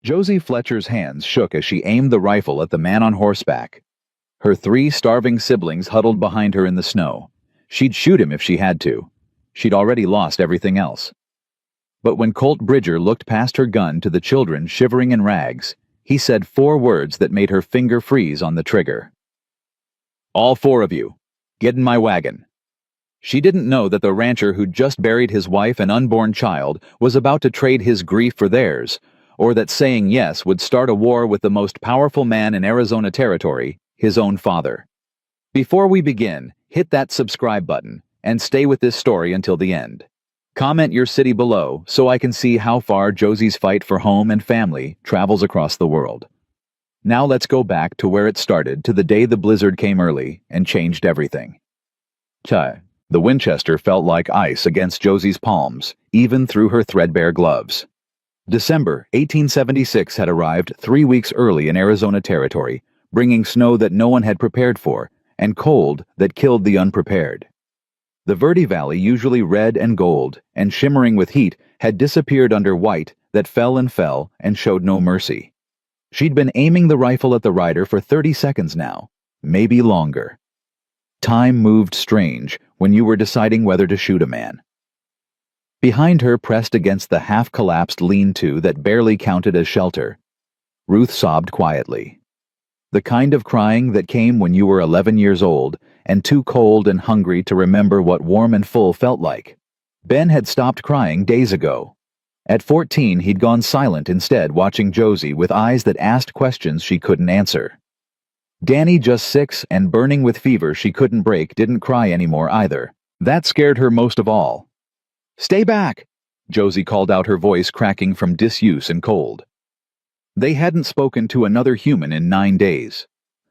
Josie Fletcher's hands shook as she aimed the rifle at the man on horseback. Her 3 starving siblings huddled behind her in the snow. She'd shoot him if she had to. She'd already lost everything else. But when Colt Bridger looked past her gun to the children shivering in rags, he said 4 words that made her finger freeze on the trigger. "All 4 of you, get in my wagon." She didn't know that the rancher who'd just buried his wife and unborn child was about to trade his grief for theirs, or that saying yes would start a war with the most powerful man in Arizona territory, his own father. Before we begin, hit that subscribe button and stay with this story until the end. Comment your city below so I can see how far Josie's fight for home and family travels across the world. Now let's go back to where it started, to the day the blizzard came early and changed everything. The Winchester felt like ice against Josie's palms, even through her threadbare gloves. December 1876 had arrived 3 weeks early in Arizona territory, bringing snow that no one had prepared for, and cold that killed the unprepared. The Verde Valley, usually red and gold, and shimmering with heat, had disappeared under white that fell and showed no mercy. She'd been aiming the rifle at the rider for 30 seconds now, maybe longer. Time moved strange when you were deciding whether to shoot a man. Behind her, pressed against the half-collapsed lean-to that barely counted as shelter, Ruth sobbed quietly. The kind of crying that came when you were 11 years old and too cold and hungry to remember what warm and full felt like. Ben had stopped crying days ago. At 14, he'd gone silent instead, watching Josie with eyes that asked questions she couldn't answer. Danny, just 6 and burning with fever she couldn't break, didn't cry anymore either. That scared her most of all. "Stay back!" Josie called out, her voice cracking from disuse and cold. They hadn't spoken to another human in 9 days.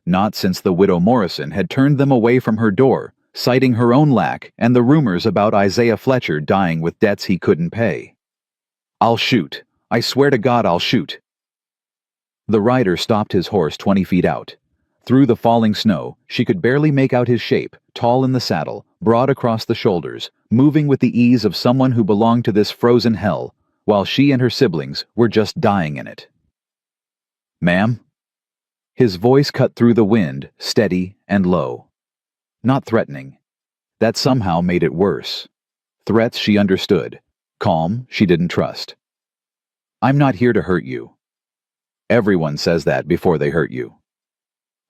Not since the widow Morrison had turned them away from her door, citing her own lack and the rumors about Isaiah Fletcher dying with debts he couldn't pay. "I'll shoot. I swear to God I'll shoot." The rider stopped his horse 20 feet out. Through the falling snow, she could barely make out his shape, tall in the saddle, broad across the shoulders, moving with the ease of someone who belonged to this frozen hell, while she and her siblings were just dying in it. "Ma'am?" His voice cut through the wind, steady and low. Not threatening. That somehow made it worse. Threats she understood. Calm she didn't trust. "I'm not here to hurt you." Everyone says that before they hurt you.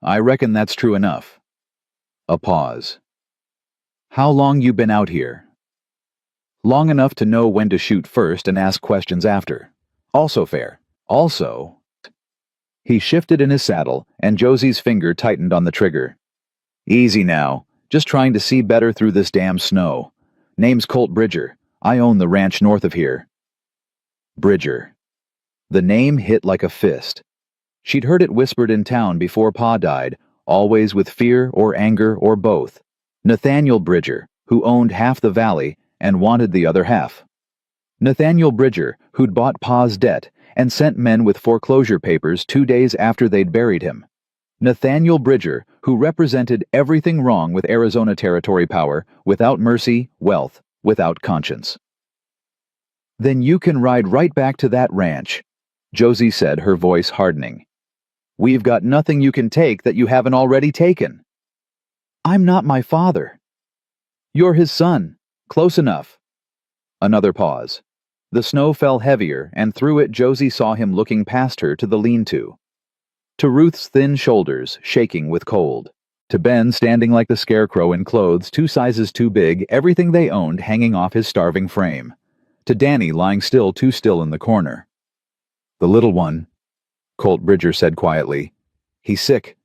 "I reckon that's true enough." A pause. "How long you been out here?" "Long enough to know when to shoot first and ask questions after. Also fair. Also..." He shifted in his saddle, and Josie's finger tightened on the trigger. "Easy now. Just trying to see better through this damn snow. Name's Colt Bridger. I own the ranch north of here." Bridger. The name hit like a fist. She'd heard it whispered in town before Pa died, always with fear or anger or both. Nathaniel Bridger, who owned half the valley and wanted the other half. Nathaniel Bridger, who'd bought Pa's debt and sent men with foreclosure papers 2 days after they'd buried him. Nathaniel Bridger, who represented everything wrong with Arizona territory power, without mercy, wealth, without conscience. "Then you can ride right back to that ranch," Josie said, her voice hardening. "We've got nothing you can take that you haven't already taken." "I'm not my father." "You're his son. Close enough." Another pause. The snow fell heavier, and through it Josie saw him looking past her to the lean-to. To Ruth's thin shoulders, shaking with cold. To Ben, standing like the scarecrow in clothes 2 sizes too big, everything they owned hanging off his starving frame. To Danny, lying still, too still in the corner. "The little one," Colt Bridger said quietly. "He's sick.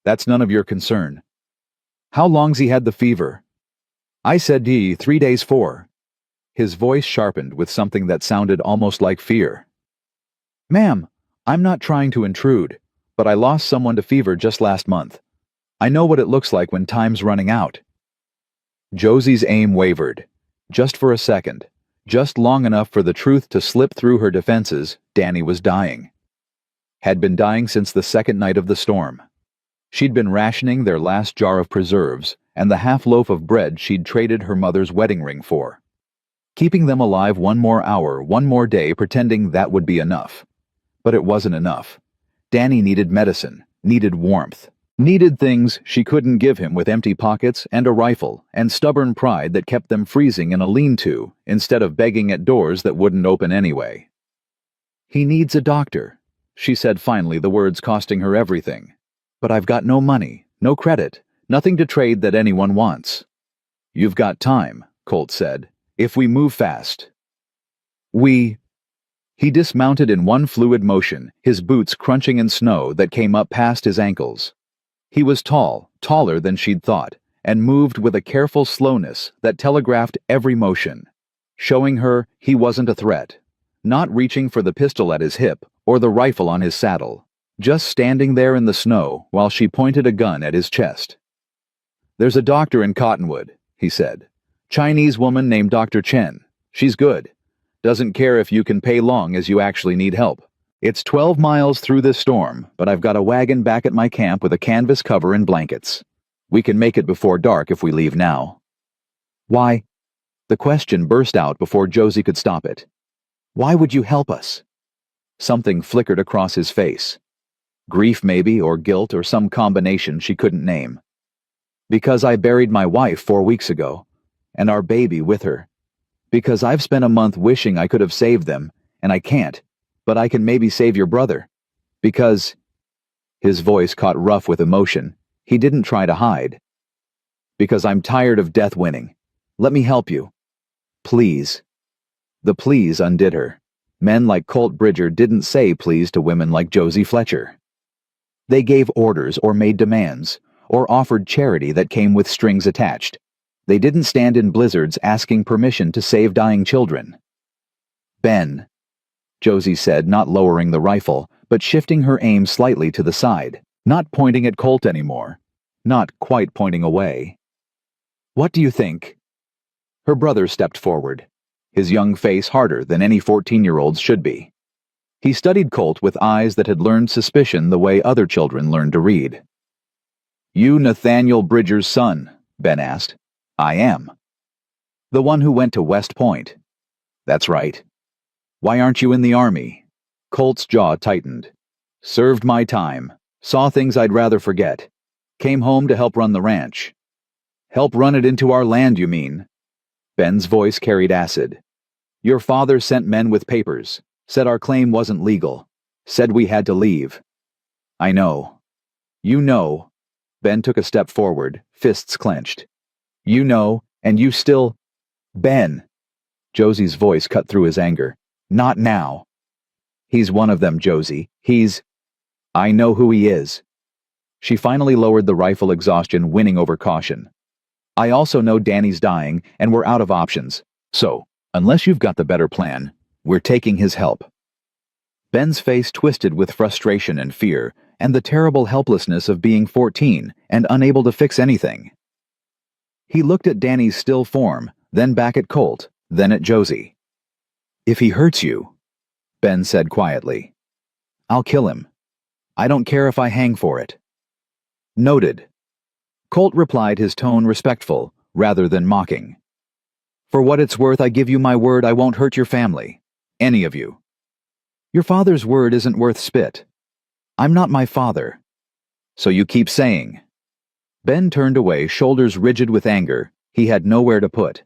That's none of your concern." "How long's he had the fever?" "I said 3 days 4. His voice sharpened with something that sounded almost like fear. "Ma'am, I'm not trying to intrude, but I lost someone to fever just last month. I know what it looks like when time's running out." Josie's aim wavered. Just for a second. Just long enough for the truth to slip through her defenses. Danny was dying. Had been dying since the second night of the storm. She'd been rationing their last jar of preserves and the half loaf of bread she'd traded her mother's wedding ring for. Keeping them alive 1 more hour, 1 more day, pretending that would be enough. But it wasn't enough. Danny needed medicine, needed warmth, needed things she couldn't give him with empty pockets and a rifle and stubborn pride that kept them freezing in a lean-to instead of begging at doors that wouldn't open anyway. "He needs a doctor," she said finally, the words costing her everything. "But I've got no money, no credit, nothing to trade that anyone wants." "You've got time," Colt said, "if we move fast." He dismounted in one fluid motion, his boots crunching in snow that came up past his ankles. He was tall, taller than she'd thought, and moved with a careful slowness that telegraphed every motion, showing her he wasn't a threat, not reaching for the pistol at his hip or the rifle on his saddle, just standing there in the snow while she pointed a gun at his chest. "There's a doctor in Cottonwood," he said. "Chinese woman named Dr. Chen. She's good. Doesn't care if you can pay long as you actually need help. It's 12 miles through this storm, but I've got a wagon back at my camp with a canvas cover and blankets. We can make it before dark if we leave now." "Why?" The question burst out before Josie could stop it. "Why would you help us?" Something flickered across his face. Grief maybe, or guilt, or some combination she couldn't name. "Because I buried my wife 4 weeks ago, and our baby with her. Because I've spent a month wishing I could have saved them, and I can't, but I can maybe save your brother. Because—" His voice caught rough with emotion. He didn't try to hide. "Because I'm tired of death winning. Let me help you. Please." The please undid her. Men like Colt Bridger didn't say please to women like Josie Fletcher. They gave orders or made demands, or offered charity that came with strings attached. They didn't stand in blizzards asking permission to save dying children. "Ben," Josie said, not lowering the rifle, but shifting her aim slightly to the side, not pointing at Colt anymore, not quite pointing away. "What do you think?" Her brother stepped forward, his young face harder than any 14-year-old's should be. He studied Colt with eyes that had learned suspicion the way other children learned to read. "You Nathaniel Bridger's son?" Ben asked. "I am." "The one who went to West Point?" "That's right." "Why aren't you in the army?" Colt's jaw tightened. "Served my time. Saw things I'd rather forget. Came home to help run the ranch." "Help run it into our land, you mean?" Ben's voice carried acid. "Your father sent men with papers, said our claim wasn't legal, said we had to leave." "I know." "You know." Ben took a step forward, fists clenched. "You know, and you still—" "Ben!" Josie's voice cut through his anger. "Not now." "He's one of them, Josie. He's—" "I know who he is." She finally lowered the rifle, exhaustion winning over caution. "I also know Danny's dying, and we're out of options. So, unless you've got the better plan, we're taking his help." Ben's face twisted with frustration and fear, and the terrible helplessness of being 14 and unable to fix anything. He looked at Danny's still form, then back at Colt, then at Josie. "If he hurts you," Ben said quietly, "I'll kill him. I don't care if I hang for it." "Noted." Colt replied, his tone respectful, rather than mocking. "For what it's worth, I give you my word I won't hurt your family. Any of you. Your father's word isn't worth spit. I'm not my father. So you keep saying." Ben turned away, shoulders rigid with anger he had nowhere to put.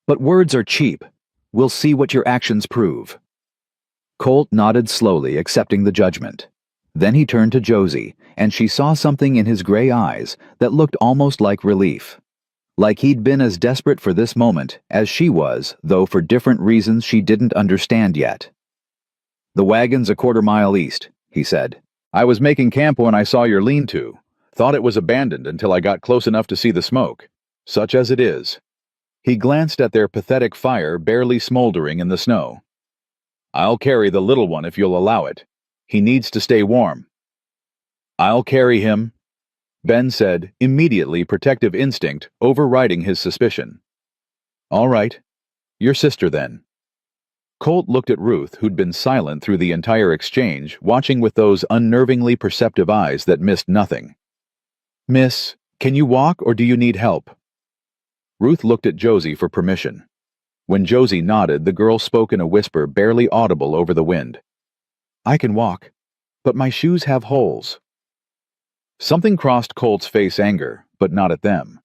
"But words are cheap. We'll see what your actions prove." Colt nodded slowly, accepting the judgment. Then he turned to Josie, and she saw something in his gray eyes that looked almost like relief. Like he'd been as desperate for this moment as she was, though for different reasons she didn't understand yet. "The wagon's a 1/4 mile east," he said. "I was making camp when I saw your lean-to. Thought it was abandoned until I got close enough to see the smoke. Such as it is." He glanced at their pathetic fire barely smoldering in the snow. "I'll carry the little one if you'll allow it. He needs to stay warm." "I'll carry him," Ben said, immediately protective instinct overriding his suspicion. "All right. Your sister, then." Colt looked at Ruth, who'd been silent through the entire exchange, watching with those unnervingly perceptive eyes that missed nothing. "Miss, can you walk or do you need help?" Ruth looked at Josie for permission. When Josie nodded, the girl spoke in a whisper barely audible over the wind. I can walk, but my shoes have holes. Something crossed Colt's face anger, but not at them.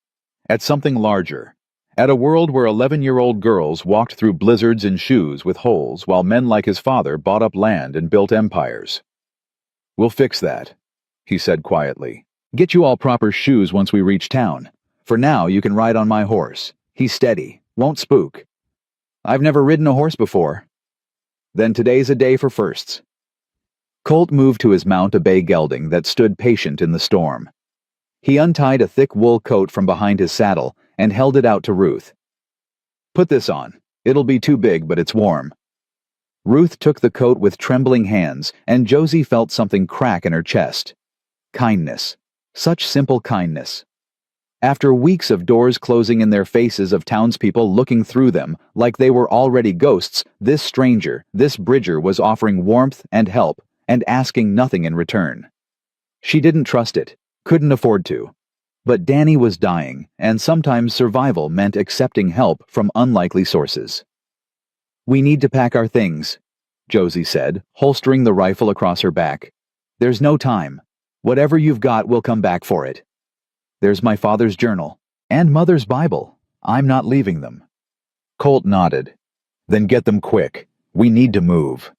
At something larger. At a world where 11-year-old girls walked through blizzards in shoes with holes while men like his father bought up land and built empires. We'll fix that, he said quietly. Get you all proper shoes once we reach town. For now, you can ride on my horse. He's steady, won't spook. I've never ridden a horse before. Then today's a day for firsts. Colt moved to his mount a bay gelding that stood patient in the storm. He untied a thick wool coat from behind his saddle and held it out to Ruth. Put this on. It'll be too big, but it's warm. Ruth took the coat with trembling hands, and Josie felt something crack in her chest. Kindness. Such simple kindness. After weeks of doors closing in their faces of townspeople looking through them like they were already ghosts, this stranger, this Bridger, was offering warmth and help and asking nothing in return. She didn't trust it, couldn't afford to. But Danny was dying, and sometimes survival meant accepting help from unlikely sources. We need to pack our things, Josie said, holstering the rifle across her back. There's no time. Whatever you've got, we'll come back for it. There's my father's journal, and Mother's Bible. I'm not leaving them. Colt nodded. Then get them quick. We need to move.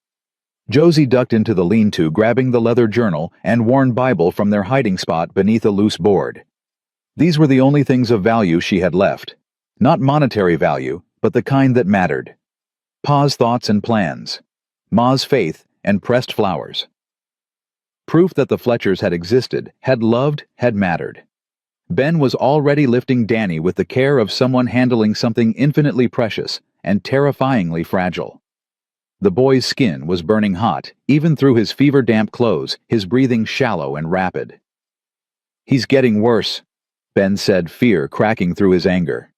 Josie ducked into the lean-to, grabbing the leather journal and worn Bible from their hiding spot beneath a loose board. These were the only things of value she had left. Not monetary value, but the kind that mattered. Pa's thoughts and plans. Ma's faith and pressed flowers. Proof that the Fletchers had existed, had loved, had mattered. Ben was already lifting Danny with the care of someone handling something infinitely precious and terrifyingly fragile. The boy's skin was burning hot, even through his fever-damp clothes, his breathing shallow and rapid. He's getting worse, Ben said, fear cracking through his anger.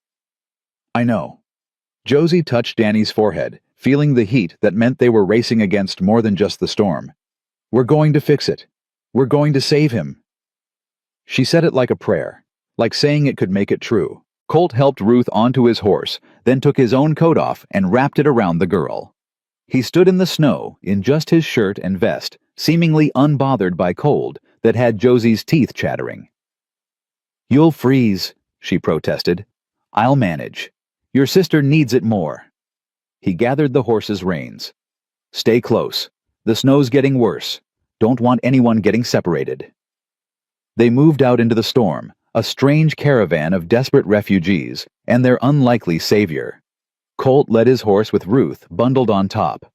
I know. Josie touched Danny's forehead, feeling the heat that meant they were racing against more than just the storm. We're going to fix it. We're going to save him. She said it like a prayer, like saying it could make it true. Colt helped Ruth onto his horse, then took his own coat off and wrapped it around the girl. He stood in the snow, in just his shirt and vest, seemingly unbothered by cold that had Josie's teeth chattering. You'll freeze, she protested. I'll manage. Your sister needs it more. He gathered the horse's reins. Stay close. The snow's getting worse. Don't want anyone getting separated. They moved out into the storm, a strange caravan of desperate refugees and their unlikely savior. Colt led his horse with Ruth bundled on top.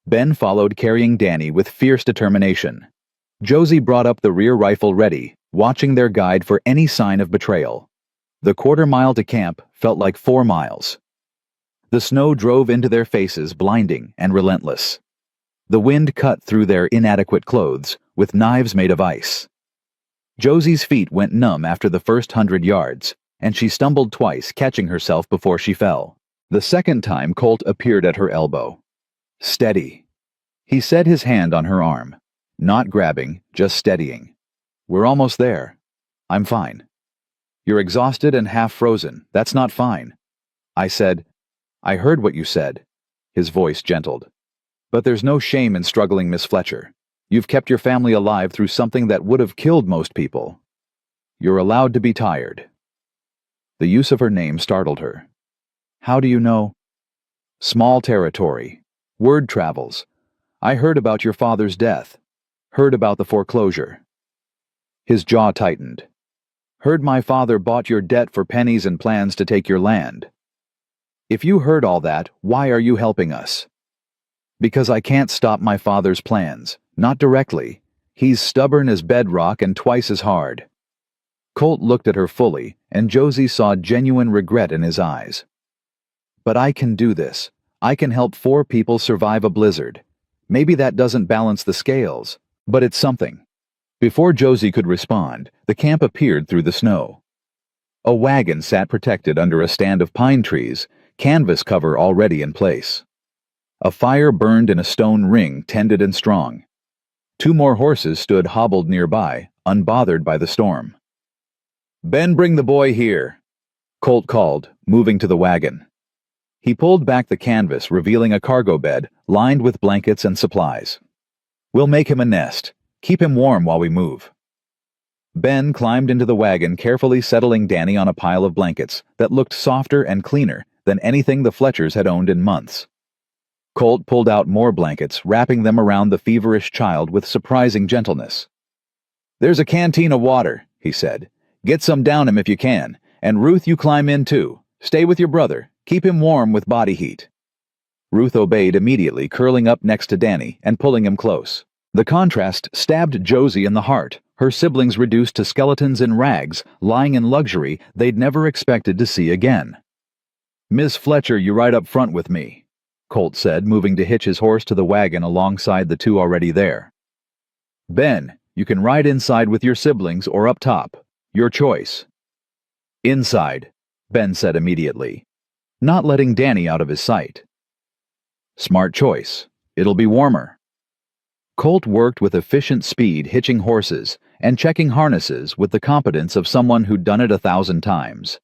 Ben followed, carrying Danny with fierce determination. Josie brought up the rear rifle ready, watching their guide for any sign of betrayal. The quarter-mile to camp felt like 4 miles. The snow drove into their faces, blinding and relentless. The wind cut through their inadequate clothes with knives made of ice. Josie's feet went numb after the first 100 yards, and she stumbled twice, catching herself before she fell. The second time, Colt appeared at her elbow. Steady. He set his hand on her arm. Not grabbing, just steadying. We're almost there. I'm fine. You're exhausted and half frozen. That's not fine. I said, I heard what you said. His voice gentled. But there's no shame in struggling, Miss Fletcher. You've kept your family alive through something that would have killed most people. You're allowed to be tired. The use of her name startled her. How do you know? Small territory. Word travels. I heard about your father's death. Heard about the foreclosure. His jaw tightened. Heard my father bought your debt for pennies and plans to take your land. If you heard all that, why are you helping us? Because I can't stop my father's plans. Not directly. He's stubborn as bedrock and twice as hard. Colt looked at her fully, and Josie saw genuine regret in his eyes. But I can do this. I can help 4 people survive a blizzard. Maybe that doesn't balance the scales, but it's something. Before Josie could respond, the camp appeared through the snow. A wagon sat protected under a stand of pine trees, canvas cover already in place. A fire burned in a stone ring, tended and strong. 2 more horses stood hobbled nearby, unbothered by the storm. Ben, bring the boy here, Colt called, moving to the wagon. He pulled back the canvas, revealing a cargo bed lined with blankets and supplies. We'll make him a nest. Keep him warm while we move." Ben climbed into the wagon, carefully settling Danny on a pile of blankets that looked softer and cleaner than anything the Fletchers had owned in months. Colt pulled out more blankets, wrapping them around the feverish child with surprising gentleness. "There's a canteen of water," he said. "Get some down him if you can, and Ruth, you climb in too. Stay with your brother. Keep him warm with body heat." Ruth obeyed immediately, curling up next to Danny and pulling him close. The contrast stabbed Josie in the heart, her siblings reduced to skeletons in rags, lying in luxury they'd never expected to see again. "Miss Fletcher, you ride up front with me," Colt said, moving to hitch his horse to the wagon alongside the two already there. "Ben, you can ride inside with your siblings or up top. Your choice." "Inside," Ben said immediately, not letting Danny out of his sight. "Smart choice. It'll be warmer." Colt worked with efficient speed, hitching horses and checking harnesses with the competence of someone who'd done it 1,000 times.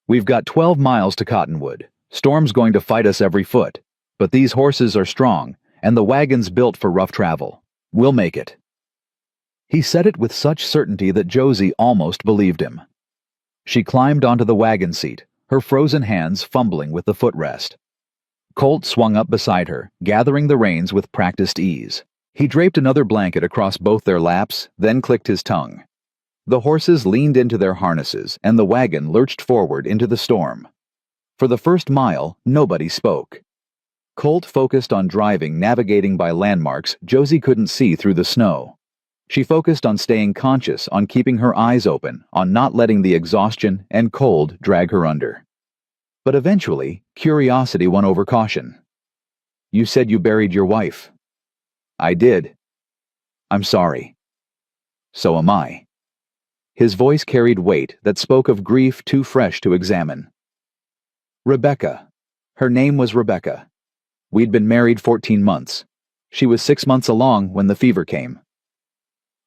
"We've got 12 miles to Cottonwood. Storm's going to fight us every foot, but these horses are strong, and the wagon's built for rough travel. We'll make it." He said it with such certainty that Josie almost believed him. She climbed onto the wagon seat, her frozen hands fumbling with the footrest. Colt swung up beside her, gathering the reins with practiced ease. He draped another blanket across both their laps, then clicked his tongue. The horses leaned into their harnesses, and the wagon lurched forward into the storm. For the first mile, nobody spoke. Colt focused on driving, navigating by landmarks Josie couldn't see through the snow. She focused on staying conscious, on keeping her eyes open, on not letting the exhaustion and cold drag her under. But eventually, curiosity won over caution. "You said you buried your wife." "I did." "I'm sorry." "So am I." His voice carried weight that spoke of grief too fresh to examine. "Rebecca. Her name was Rebecca. We'd been married 14 months. She was 6 months along when the fever came."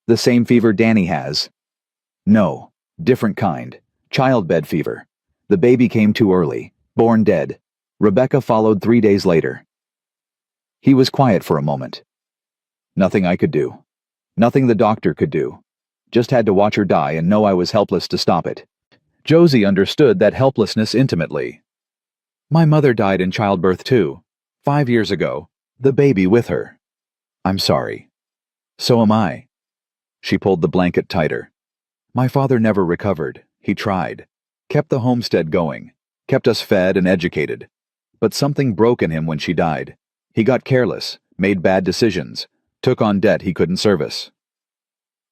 "The same fever Danny has." "No, different kind. Childbed fever. The baby came too early, born dead. Rebecca followed 3 days later." He was quiet for a moment. "Nothing I could do. Nothing the doctor could do. Just had to watch her die and know I was helpless to stop it." Josie understood that helplessness intimately. "My mother died in childbirth too. 5 years ago. The baby with her." "I'm sorry." "So am I." She pulled the blanket tighter. "My father never recovered. He tried. Kept the homestead going. Kept us fed and educated. But something broke in him when she died. He got careless, made bad decisions, took on debt he couldn't service."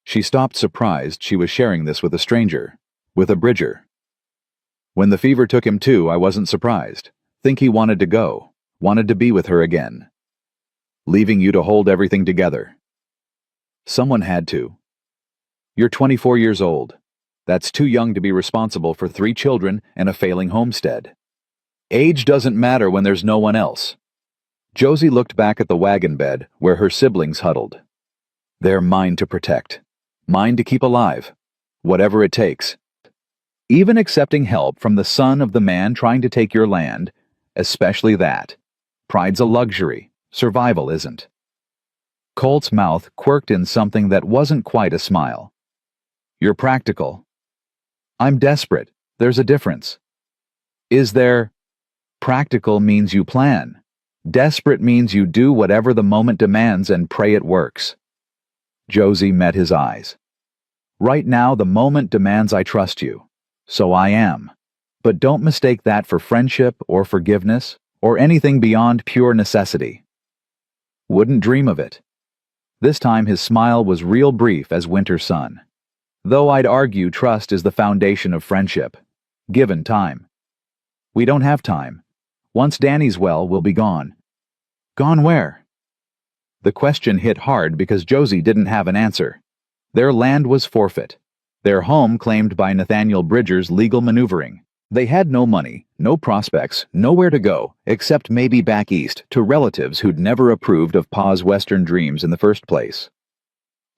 She stopped, surprised she was sharing this with a stranger, with a Bridger. "When the fever took him too, I wasn't surprised. Think he wanted to go, wanted to be with her again. Leaving you to hold everything together." "Someone had to." "You're 24 years old. That's too young to be responsible for 3 children and a failing homestead. Age doesn't matter when there's no one else." Josie looked back at the wagon bed where her siblings huddled. "They're mine to protect. Mine to keep alive. Whatever it takes. Even accepting help from the son of the man trying to take your land, especially that. Pride's a luxury. Survival isn't." Colt's mouth quirked in something that wasn't quite a smile. "You're practical." "I'm desperate. There's a difference." "Is there?" "Practical means you plan. Desperate means you do whatever the moment demands and pray it works." Josie met his eyes. "Right now, the moment demands I trust you. So I am. But don't mistake that for friendship or forgiveness or anything beyond pure necessity." "Wouldn't dream of it." This time his smile was real brief as winter sun. "Though I'd argue trust is the foundation of friendship. Given time." "We don't have time. Once Danny's well, we'll be gone." "Gone where?" The question hit hard because Josie didn't have an answer. Their land was forfeit. Their home claimed by Nathaniel Bridger's legal maneuvering. They had no money, no prospects, nowhere to go, except maybe back east to relatives who'd never approved of Pa's Western dreams in the first place.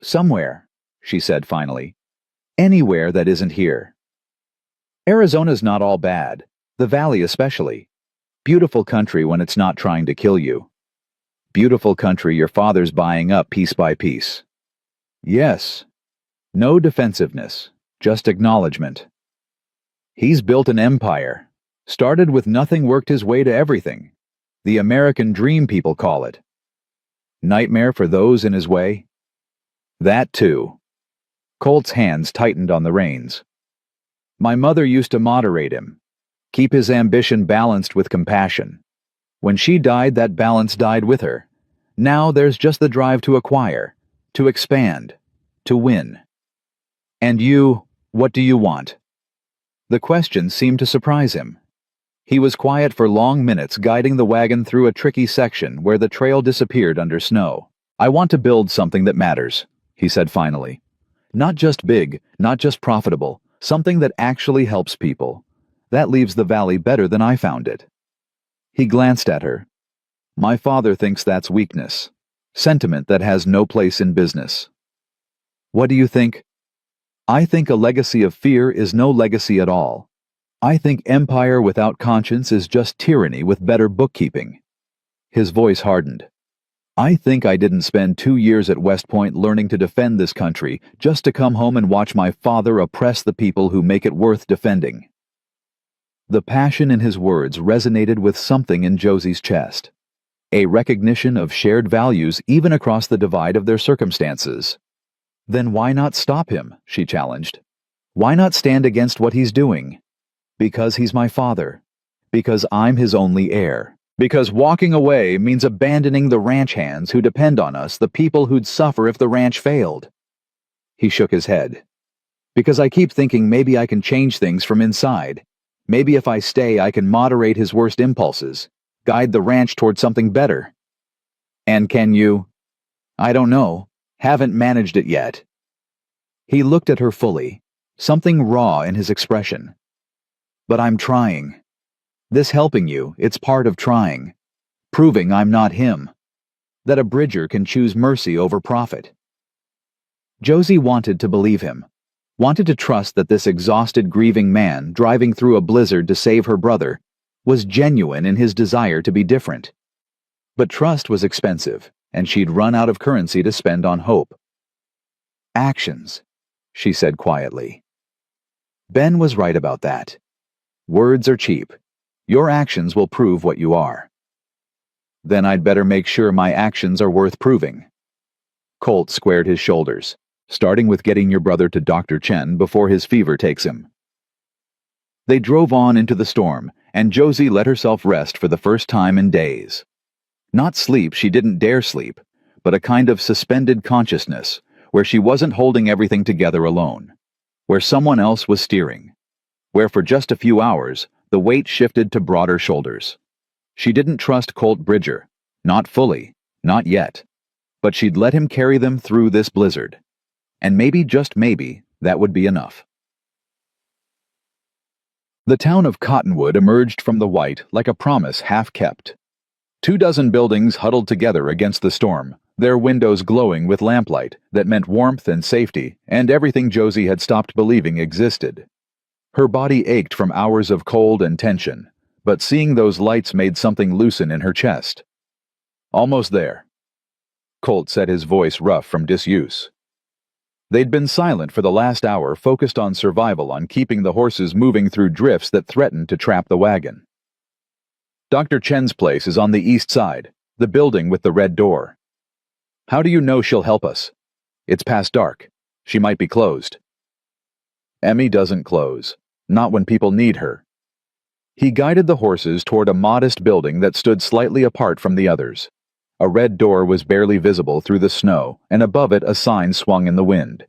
"Somewhere," she said finally. "Anywhere that isn't here. Arizona's not all bad, the valley especially. Beautiful country when it's not trying to kill you." Beautiful country your father's buying up piece by piece. Yes. No defensiveness, just acknowledgement. He's built an empire. Started with nothing, worked his way to everything. The American dream, people call it. Nightmare for those in his way? That too. Colt's hands tightened on the reins. My mother used to moderate him, keep his ambition balanced with compassion. When she died, that balance died with her. Now there's just the drive to acquire, to expand, to win. And you, what do you want? The question seemed to surprise him. He was quiet for long minutes, guiding the wagon through a tricky section where the trail disappeared under snow. I want to build something that matters, he said finally. Not just big, not just profitable, something that actually helps people. That leaves the valley better than I found it. He glanced at her. My father thinks that's weakness, sentiment that has no place in business. What do you think? I think a legacy of fear is no legacy at all. I think empire without conscience is just tyranny with better bookkeeping. His voice hardened. I think I didn't spend 2 years at West Point learning to defend this country just to come home and watch my father oppress the people who make it worth defending. The passion in his words resonated with something in Josie's chest. A recognition of shared values even across the divide of their circumstances. Then why not stop him, she challenged. Why not stand against what he's doing? Because he's my father. Because I'm his only heir. Because walking away means abandoning the ranch hands who depend on us, the people who'd suffer if the ranch failed. He shook his head. Because I keep thinking maybe I can change things from inside. Maybe if I stay, I can moderate his worst impulses, guide the ranch toward something better. And can you? I don't know. Haven't managed it yet. He looked at her fully, something raw in his expression. But I'm trying. This helping you, it's part of trying. Proving I'm not him. That a bridger can choose mercy over profit. Josie wanted to believe him. Wanted to trust that this exhausted, grieving man, driving through a blizzard to save her brother, was genuine in his desire to be different. But trust was expensive, and she'd run out of currency to spend on hope. Actions, she said quietly. Ben was right about that. Words are cheap. Your actions will prove what you are. Then I'd better make sure my actions are worth proving. Colt squared his shoulders, starting with getting your brother to Dr. Chen before his fever takes him. They drove on into the storm, and Josie let herself rest for the first time in days. Not sleep, she didn't dare sleep, but a kind of suspended consciousness, where she wasn't holding everything together alone, where someone else was steering, where for just a few hours, the weight shifted to broader shoulders. She didn't trust Colt Bridger, not fully, not yet, but she'd let him carry them through this blizzard. And maybe, just maybe, that would be enough. The town of Cottonwood emerged from the white like a promise half kept. 24 buildings huddled together against the storm, their windows glowing with lamplight that meant warmth and safety and everything Josie had stopped believing existed. Her body ached from hours of cold and tension, but seeing those lights made something loosen in her chest. Almost there. Colt said, his voice rough from disuse. They'd been silent for the last hour, focused on survival, on keeping the horses moving through drifts that threatened to trap the wagon. Dr. Chen's place is on the east side, the building with the red door. How do you know she'll help us? It's past dark. She might be closed. Emmy doesn't close. Not when people need her. He guided the horses toward a modest building that stood slightly apart from the others. A red door was barely visible through the snow, and above it a sign swung in the wind.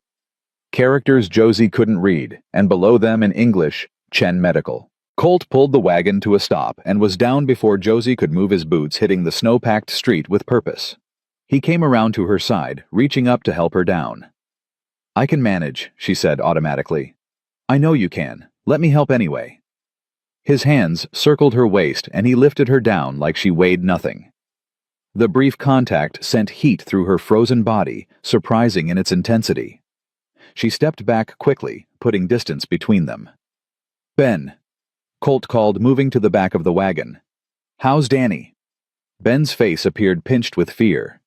Characters Josie couldn't read, and below them in English, Chen Medical. Colt pulled the wagon to a stop and was down before Josie could move his boots, hitting the snow-packed street with purpose. He came around to her side, reaching up to help her down. I can manage, she said automatically. I know you can. Let me help anyway. His hands circled her waist and he lifted her down like she weighed nothing. The brief contact sent heat through her frozen body, surprising in its intensity. She stepped back quickly, putting distance between them. Ben, Colt called, moving to the back of the wagon. How's Danny? Ben's face appeared pinched with fear.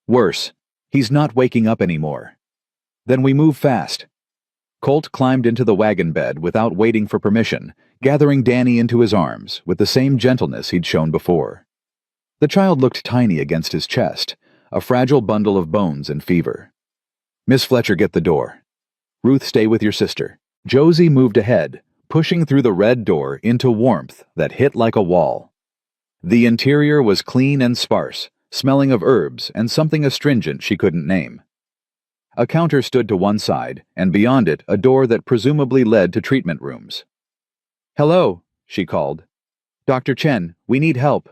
Worse, he's not waking up anymore. Then we move fast. Colt climbed into the wagon bed without waiting for permission, gathering Danny into his arms with the same gentleness he'd shown before. The child looked tiny against his chest, a fragile bundle of bones and fever. Miss Fletcher, get the door. Ruth, stay with your sister. Josie moved ahead, pushing through the red door into warmth that hit like a wall. The interior was clean and sparse, smelling of herbs and something astringent she couldn't name. A counter stood to one side, and beyond it a door that presumably led to treatment rooms. Hello, she called. Dr. Chen, we need help.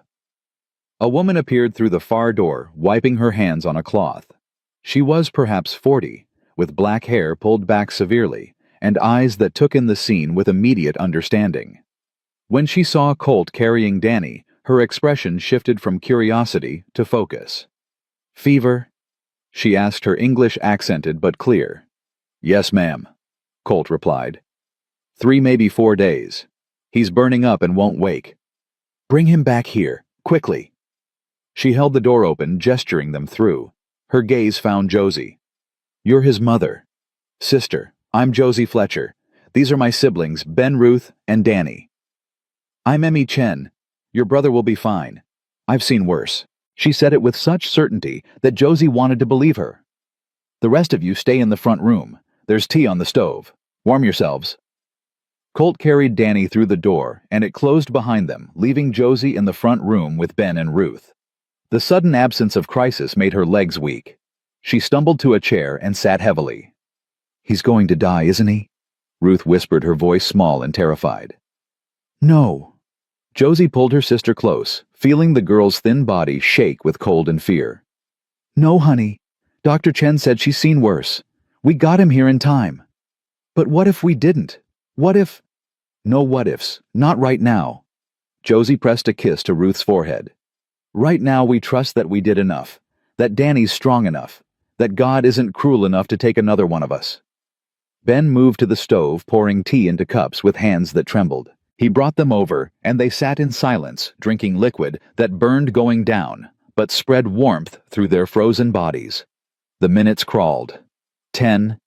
A woman appeared through the far door, wiping her hands on a cloth. She was perhaps 40, with black hair pulled back severely, and eyes that took in the scene with immediate understanding. When she saw Colt carrying Danny, her expression shifted from curiosity to focus. Fever? She asked, her English accented but clear. Yes, ma'am, Colt replied. 3, maybe 4 days. He's burning up and won't wake. Bring him back here, quickly. She held the door open, gesturing them through. Her gaze found Josie. You're his mother. Sister, I'm Josie Fletcher. These are my siblings, Ben, Ruth, and Danny. I'm Emmy Chen. Your brother will be fine. I've seen worse. She said it with such certainty that Josie wanted to believe her. The rest of you stay in the front room. There's tea on the stove. Warm yourselves. Colt carried Danny through the door, and it closed behind them, leaving Josie in the front room with Ben and Ruth. The sudden absence of crisis made her legs weak. She stumbled to a chair and sat heavily. He's going to die, isn't he? Ruth whispered, her voice small and terrified. No. Josie pulled her sister close, feeling the girl's thin body shake with cold and fear. No, honey. Dr. Chen said she's seen worse. We got him here in time. But what if we didn't? What if... No what ifs. Not right now. Josie pressed a kiss to Ruth's forehead. Right now we trust that we did enough, that Danny's strong enough, that God isn't cruel enough to take another one of us. Ben moved to the stove, pouring tea into cups with hands that trembled. He brought them over, and they sat in silence, drinking liquid that burned going down, but spread warmth through their frozen bodies. The minutes crawled. 10,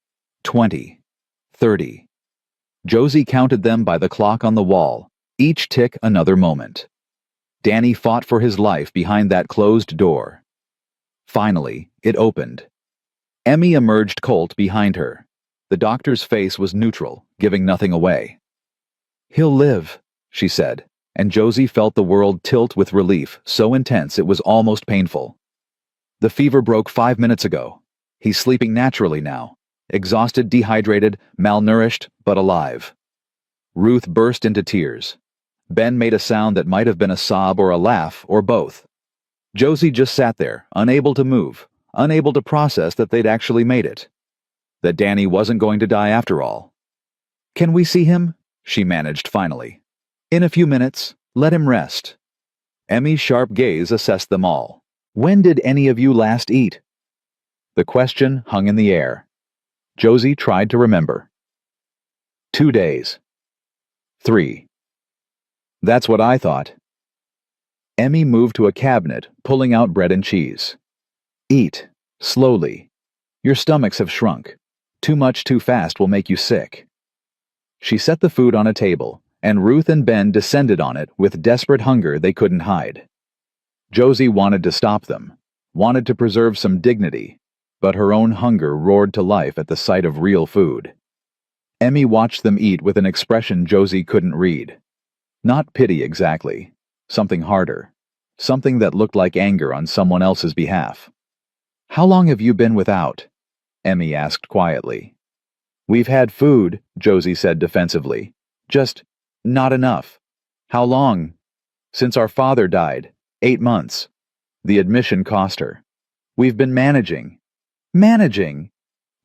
20, 30. Josie counted them by the clock on the wall, each tick another moment. Danny fought for his life behind that closed door. Finally, it opened. Emmy emerged, Colt behind her. The doctor's face was neutral, giving nothing away. He'll live, she said, and Josie felt the world tilt with relief, so intense it was almost painful. The fever broke 5 minutes ago. He's sleeping naturally now, exhausted, dehydrated, malnourished, but alive. Ruth burst into tears. Ben made a sound that might have been a sob or a laugh, or both. Josie just sat there, unable to move, unable to process that they'd actually made it. That Danny wasn't going to die after all. Can we see him? She managed finally. In a few minutes, let him rest. Emmy's sharp gaze assessed them all. When did any of you last eat? The question hung in the air. Josie tried to remember. 2 days. 3. That's what I thought. Emmy moved to a cabinet, pulling out bread and cheese. Eat, slowly. Your stomachs have shrunk. Too much too fast will make you sick. She set the food on a table, and Ruth and Ben descended on it with desperate hunger they couldn't hide. Josie wanted to stop them, wanted to preserve some dignity, but her own hunger roared to life at the sight of real food. Emmy watched them eat with an expression Josie couldn't read. Not pity exactly, something harder, something that looked like anger on someone else's behalf. How long have you been without? Emmy asked quietly. We've had food, Josie said defensively. Just not enough. How long? Since our father died. 8 months. The admission cost her. We've been managing. Managing?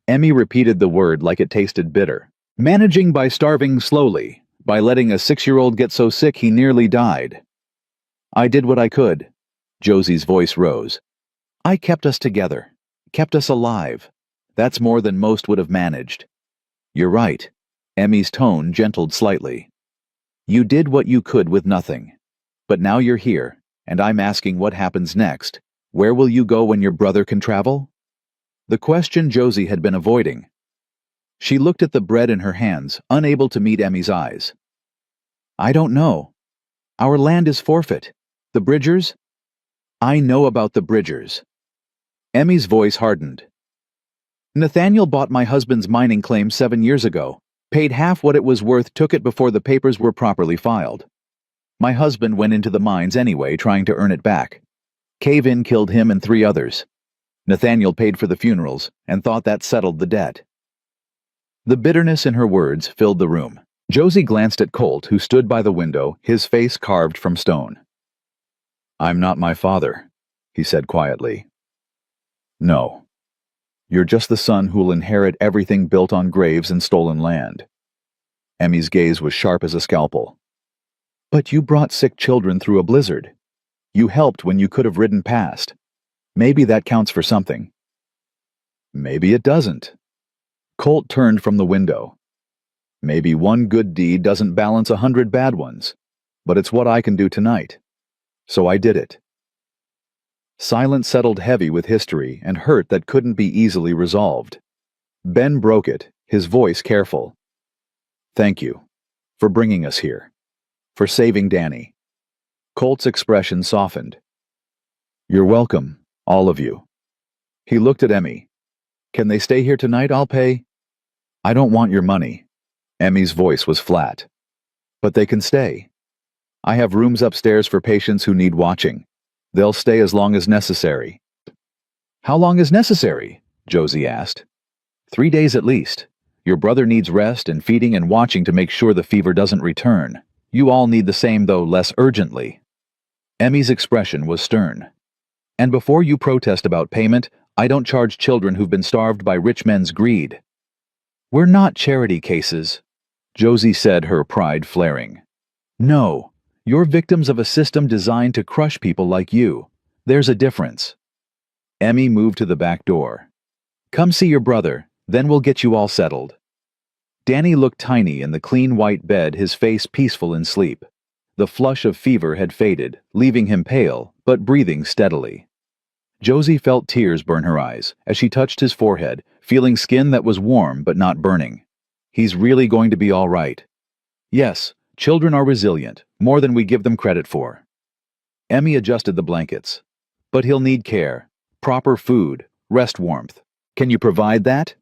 Emmy repeated the word like it tasted bitter. Managing by starving slowly, by letting a 6-year-old get so sick he nearly died. I did what I could. Josie's voice rose. I kept us together, kept us alive. That's more than most would have managed. You're right. Emmy's tone gentled slightly. You did what you could with nothing. But now you're here, And I'm asking what happens next. Where will you go when your brother can travel? The question Josie had been avoiding. She looked at the bread in her hands, unable to meet Emmy's eyes. I don't know. Our land is forfeit. The Bridgers? I know about the Bridgers. Emmy's voice hardened. Nathaniel bought my husband's mining claim 7 years ago, paid half what it was worth, took it before the papers were properly filed. My husband went into the mines anyway, trying to earn it back. Cave-in killed him and 3 others. Nathaniel paid for the funerals and thought that settled the debt. The bitterness in her words filled the room. Josie glanced at Colt, who stood by the window, his face carved from stone. I'm not my father, he said quietly. No. You're just the son who'll inherit everything built on graves and stolen land. Emmy's gaze was sharp as a scalpel. But you brought sick children through a blizzard. You helped when you could have ridden past. Maybe that counts for something. Maybe it doesn't. Colt turned from the window. Maybe one good deed doesn't balance 100 bad ones, but it's what I can do tonight. So I did it. Silence settled heavy with history and hurt that couldn't be easily resolved. Ben broke it, his voice careful. Thank you for bringing us here, for saving Danny. Colt's expression softened. You're welcome, all of you. He looked at Emmy. Can they stay here tonight? I'll pay. I don't want your money. Emmy's voice was flat. But they can stay. I have rooms upstairs for patients who need watching. They'll stay as long as necessary. How long is necessary? Josie asked. 3 days at least. Your brother needs rest and feeding and watching to make sure the fever doesn't return. You all need the same, though less urgently. Emmy's expression was stern. And before you protest about payment, I don't charge children who've been starved by rich men's greed. We're not charity cases, Josie said, her pride flaring. No. You're victims of a system designed to crush people like you. There's a difference. Emmy moved to the back door. Come see your brother, then we'll get you all settled. Danny looked tiny in the clean white bed, his face peaceful in sleep. The flush of fever had faded, leaving him pale, but breathing steadily. Josie felt tears burn her eyes as she touched his forehead, feeling skin that was warm but not burning. He's really going to be all right. Yes. Children are resilient, more than we give them credit for. Emmy adjusted the blankets. But he'll need care, proper food, rest warmth. Can you provide that?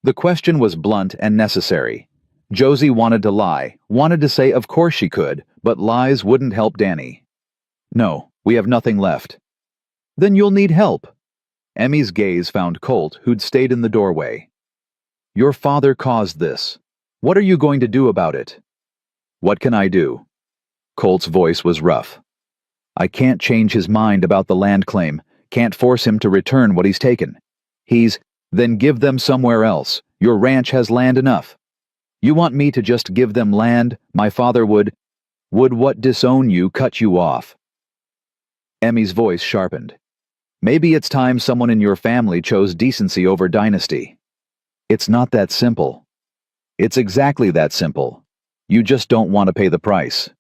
The question was blunt and necessary. Josie wanted to lie, wanted to say of course she could, but lies wouldn't help Danny. No, we have nothing left. Then you'll need help. Emmy's gaze found Colt, who'd stayed in the doorway. Your father caused this. What are you going to do about it? What can I do? Colt's voice was rough. I can't change his mind about the land claim, can't force him to return what he's taken. Then give them somewhere else. Your ranch has land enough. You want me to just give them land? My father would what disown you, cut you off. Emmy's voice sharpened. Maybe it's time someone in your family chose decency over dynasty. It's not that simple. It's exactly that simple. You just don't want to pay the price.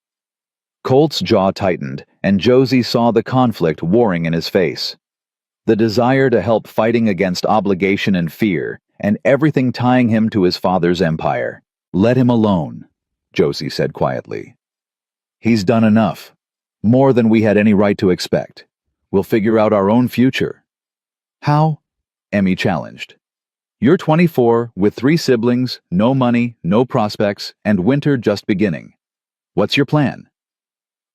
Colt's jaw tightened, and Josie saw the conflict warring in his face. The desire to help fighting against obligation and fear, and everything tying him to his father's empire. Let him alone, Josie said quietly. He's done enough. More than we had any right to expect. We'll figure out our own future. How? Emmy challenged. You're 24, with 3 siblings, no money, no prospects, and winter just beginning. What's your plan?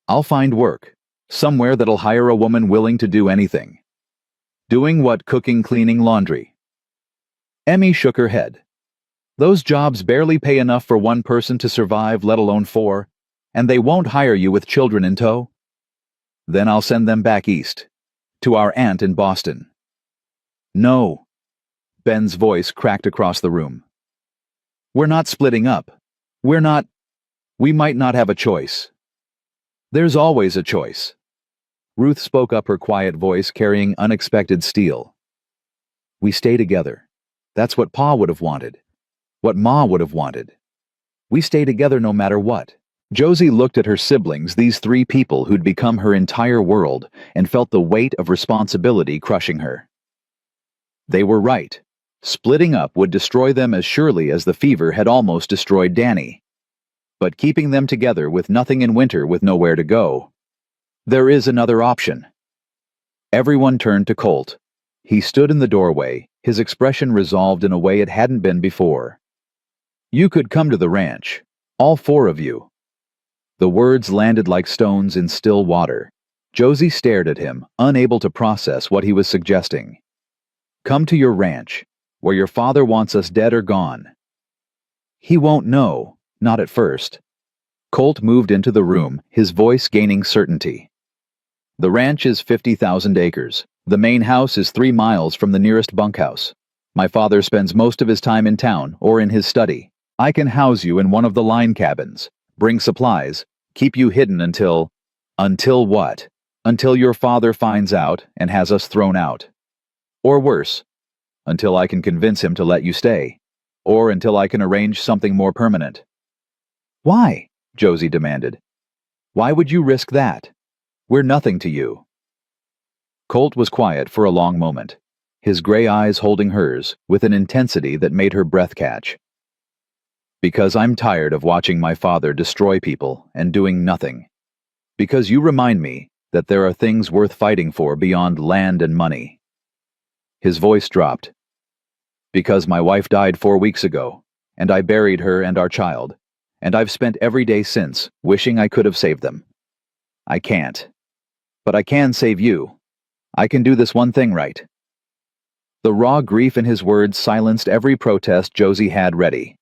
I'll find work. Somewhere that'll hire a woman willing to do anything. Doing what? Cooking, cleaning, laundry. Emmy shook her head. Those jobs barely pay enough for one person to survive, let alone 4, and they won't hire you with children in tow. Then I'll send them back east, to our aunt in Boston. No. Ben's voice cracked across the room. We're not splitting up. We might not have a choice. There's always a choice. Ruth spoke up, her quiet voice carrying unexpected steel. We stay together. That's what Pa would have wanted. What Ma would have wanted. We stay together no matter what. Josie looked at her siblings, these three people who'd become her entire world, and felt the weight of responsibility crushing her. They were right. Splitting up would destroy them as surely as the fever had almost destroyed Danny. But keeping them together with nothing in winter, with nowhere to go. There is another option. Everyone turned to Colt. He stood in the doorway, his expression resolved in a way it hadn't been before. You could come to the ranch. All four of you. The words landed like stones in still water. Josie stared at him, unable to process what he was suggesting. Come to your ranch, where your father wants us dead or gone. He won't know, not at first. Colt moved into the room, his voice gaining certainty. The ranch is 50,000 acres. The main house is 3 miles from the nearest bunkhouse. My father spends most of his time in town or in his study. I can house you in one of the line cabins, bring supplies, keep you hidden until... Until what? Until your father finds out and has us thrown out. Or worse, until I can convince him to let you stay. Or until I can arrange something more permanent. Why? Josie demanded. Why would you risk that? We're nothing to you. Colt was quiet for a long moment, his gray eyes holding hers with an intensity that made her breath catch. Because I'm tired of watching my father destroy people and doing nothing. Because you remind me that there are things worth fighting for beyond land and money. His voice dropped. Because my wife died 4 weeks ago, and I buried her and our child, and I've spent every day since wishing I could have saved them. I can't. But I can save you. I can do this one thing right. The raw grief in his words silenced every protest Josie had ready.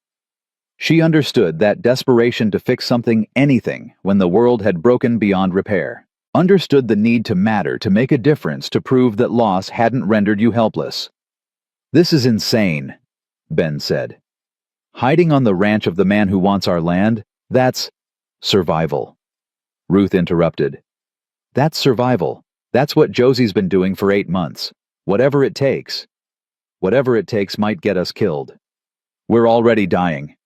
She understood that desperation to fix something, anything, when the world had broken beyond repair. Understood the need to matter, to make a difference, to prove that loss hadn't rendered you helpless. This is insane, Ben said. Hiding on the ranch of the man who wants our land, that's survival. Ruth interrupted. That's survival. That's what Josie's been doing for 8 months. Whatever it takes. Whatever it takes might get us killed. We're already dying.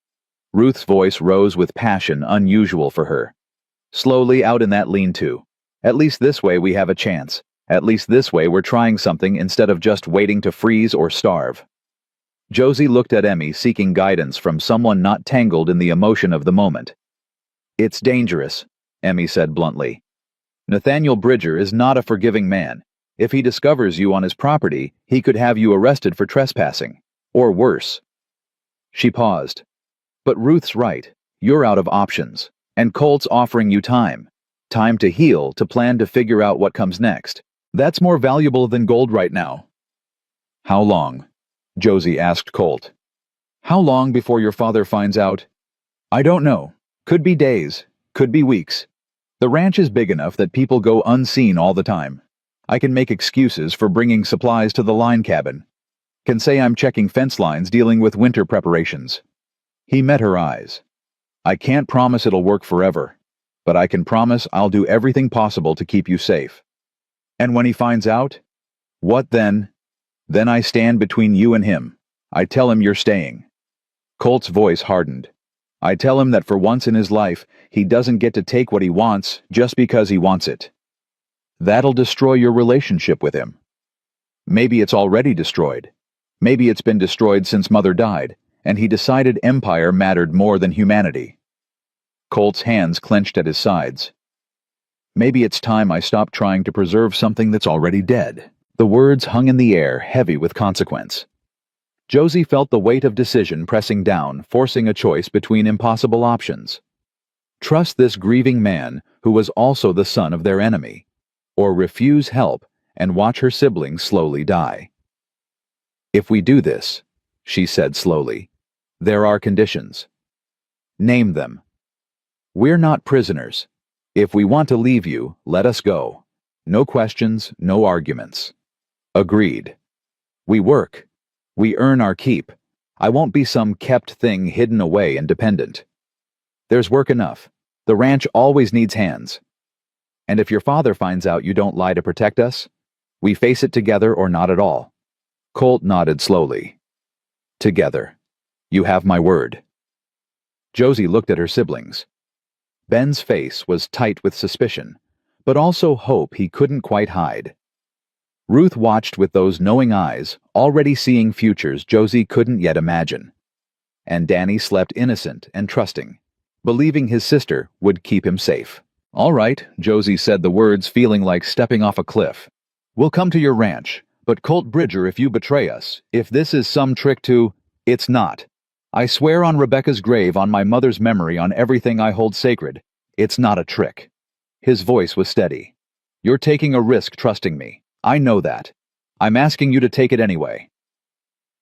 Ruth's voice rose with passion unusual for her. Slowly out in that lean-to. At least this way we have a chance. At least this way we're trying something instead of just waiting to freeze or starve. Josie looked at Emmy, seeking guidance from someone not tangled in the emotion of the moment. It's dangerous, Emmy said bluntly. Nathaniel Bridger is not a forgiving man. If he discovers you on his property, he could have you arrested for trespassing. Or worse. She paused. But Ruth's right. You're out of options. And Colt's offering you time. Time to heal, to plan, to figure out what comes next. That's more valuable than gold right now. How long? Josie asked Colt. How long before your father finds out? I don't know. Could be days. Could be weeks. The ranch is big enough that people go unseen all the time. I can make excuses for bringing supplies to the line cabin. Can say I'm checking fence lines, dealing with winter preparations. He met her eyes. I can't promise it'll work forever, but I can promise I'll do everything possible to keep you safe. And when he finds out, what then? Then I stand between you and him. I tell him you're staying. Colt's voice hardened. I tell him that for once in his life, he doesn't get to take what he wants just because he wants it. That'll destroy your relationship with him. Maybe it's already destroyed. Maybe it's been destroyed since Mother died, and he decided empire mattered more than humanity. Colt's hands clenched at his sides. Maybe it's time I stopped trying to preserve something that's already dead. The words hung in the air, heavy with consequence. Josie felt the weight of decision pressing down, forcing a choice between impossible options. Trust this grieving man who was also the son of their enemy, or refuse help and watch her siblings slowly die. If we do this, she said slowly, there are conditions. Name them. We're not prisoners. If we want to leave you, let us go. No questions, no arguments. Agreed. We work. We earn our keep. I won't be some kept thing hidden away and dependent. There's work enough. The ranch always needs hands. And if your father finds out you don't lie to protect us, we face it together or not at all. Colt nodded slowly. Together. You have my word. Josie looked at her siblings. Ben's face was tight with suspicion, but also hope he couldn't quite hide. Ruth watched with those knowing eyes, already seeing futures Josie couldn't yet imagine. And Danny slept innocent and trusting, believing his sister would keep him safe. "All right," Josie said the words, feeling like stepping off a cliff. "We'll come to your ranch, but Colt Bridger, if you betray us, if this is some trick to—" "It's not. I swear on Rebecca's grave, on my mother's memory, on everything I hold sacred, it's not a trick." His voice was steady. "You're taking a risk trusting me. I know that. I'm asking you to take it anyway."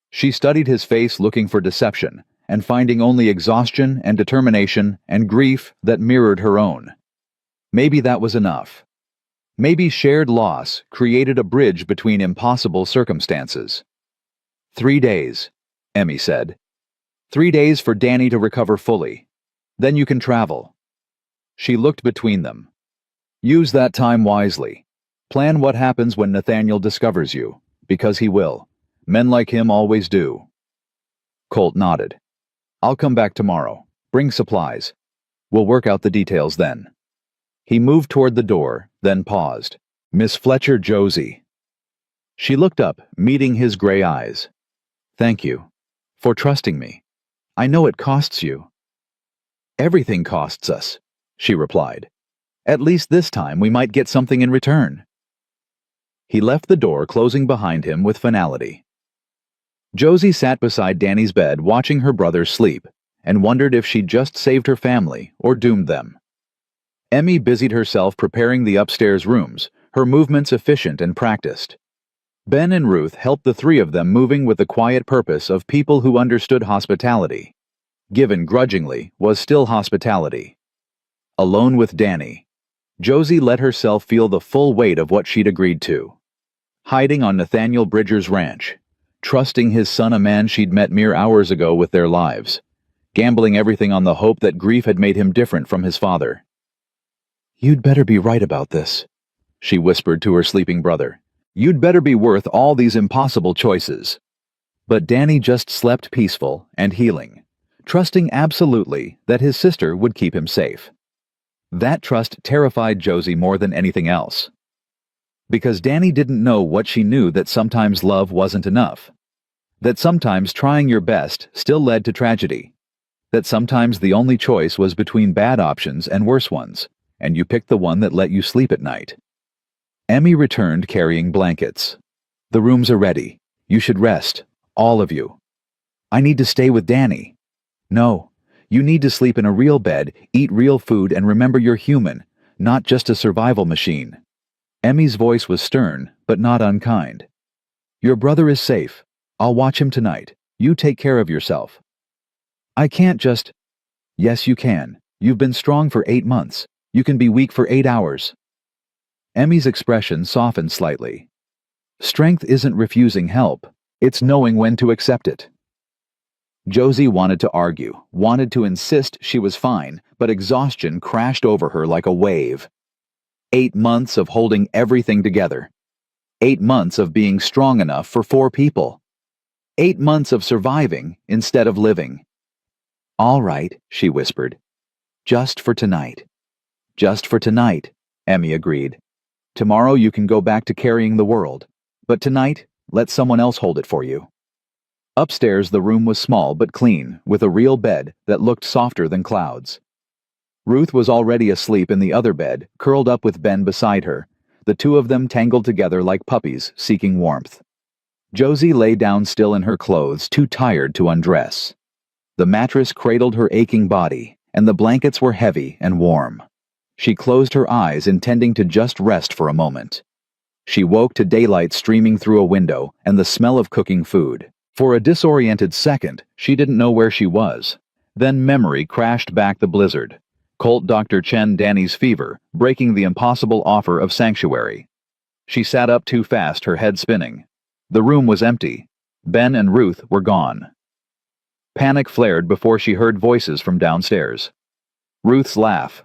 She studied his face, looking for deception, and finding only exhaustion and determination and grief that mirrored her own. Maybe that was enough. Maybe shared loss created a bridge between impossible circumstances. 3 days, Emmy said. 3 days for Danny to recover fully. Then you can travel. She looked between them. Use that time wisely. Plan what happens when Nathaniel discovers you, because he will. Men like him always do. Colt nodded. "I'll come back tomorrow. Bring supplies. We'll work out the details then." He moved toward the door, then paused. "Miss Fletcher, Josie." She looked up, meeting his gray eyes. "Thank you. For trusting me. I know it costs you." "Everything costs us," she replied. "At least this time we might get something in return." He left the door, closing behind him with finality. Josie sat beside Danny's bed, watching her brother sleep, and wondered if she'd just saved her family or doomed them. Emmy busied herself preparing the upstairs rooms, her movements efficient and practiced. Ben and Ruth helped the three of them, moving with the quiet purpose of people who understood hospitality. Given grudgingly was still hospitality. Alone with Danny, Josie let herself feel the full weight of what she'd agreed to. Hiding on Nathaniel Bridger's ranch, trusting his son, a man she'd met mere hours ago, with their lives, gambling everything on the hope that grief had made him different from his father. "You'd better be right about this," she whispered to her sleeping brother. "You'd better be worth all these impossible choices." But Danny just slept peaceful and healing, trusting absolutely that his sister would keep him safe. That trust terrified Josie more than anything else. Because Danny didn't know what she knew, that sometimes love wasn't enough. That sometimes trying your best still led to tragedy. That sometimes the only choice was between bad options and worse ones, and you picked the one that let you sleep at night. Emmy returned carrying blankets. "The rooms are ready. You should rest, all of you." "I need to stay with Danny." "No, you need to sleep in a real bed, eat real food, and remember you're human, not just a survival machine." Emmy's voice was stern, but not unkind. "Your brother is safe. I'll watch him tonight. You take care of yourself." "I can't just—" "Yes, you can. You've been strong for 8 months. You can be weak for 8 hours. Emmy's expression softened slightly. "Strength isn't refusing help. It's knowing when to accept it." Josie wanted to argue, wanted to insist she was fine, but exhaustion crashed over her like a wave. 8 months of holding everything together. 8 months of being strong enough for 4 people. 8 months of surviving instead of living. "All right," she whispered. "Just for tonight." "Just for tonight," Emmy agreed. "Tomorrow you can go back to carrying the world. But tonight, let someone else hold it for you." Upstairs the room was small but clean, with a real bed that looked softer than clouds. Ruth was already asleep in the other bed, curled up with Ben beside her, the two of them tangled together like puppies seeking warmth. Josie lay down still in her clothes, too tired to undress. The mattress cradled her aching body, and the blankets were heavy and warm. She closed her eyes, intending to just rest for a moment. She woke to daylight streaming through a window and the smell of cooking food. For a disoriented second, she didn't know where she was. Then memory crashed back the blizzard. Colt, Dr. Chen, Danny's fever, breaking the impossible offer of sanctuary. She sat up too fast, her head spinning. The room was empty. Ben and Ruth were gone. Panic flared before she heard voices from downstairs. Ruth's laugh.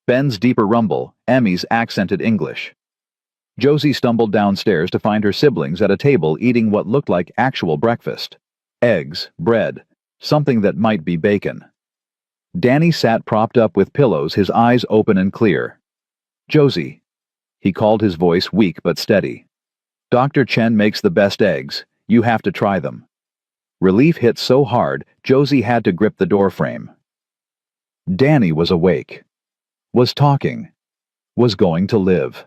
Ben's deeper rumble, Emmy's accented English. Josie stumbled downstairs to find her siblings at a table eating what looked like actual breakfast. Eggs, bread, something that might be bacon. Danny sat propped up with pillows, his eyes open and clear. "Josie." He called, his voice weak but steady. "Dr. Chen makes the best eggs. You have to try them." Relief hit so hard, Josie had to grip the doorframe. Danny was awake. Was talking. Was going to live.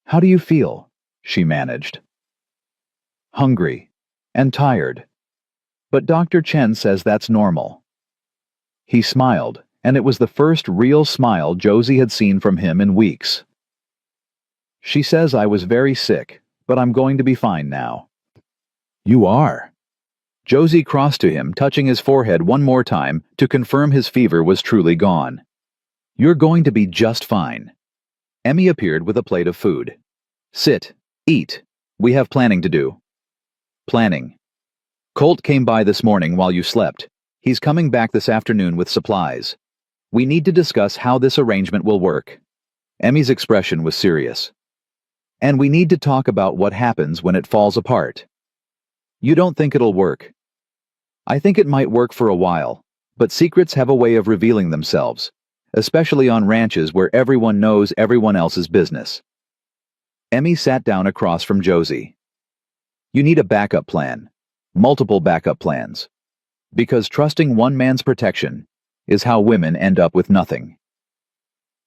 "How do you feel?" she managed. "Hungry. And tired. But Dr. Chen says that's normal." He smiled, and it was the first real smile Josie had seen from him in weeks. "She says I was very sick, but I'm going to be fine now." "You are." Josie crossed to him, touching his forehead one more time to confirm his fever was truly gone. "You're going to be just fine." Emmy appeared with a plate of food. "Sit. Eat. We have planning to do." "Planning." "Colt came by this morning while you slept. He's coming back this afternoon with supplies. We need to discuss how this arrangement will work." Emmy's expression was serious. "And we need to talk about what happens when it falls apart." "You don't think it'll work?" "I think it might work for a while, but secrets have a way of revealing themselves, especially on ranches where everyone knows everyone else's business." Emmy sat down across from Josie. "You need a backup plan. Multiple backup plans. Because trusting one man's protection is how women end up with nothing."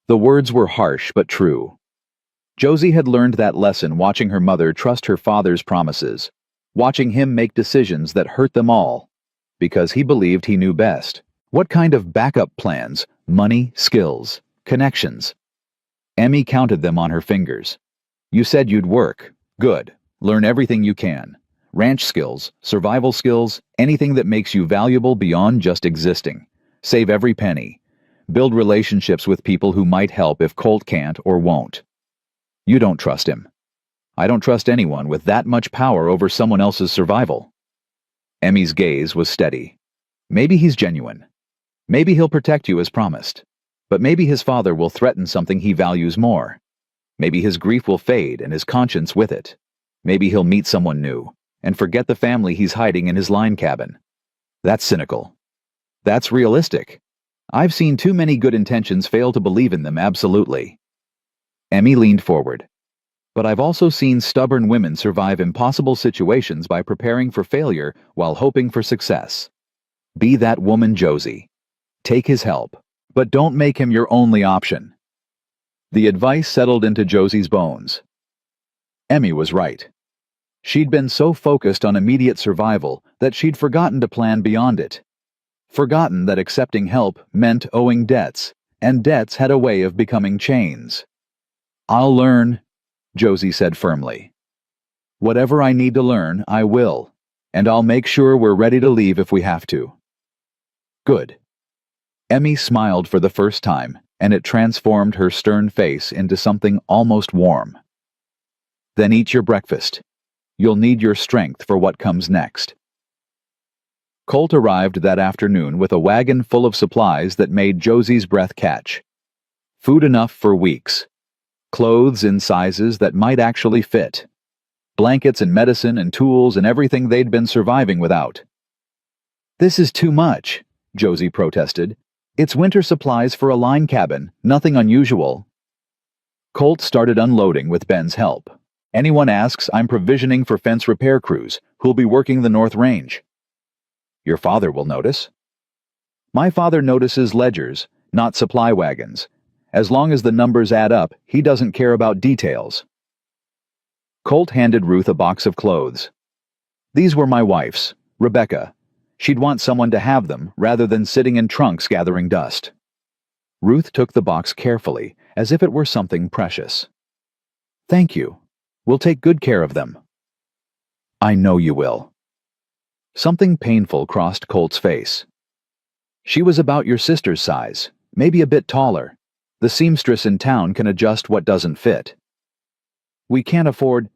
The words were harsh but true. Josie had learned that lesson watching her mother trust her father's promises, watching him make decisions that hurt them all, because he believed he knew best. What kind of backup plans? Money, skills, connections. Emmy counted them on her fingers. "You said you'd work. Good. Learn everything you can. Ranch skills, survival skills, anything that makes you valuable beyond just existing. Save every penny. Build relationships with people who might help if Colt can't or won't." "You don't trust him." "I don't trust anyone with that much power over someone else's survival." Emmy's gaze was steady. "Maybe he's genuine. Maybe he'll protect you as promised. But maybe his father will threaten something he values more. Maybe his grief will fade and his conscience with it. Maybe he'll meet someone new and forget the family he's hiding in his line cabin." That's cynical. That's realistic. I've seen too many good intentions fail to believe in them absolutely. Emmy leaned forward. But I've also seen stubborn women survive impossible situations by preparing for failure while hoping for success. Be that woman, Josie. Take his help, but don't make him your only option. The advice settled into Josie's bones. Emmy was right. She'd been so focused on immediate survival that she'd forgotten to plan beyond it. Forgotten that accepting help meant owing debts, and debts had a way of becoming chains. "I'll learn," Josie said firmly. "Whatever I need to learn, I will, and I'll make sure we're ready to leave if we have to." Good. Emmy smiled for the first time, and it transformed her stern face into something almost warm. "Then eat your breakfast. You'll need your strength for what comes next." Colt arrived that afternoon with a wagon full of supplies that made Josie's breath catch. Food enough for weeks. Clothes in sizes that might actually fit. Blankets and medicine and tools and everything they'd been surviving without. "This is too much," Josie protested. "It's winter supplies for a line cabin, nothing unusual." Colt started unloading with Ben's help. "Anyone asks, I'm provisioning for fence repair crews who'll be working the North Range." "Your father will notice." "My father notices ledgers, not supply wagons. As long as the numbers add up, he doesn't care about details." Colt handed Ruth a box of clothes. "These were my wife's, Rebecca. She'd want someone to have them rather than sitting in trunks gathering dust." Ruth took the box carefully, as if it were something precious. "Thank you. We'll take good care of them." "I know you will." Something painful crossed Colt's face. "She was about your sister's size, maybe a bit taller. The seamstress in town can adjust what doesn't fit." "We can't afford—"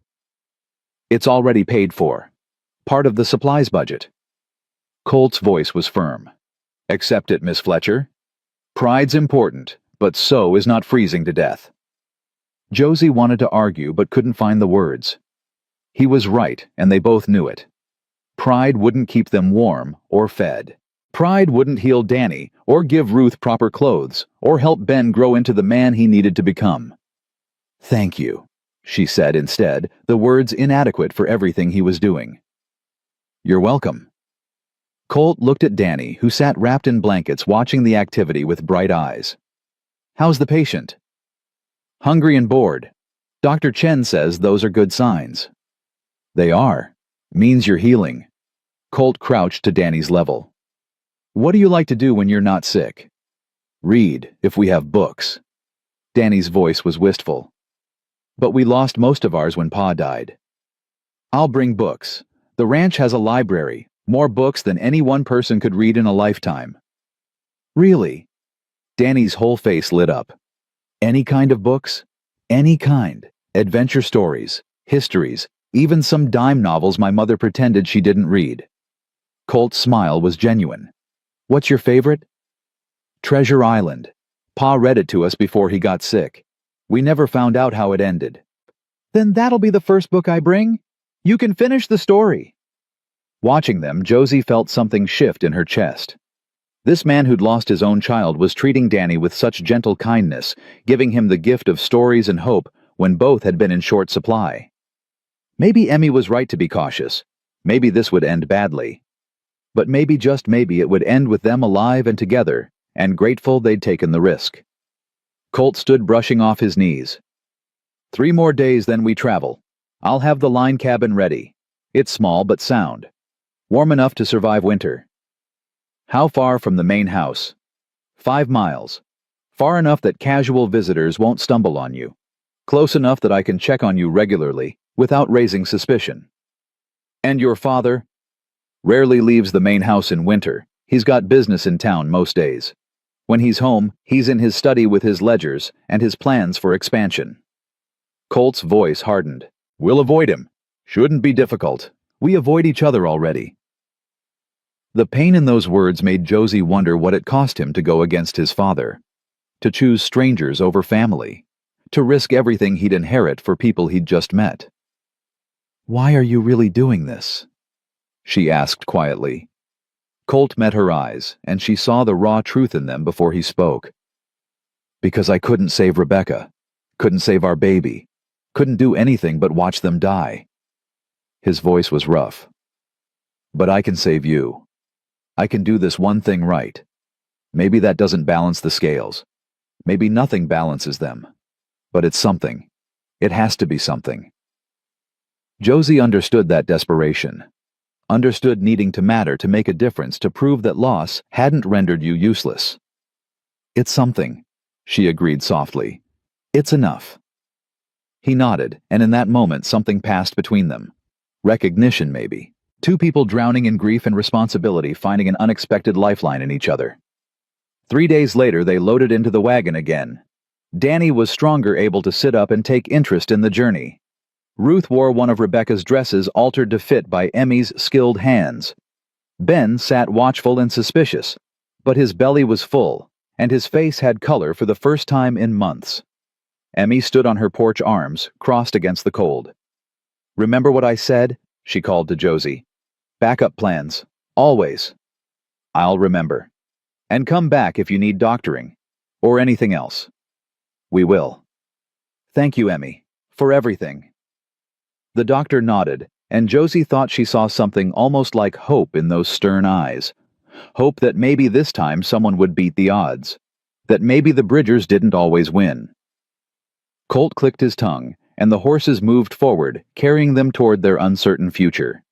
"It's already paid for. Part of the supplies budget." Colt's voice was firm. "Accept it, Miss Fletcher. Pride's important, but so is not freezing to death." Josie wanted to argue but couldn't find the words. He was right, and they both knew it. Pride wouldn't keep them warm or fed. Pride wouldn't heal Danny, or give Ruth proper clothes, or help Ben grow into the man he needed to become. "Thank you," she said instead, the words inadequate for everything he was doing. "You're welcome." Colt looked at Danny, who sat wrapped in blankets watching the activity with bright eyes. "How's the patient?" "Hungry and bored. Dr. Chen says those are good signs." "They are. Means you're healing." Colt crouched to Danny's level. "What do you like to do when you're not sick?" "Read, if we have books." Danny's voice was wistful. "But we lost most of ours when Pa died." "I'll bring books. The ranch has a library, more books than any one person could read in a lifetime." "Really?" Danny's whole face lit up. "Any kind of books?" "Any kind. Adventure stories, histories, even some dime novels my mother pretended she didn't read." Colt's smile was genuine. "What's your favorite?" "Treasure Island. Pa read it to us before he got sick. We never found out how it ended." "Then that'll be the first book I bring. You can finish the story." Watching them, Josie felt something shift in her chest. This man who'd lost his own child was treating Danny with such gentle kindness, giving him the gift of stories and hope when both had been in short supply. Maybe Emmy was right to be cautious. Maybe this would end badly. But maybe, just maybe, it would end with them alive and together, and grateful they'd taken the risk. Colt stood brushing off his knees. 3 more days, then we travel. I'll have the line cabin ready. It's small but sound. Warm enough to survive winter." "How far from the main house?" 5 miles. Far enough that casual visitors won't stumble on you. Close enough that I can check on you regularly, without raising suspicion." "And your father?" "Rarely leaves the main house in winter. He's got business in town most days. When he's home, he's in his study with his ledgers and his plans for expansion." Colt's voice hardened. "We'll avoid him. Shouldn't be difficult. We avoid each other already." The pain in those words made Josie wonder what it cost him to go against his father. To choose strangers over family. To risk everything he'd inherit for people he'd just met. "Why are you really doing this?" she asked quietly. Colt met her eyes, and she saw the raw truth in them before he spoke. "Because I couldn't save Rebecca. Couldn't save our baby. Couldn't do anything but watch them die." His voice was rough. "But I can save you. I can do this one thing right. Maybe that doesn't balance the scales. Maybe nothing balances them. But it's something. It has to be something." Josie understood that desperation. Understood needing to matter to make a difference, to prove that loss hadn't rendered you useless. "It's something," she agreed softly. "It's enough." He nodded, and in that moment something passed between them. Recognition, maybe. 2 people drowning in grief and responsibility, finding an unexpected lifeline in each other. 3 days later, they loaded into the wagon again. Danny was stronger, able to sit up and take interest in the journey. Ruth wore one of Rebecca's dresses altered to fit by Emmy's skilled hands. Ben sat watchful and suspicious, but his belly was full, and his face had color for the first time in months. Emmy stood on her porch arms, crossed against the cold. "Remember what I said?" she called to Josie. "Backup plans. Always." "I'll remember. And come back if you need doctoring. Or anything else." "We will." "Thank you, Emmy. For everything." The doctor nodded, and Josie thought she saw something almost like hope in those stern eyes. Hope that maybe this time someone would beat the odds. That maybe the Bridgers didn't always win. Colt clicked his tongue, and the horses moved forward, carrying them toward their uncertain future.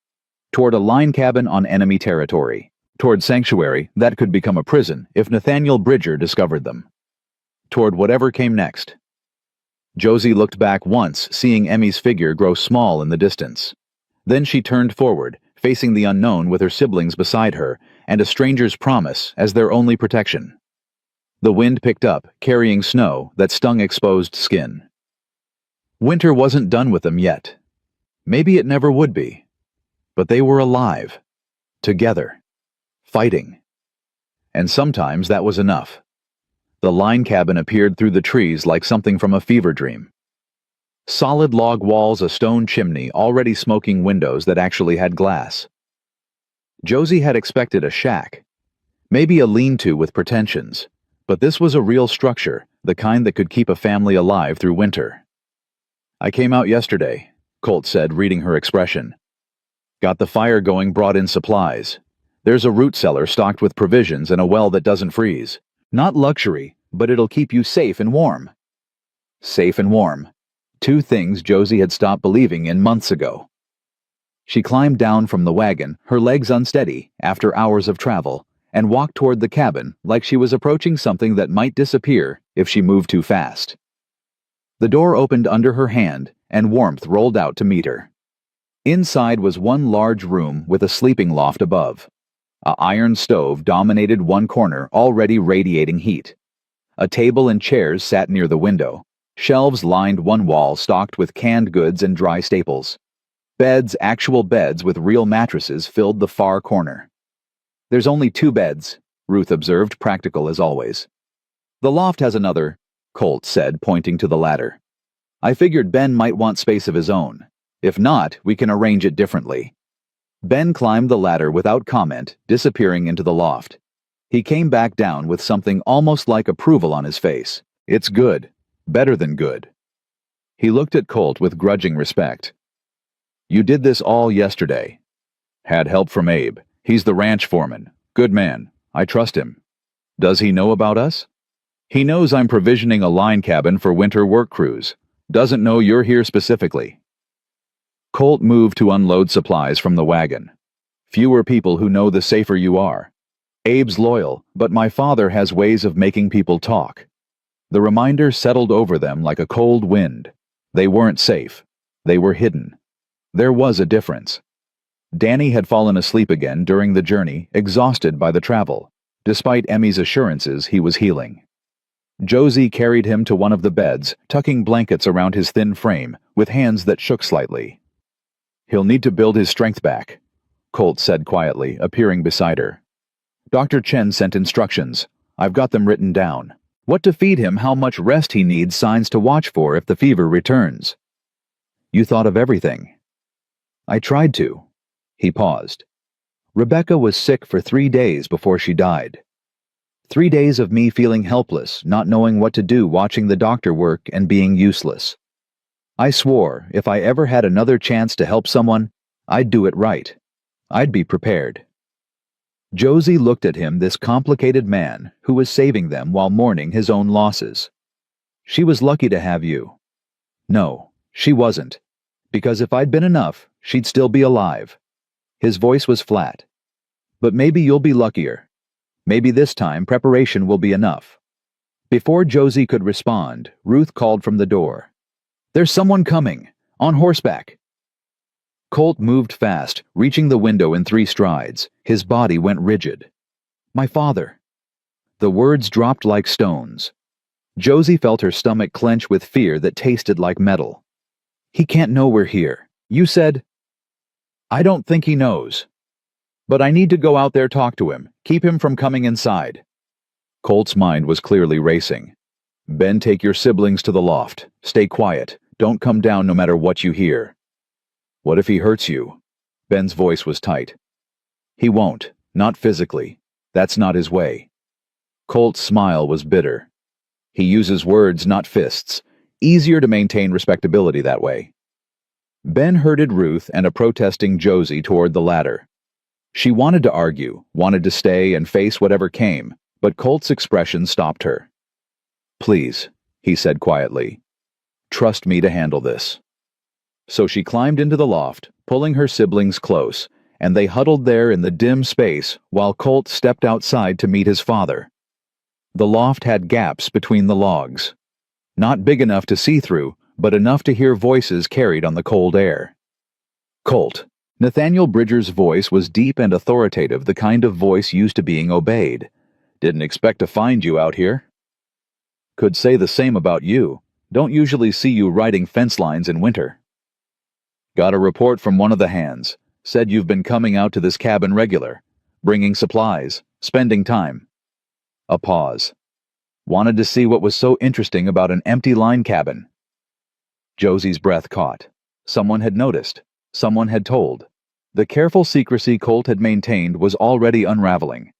Toward a line cabin on enemy territory. Toward sanctuary that could become a prison if Nathaniel Bridger discovered them. Toward whatever came next. Josie looked back once, seeing Emmy's figure grow small in the distance. Then she turned forward, facing the unknown with her siblings beside her, and a stranger's promise as their only protection. The wind picked up, carrying snow that stung exposed skin. Winter wasn't done with them yet. Maybe it never would be. But they were alive. Together. Fighting. And sometimes that was enough. The line cabin appeared through the trees like something from a fever dream. Solid log walls, a stone chimney, already smoking windows that actually had glass. Josie had expected a shack. Maybe a lean-to with pretensions. But this was a real structure, the kind that could keep a family alive through winter. "I came out yesterday," Colt said, reading her expression. "Got the fire going, brought in supplies. There's a root cellar stocked with provisions and a well that doesn't freeze. Not luxury, but it'll keep you safe and warm." Safe and warm. Two things Josie had stopped believing in months ago. She climbed down from the wagon, her legs unsteady, after hours of travel, and walked toward the cabin like she was approaching something that might disappear if she moved too fast. The door opened under her hand, and warmth rolled out to meet her. Inside was one large room with a sleeping loft above. An iron stove dominated one corner, already radiating heat. A table and chairs sat near the window. Shelves lined one wall stocked with canned goods and dry staples. Beds, actual beds with real mattresses, filled the far corner. "There's only 2 beds," Ruth observed, practical as always. "The loft has another," Colt said, pointing to the ladder. "I figured Ben might want space of his own. If not, we can arrange it differently." Ben climbed the ladder without comment, disappearing into the loft. He came back down with something almost like approval on his face. "It's good. Better than good." He looked at Colt with grudging respect. "You did this all yesterday." "Had help from Abe. He's the ranch foreman. Good man. I trust him." "Does he know about us?" "He knows I'm provisioning a line cabin for winter work crews. Doesn't know you're here specifically." Colt moved to unload supplies from the wagon. "Fewer people who know, the safer you are. Abe's loyal, but my father has ways of making people talk." The reminder settled over them like a cold wind. They weren't safe. They were hidden. There was a difference. Danny had fallen asleep again during the journey, exhausted by the travel. Despite Emmy's assurances, he was healing. Josie carried him to one of the beds, tucking blankets around his thin frame, with hands that shook slightly. "He'll need to build his strength back," Colt said quietly, appearing beside her. "Dr. Chen sent instructions. I've got them written down. What to feed him, how much rest he needs, signs to watch for if the fever returns." "You thought of everything." "I tried to." He paused. "Rebecca was sick for 3 days before she died. 3 days of me feeling helpless, not knowing what to do, watching the doctor work and being useless. I swore if I ever had another chance to help someone, I'd do it right. I'd be prepared." Josie looked at him, this complicated man who was saving them while mourning his own losses. "She was lucky to have you." "No, she wasn't. Because if I'd been enough, she'd still be alive." His voice was flat. "But maybe you'll be luckier. Maybe this time preparation will be enough." Before Josie could respond, Ruth called from the door. "There's someone coming, on horseback." Colt moved fast, reaching the window in 3 strides. His body went rigid. "My father." The words dropped like stones. Josie felt her stomach clench with fear that tasted like metal. "He can't know we're here. You said—" "I don't think he knows. But I need to go out there, talk to him, keep him from coming inside." Colt's mind was clearly racing. "Ben, take your siblings to the loft. Stay quiet. Don't come down no matter what you hear." "What if he hurts you?" Ben's voice was tight. "He won't. Not physically. That's not his way." Colt's smile was bitter. "He uses words, not fists. Easier to maintain respectability that way." Ben herded Ruth and a protesting Josie toward the ladder. She wanted to argue, wanted to stay and face whatever came, but Colt's expression stopped her. "Please," he said quietly. "Trust me to handle this." So she climbed into the loft, pulling her siblings close, and they huddled there in the dim space while Colt stepped outside to meet his father. The loft had gaps between the logs. Not big enough to see through, but enough to hear voices carried on the cold air. "Colt." Nathaniel Bridger's voice was deep and authoritative, the kind of voice used to being obeyed. "Didn't expect to find you out here." "Could say the same about you. Don't usually see you riding fence lines in winter." "Got a report from one of the hands. Said you've been coming out to this cabin regular, bringing supplies, spending time." A pause. "Wanted to see what was so interesting about an empty line cabin." Josie's breath caught. Someone had noticed. Someone had told. The careful secrecy Colt had maintained was already unraveling.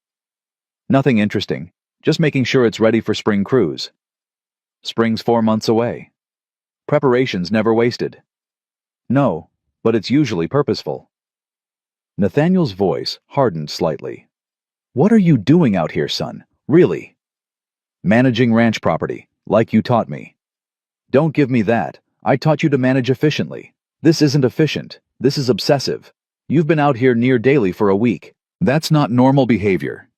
Nothing interesting, just making sure it's ready for spring cruise. Spring's 4 months away. Preparation's never wasted. No, but it's usually purposeful. Nathaniel's voice hardened slightly. What are you doing out here, son? Really? Managing ranch property, like you taught me. Don't give me that. I taught you to manage efficiently. This isn't efficient. This is obsessive. You've been out here near daily for a week. That's not normal behavior.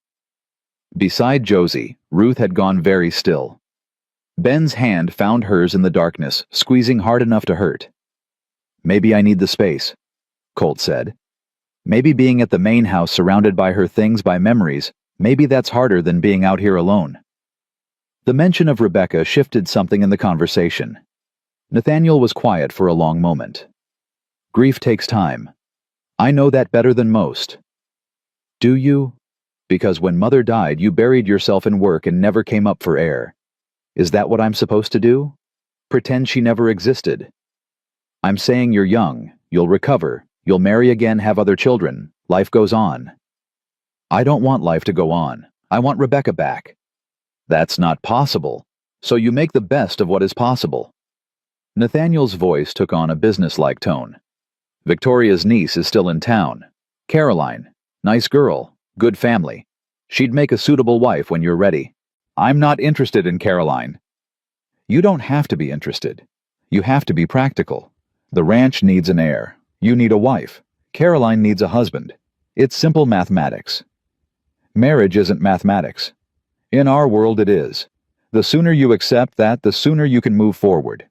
Beside Josie, Ruth had gone very still. Ben's hand found hers in the darkness, squeezing hard enough to hurt. Maybe I need the space, Colt said. Maybe being at the main house surrounded by her things, by memories, maybe that's harder than being out here alone. The mention of Rebecca shifted something in the conversation. Nathaniel was quiet for a long moment. Grief takes time. I know that better than most. Do you? Because when Mother died, you buried yourself in work and never came up for air. Is that what I'm supposed to do? Pretend she never existed? I'm saying you're young, you'll recover, you'll marry again, have other children, life goes on. I don't want life to go on. I want Rebecca back. That's not possible, so you make the best of what is possible. Nathaniel's voice took on a businesslike tone. Victoria's niece is still in town. Caroline, nice girl, good family. She'd make a suitable wife when you're ready. I'm not interested in Caroline. You don't have to be interested. You have to be practical. The ranch needs an heir. You need a wife. Caroline needs a husband. It's simple mathematics. Marriage isn't mathematics. In our world it is. The sooner you accept that, the sooner you can move forward.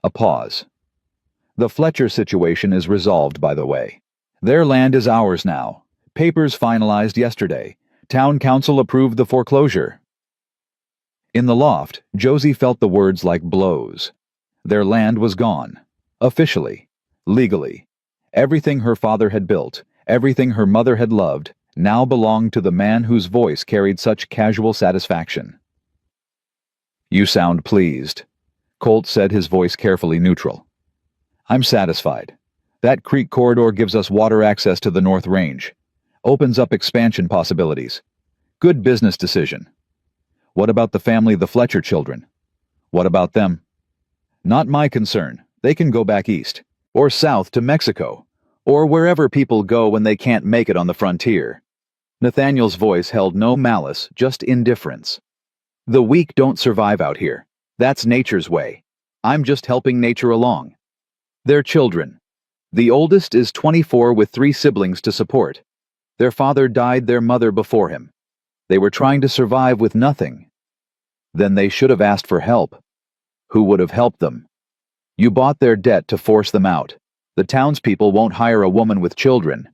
A pause. The Fletcher situation is resolved, by the way. Their land is ours now. Papers finalized yesterday. Town council approved the foreclosure. In the loft, Josie felt the words like blows. Their land was gone. Officially. Legally. Everything her father had built, everything her mother had loved, now belonged to the man whose voice carried such casual satisfaction. You sound pleased, Colt said, his voice carefully neutral. I'm satisfied. That creek corridor gives us water access to the North Range. Opens up expansion possibilities. Good business decision. What about the family, the Fletcher children? What about them? Not my concern. They can go back east, or south to Mexico, or wherever people go when they can't make it on the frontier. Nathaniel's voice held no malice, just indifference. The weak don't survive out here. That's nature's way. I'm just helping nature along. They're children. The oldest is 24 with 3 siblings to support. Their father died, their mother before him. They were trying to survive with nothing. Then they should have asked for help. Who would have helped them? You bought their debt to force them out. The townspeople won't hire a woman with children.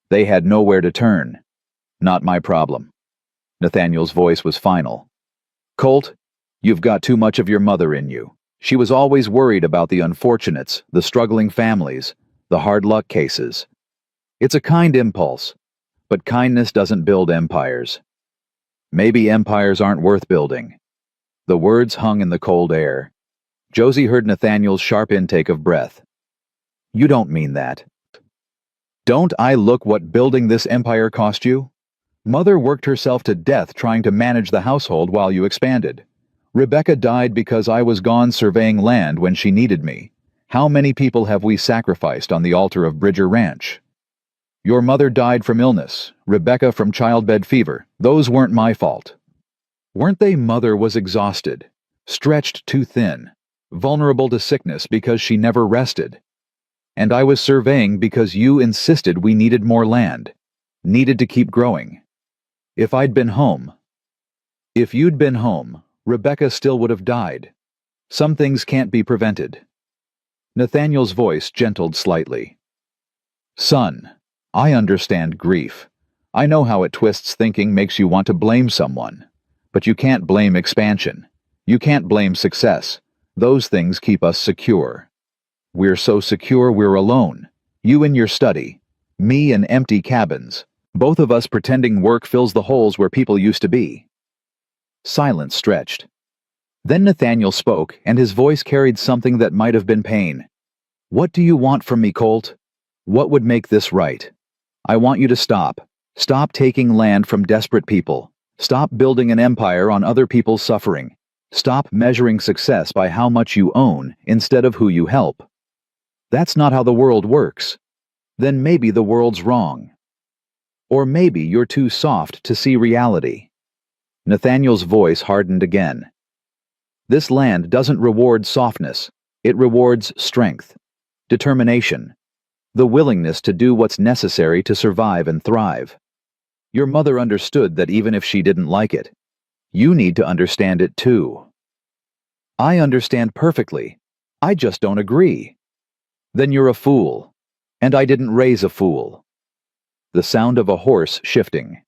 They had nowhere to turn. Not my problem. Nathaniel's voice was final. Colt, you've got too much of your mother in you. She was always worried about the unfortunates, the struggling families, the hard luck cases. It's a kind impulse, but kindness doesn't build empires. Maybe empires aren't worth building. The words hung in the cold air. Josie heard Nathaniel's sharp intake of breath. You don't mean that. Don't I look what building this empire cost you? Mother worked herself to death trying to manage the household while you expanded. Rebecca died because I was gone surveying land when she needed me. How many people have we sacrificed on the altar of Bridger Ranch? Your mother died from illness, Rebecca from childbed fever. Those weren't my fault. Weren't they? Mother was exhausted, stretched too thin, vulnerable to sickness because she never rested. And I was surveying because you insisted we needed more land, needed to keep growing. If I'd been home, if you'd been home, Rebecca still would have died. Some things can't be prevented. Nathaniel's voice gentled slightly. Son, I understand grief. I know how it twists thinking, makes you want to blame someone. But you can't blame expansion. You can't blame success. Those things keep us secure. We're so secure we're alone. You in your study. Me in empty cabins. Both of us pretending work fills the holes where people used to be. Silence stretched. Then Nathaniel spoke, and his voice carried something that might have been pain. What do you want from me, Colt? What would make this right? I want you to stop. Stop taking land from desperate people. Stop building an empire on other people's suffering. Stop measuring success by how much you own instead of who you help. That's not how the world works. Then maybe the world's wrong. Or maybe you're too soft to see reality. Nathaniel's voice hardened again. This land doesn't reward softness. It rewards strength, determination, the willingness to do what's necessary to survive and thrive. Your mother understood that even if she didn't like it, you need to understand it too. I understand perfectly. I just don't agree. Then you're a fool. And I didn't raise a fool. The sound of a horse shifting.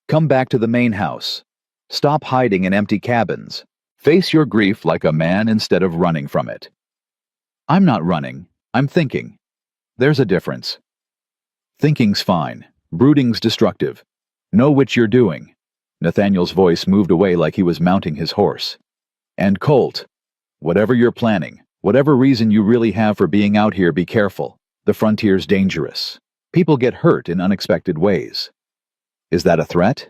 Come back to the main house. Stop hiding in empty cabins. Face your grief like a man instead of running from it. I'm not running. I'm thinking. There's a difference. Thinking's fine. Brooding's destructive. Know what you're doing. Nathaniel's voice moved away like he was mounting his horse. And Colt, whatever you're planning, whatever reason you really have for being out here, be careful. The frontier's dangerous. People get hurt in unexpected ways. Is that a threat?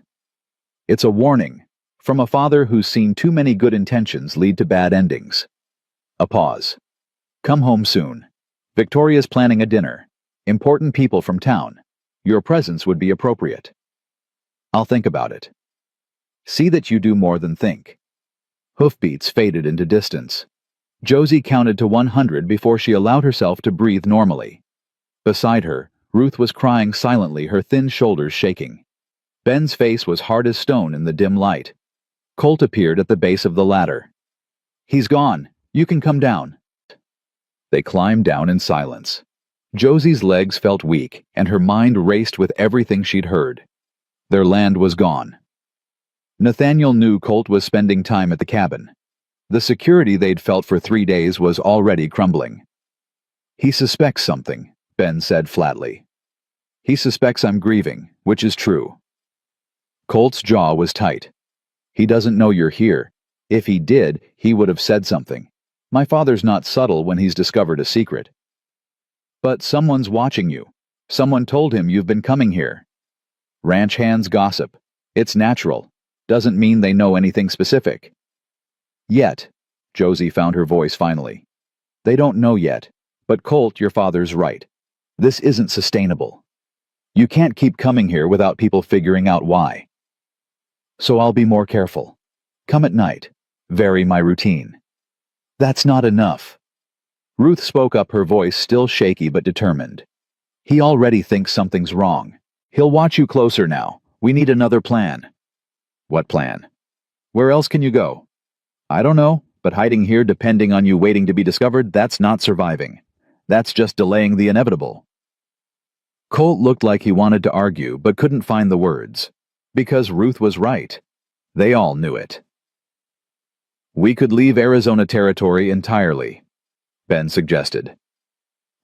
It's a warning, from a father who's seen too many good intentions lead to bad endings. A pause. Come home soon. Victoria's planning a dinner. Important people from town. Your presence would be appropriate. I'll think about it. See that you do more than think. Hoofbeats faded into distance. Josie counted to 100 before she allowed herself to breathe normally. Beside her, Ruth was crying silently, her thin shoulders shaking. Ben's face was hard as stone in the dim light. Colt appeared at the base of the ladder. He's gone. You can come down. They climbed down in silence. Josie's legs felt weak, and her mind raced with everything she'd heard. Their land was gone. Nathaniel knew Colt was spending time at the cabin. The security they'd felt for 3 days was already crumbling. He suspects something, Ben said flatly. He suspects I'm grieving, which is true. Colt's jaw was tight. He doesn't know you're here. If he did, he would have said something. My father's not subtle when he's discovered a secret. But someone's watching you. Someone told him you've been coming here. Ranch hands gossip. It's natural. Doesn't mean they know anything specific. Yet, Josie found her voice finally. They don't know yet. But Colt, your father's right. This isn't sustainable. You can't keep coming here without people figuring out why. So I'll be more careful. Come at night. Vary my routine. That's not enough. Ruth spoke up, her voice still shaky but determined. He already thinks something's wrong. He'll watch you closer now. We need another plan. What plan? Where else can you go? I don't know, but hiding here depending on you waiting to be discovered, that's not surviving. That's just delaying the inevitable. Colt looked like he wanted to argue but couldn't find the words. Because Ruth was right. They all knew it. We could leave Arizona territory entirely, Ben suggested.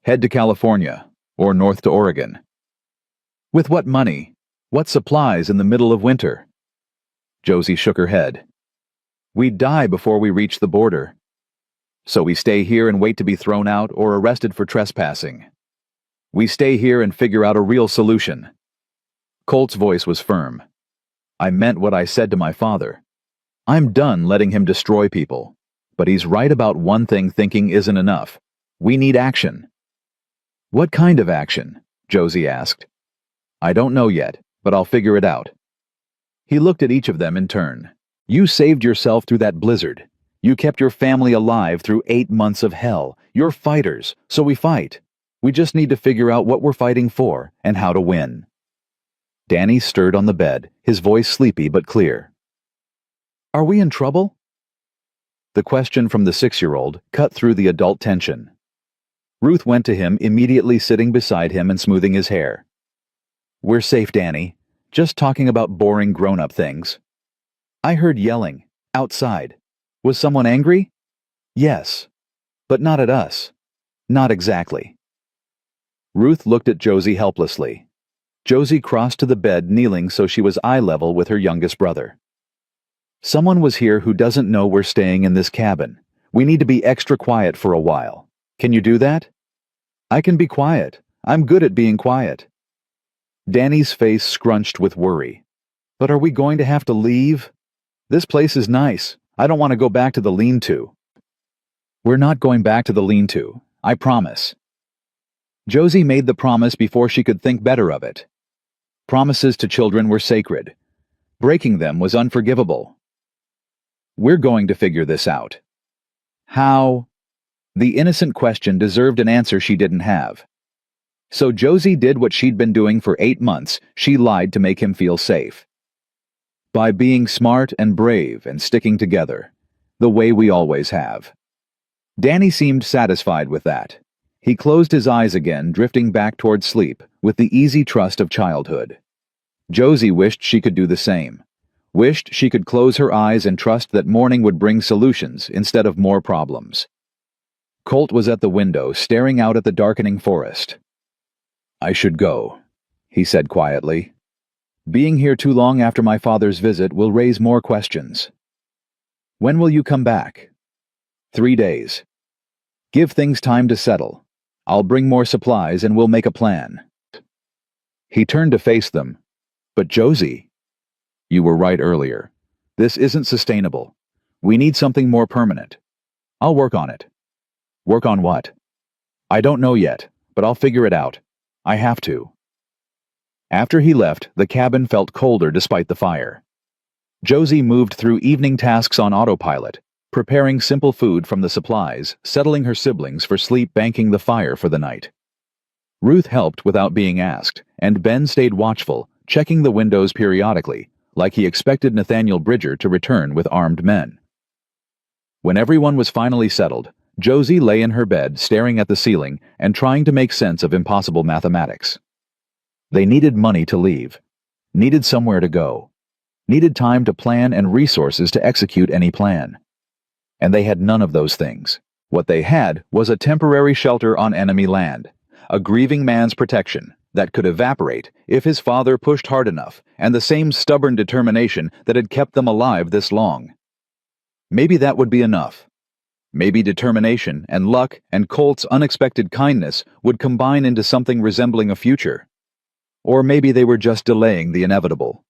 Head to California, or north to Oregon. With what money? What supplies in the middle of winter? Josie shook her head. We'd die before we reach the border. So we stay here and wait to be thrown out or arrested for trespassing. We stay here and figure out a real solution. Colt's voice was firm. I meant what I said to my father. I'm done letting him destroy people. But he's right about one thing: thinking isn't enough. We need action. What kind of action? Josie asked. I don't know yet, but I'll figure it out. He looked at each of them in turn. You saved yourself through that blizzard. You kept your family alive through 8 months of hell. You're fighters, so we fight. We just need to figure out what we're fighting for and how to win. Danny stirred on the bed, his voice sleepy but clear. Are we in trouble? The question from the 6-year-old cut through the adult tension. Ruth went to him, immediately sitting beside him and smoothing his hair. We're safe, Danny. Just talking about boring grown-up things. I heard yelling, outside. Was someone angry? Yes. But not at us. Not exactly. Ruth looked at Josie helplessly. Josie crossed to the bed, kneeling so she was eye level with her youngest brother. Someone was here who doesn't know we're staying in this cabin. We need to be extra quiet for a while. Can you do that? I can be quiet. I'm good at being quiet. Danny's face scrunched with worry. But are we going to have to leave? This place is nice. I don't want to go back to the lean-to. We're not going back to the lean-to, I promise. Josie made the promise before she could think better of it. Promises to children were sacred. Breaking them was unforgivable. We're going to figure this out. How? The innocent question deserved an answer she didn't have. So Josie did what she'd been doing for 8 months. She lied to make him feel safe. By being smart and brave and sticking together, the way we always have. Danny seemed satisfied with that. He closed his eyes again, drifting back toward sleep with the easy trust of childhood. Josie wished she could do the same. Wished she could close her eyes and trust that morning would bring solutions instead of more problems. Colt was at the window, staring out at the darkening forest. I should go, he said quietly. Being here too long after my father's visit will raise more questions. When will you come back? 3 days. Give things time to settle. I'll bring more supplies and we'll make a plan. He turned to face them. But Josie, you were right earlier. This isn't sustainable. We need something more permanent. I'll work on it. Work on what? I don't know yet, but I'll figure it out. I have to. After he left, the cabin felt colder despite the fire. Josie moved through evening tasks on autopilot, preparing simple food from the supplies, settling her siblings for sleep, banking the fire for the night. Ruth helped without being asked, and Ben stayed watchful, checking the windows periodically, like he expected Nathaniel Bridger to return with armed men. When everyone was finally settled, Josie lay in her bed, staring at the ceiling and trying to make sense of impossible mathematics. They needed money to leave, needed somewhere to go, needed time to plan and resources to execute any plan. And they had none of those things. What they had was a temporary shelter on enemy land, a grieving man's protection that could evaporate if his father pushed hard enough, and the same stubborn determination that had kept them alive this long. Maybe that would be enough. Maybe determination and luck and Colt's unexpected kindness would combine into something resembling a future. Or maybe they were just delaying the inevitable.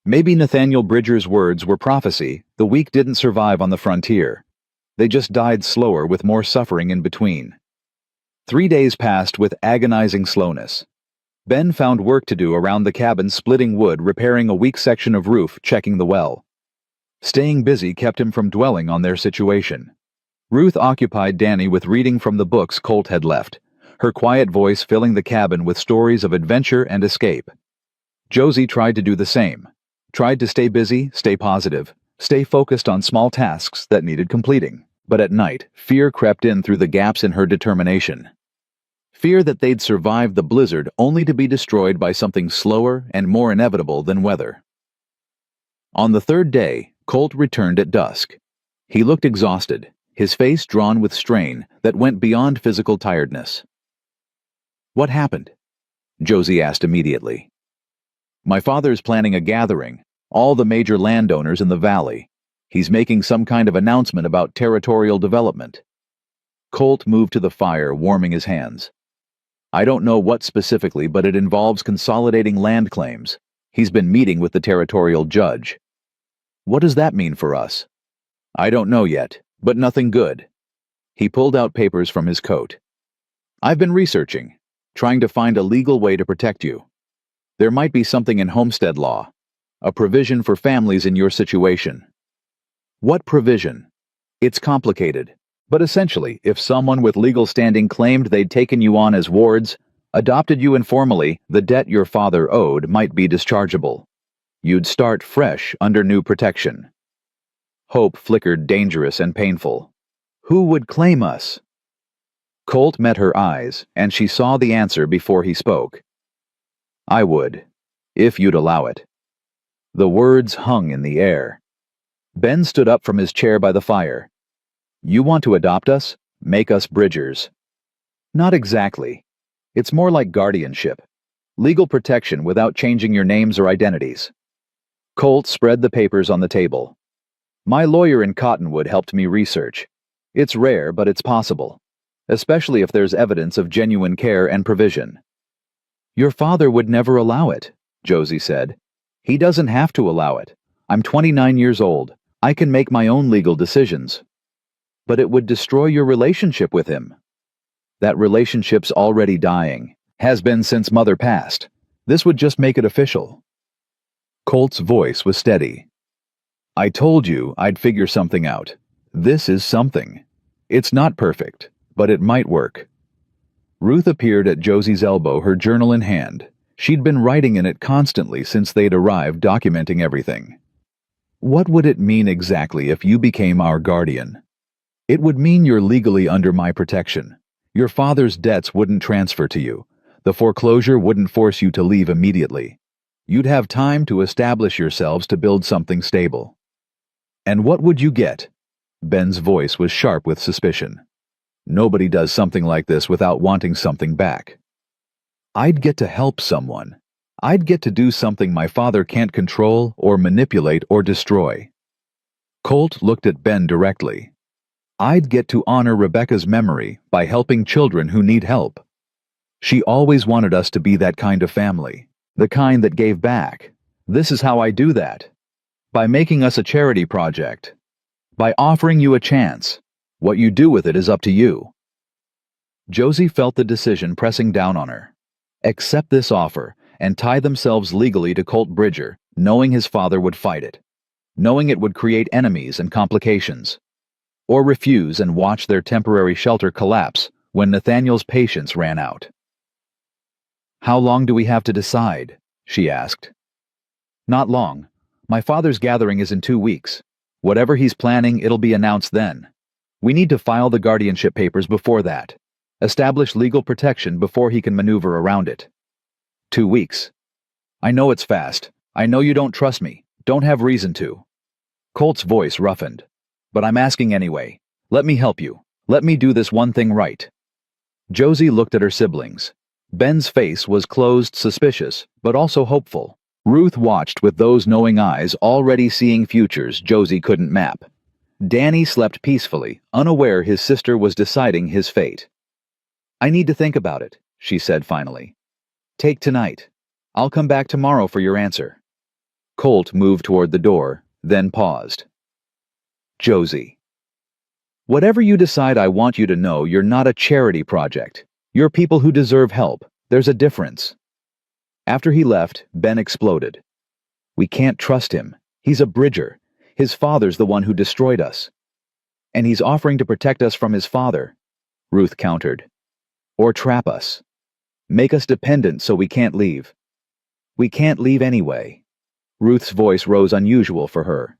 Maybe Nathaniel Bridger's words were prophecy. The weak didn't survive on the frontier. They just died slower with more suffering in between. 3 days passed with agonizing slowness. Ben found work to do around the cabin, splitting wood, repairing a weak section of roof, checking the well. Staying busy kept him from dwelling on their situation. Ruth occupied Danny with reading from the books Colt had left, her quiet voice filling the cabin with stories of adventure and escape. Josie tried to do the same, tried to stay busy, stay positive, stay focused on small tasks that needed completing. But at night, fear crept in through the gaps in her determination. Fear that they'd survive the blizzard only to be destroyed by something slower and more inevitable than weather. On the 3rd day, Colt returned at dusk. He looked exhausted, his face drawn with strain that went beyond physical tiredness. What happened? Josie asked immediately. My father's planning a gathering, all the major landowners in the valley. He's making some kind of announcement about territorial development. Colt moved to the fire, warming his hands. I don't know what specifically, but it involves consolidating land claims. He's been meeting with the territorial judge. What does that mean for us? I don't know yet, but nothing good. He pulled out papers from his coat. I've been researching, trying to find a legal way to protect you. There might be something in homestead law, a provision for families in your situation. What provision? It's complicated, but essentially, if someone with legal standing claimed they'd taken you on as wards, adopted you informally, the debt your father owed might be dischargeable. You'd start fresh under new protection. Hope flickered, dangerous and painful. Who would claim us? Colt met her eyes, and she saw the answer before he spoke. I would, if you'd allow it. The words hung in the air. Ben stood up from his chair by the fire. You want to adopt us? Make us Bridgers. Not exactly. It's more like guardianship. Legal protection without changing your names or identities. Colt spread the papers on the table. My lawyer in Cottonwood helped me research. It's rare, but it's possible, especially if there's evidence of genuine care and provision. Your father would never allow it, Josie said. He doesn't have to allow it. I'm 29 years old. I can make my own legal decisions. But it would destroy your relationship with him. That relationship's already dying. Has been since Mother passed. This would just make it official. Colt's voice was steady. I told you I'd figure something out. This is something. It's not perfect, but it might work. Ruth appeared at Josie's elbow, her journal in hand. She'd been writing in it constantly since they'd arrived, documenting everything. What would it mean exactly if you became our guardian? It would mean you're legally under my protection. Your father's debts wouldn't transfer to you. The foreclosure wouldn't force you to leave immediately. You'd have time to establish yourselves to build something stable. And what would you get? Ben's voice was sharp with suspicion. Nobody does something like this without wanting something back. I'd get to help someone. I'd get to do something my father can't control or manipulate or destroy. Colt looked at Ben directly. I'd get to honor Rebecca's memory by helping children who need help. She always wanted us to be that kind of family, the kind that gave back. This is how I do that. By making us a charity project. By offering you a chance. What you do with it is up to you. Josie felt the decision pressing down on her. Accept this offer and tie themselves legally to Colt Bridger, knowing his father would fight it. Knowing it would create enemies and complications. Or refuse and watch their temporary shelter collapse when Nathaniel's patience ran out. How long do we have to decide? She asked. Not long. My father's gathering is in 2 weeks. Whatever he's planning, it'll be announced then. We need to file the guardianship papers before that. Establish legal protection before he can maneuver around it. 2 weeks. I know it's fast. I know you don't trust me. Don't have reason to. Colt's voice roughened. But I'm asking anyway. Let me help you. Let me do this one thing right. Josie looked at her siblings. Ben's face was closed, suspicious, but also hopeful. Ruth watched with those knowing eyes, already seeing futures Josie couldn't map. Danny slept peacefully, unaware his sister was deciding his fate. I need to think about it, she said finally. Take tonight. I'll come back tomorrow for your answer. Colt moved toward the door, then paused. Josie. Whatever you decide, I want you to know you're not a charity project. You're people who deserve help. There's a difference. After he left, Ben exploded. We can't trust him. He's a Bridger. His father's the one who destroyed us. And he's offering to protect us from his father, Ruth countered. Or trap us. Make us dependent so we can't leave. We can't leave anyway. Ruth's voice rose unusual for her.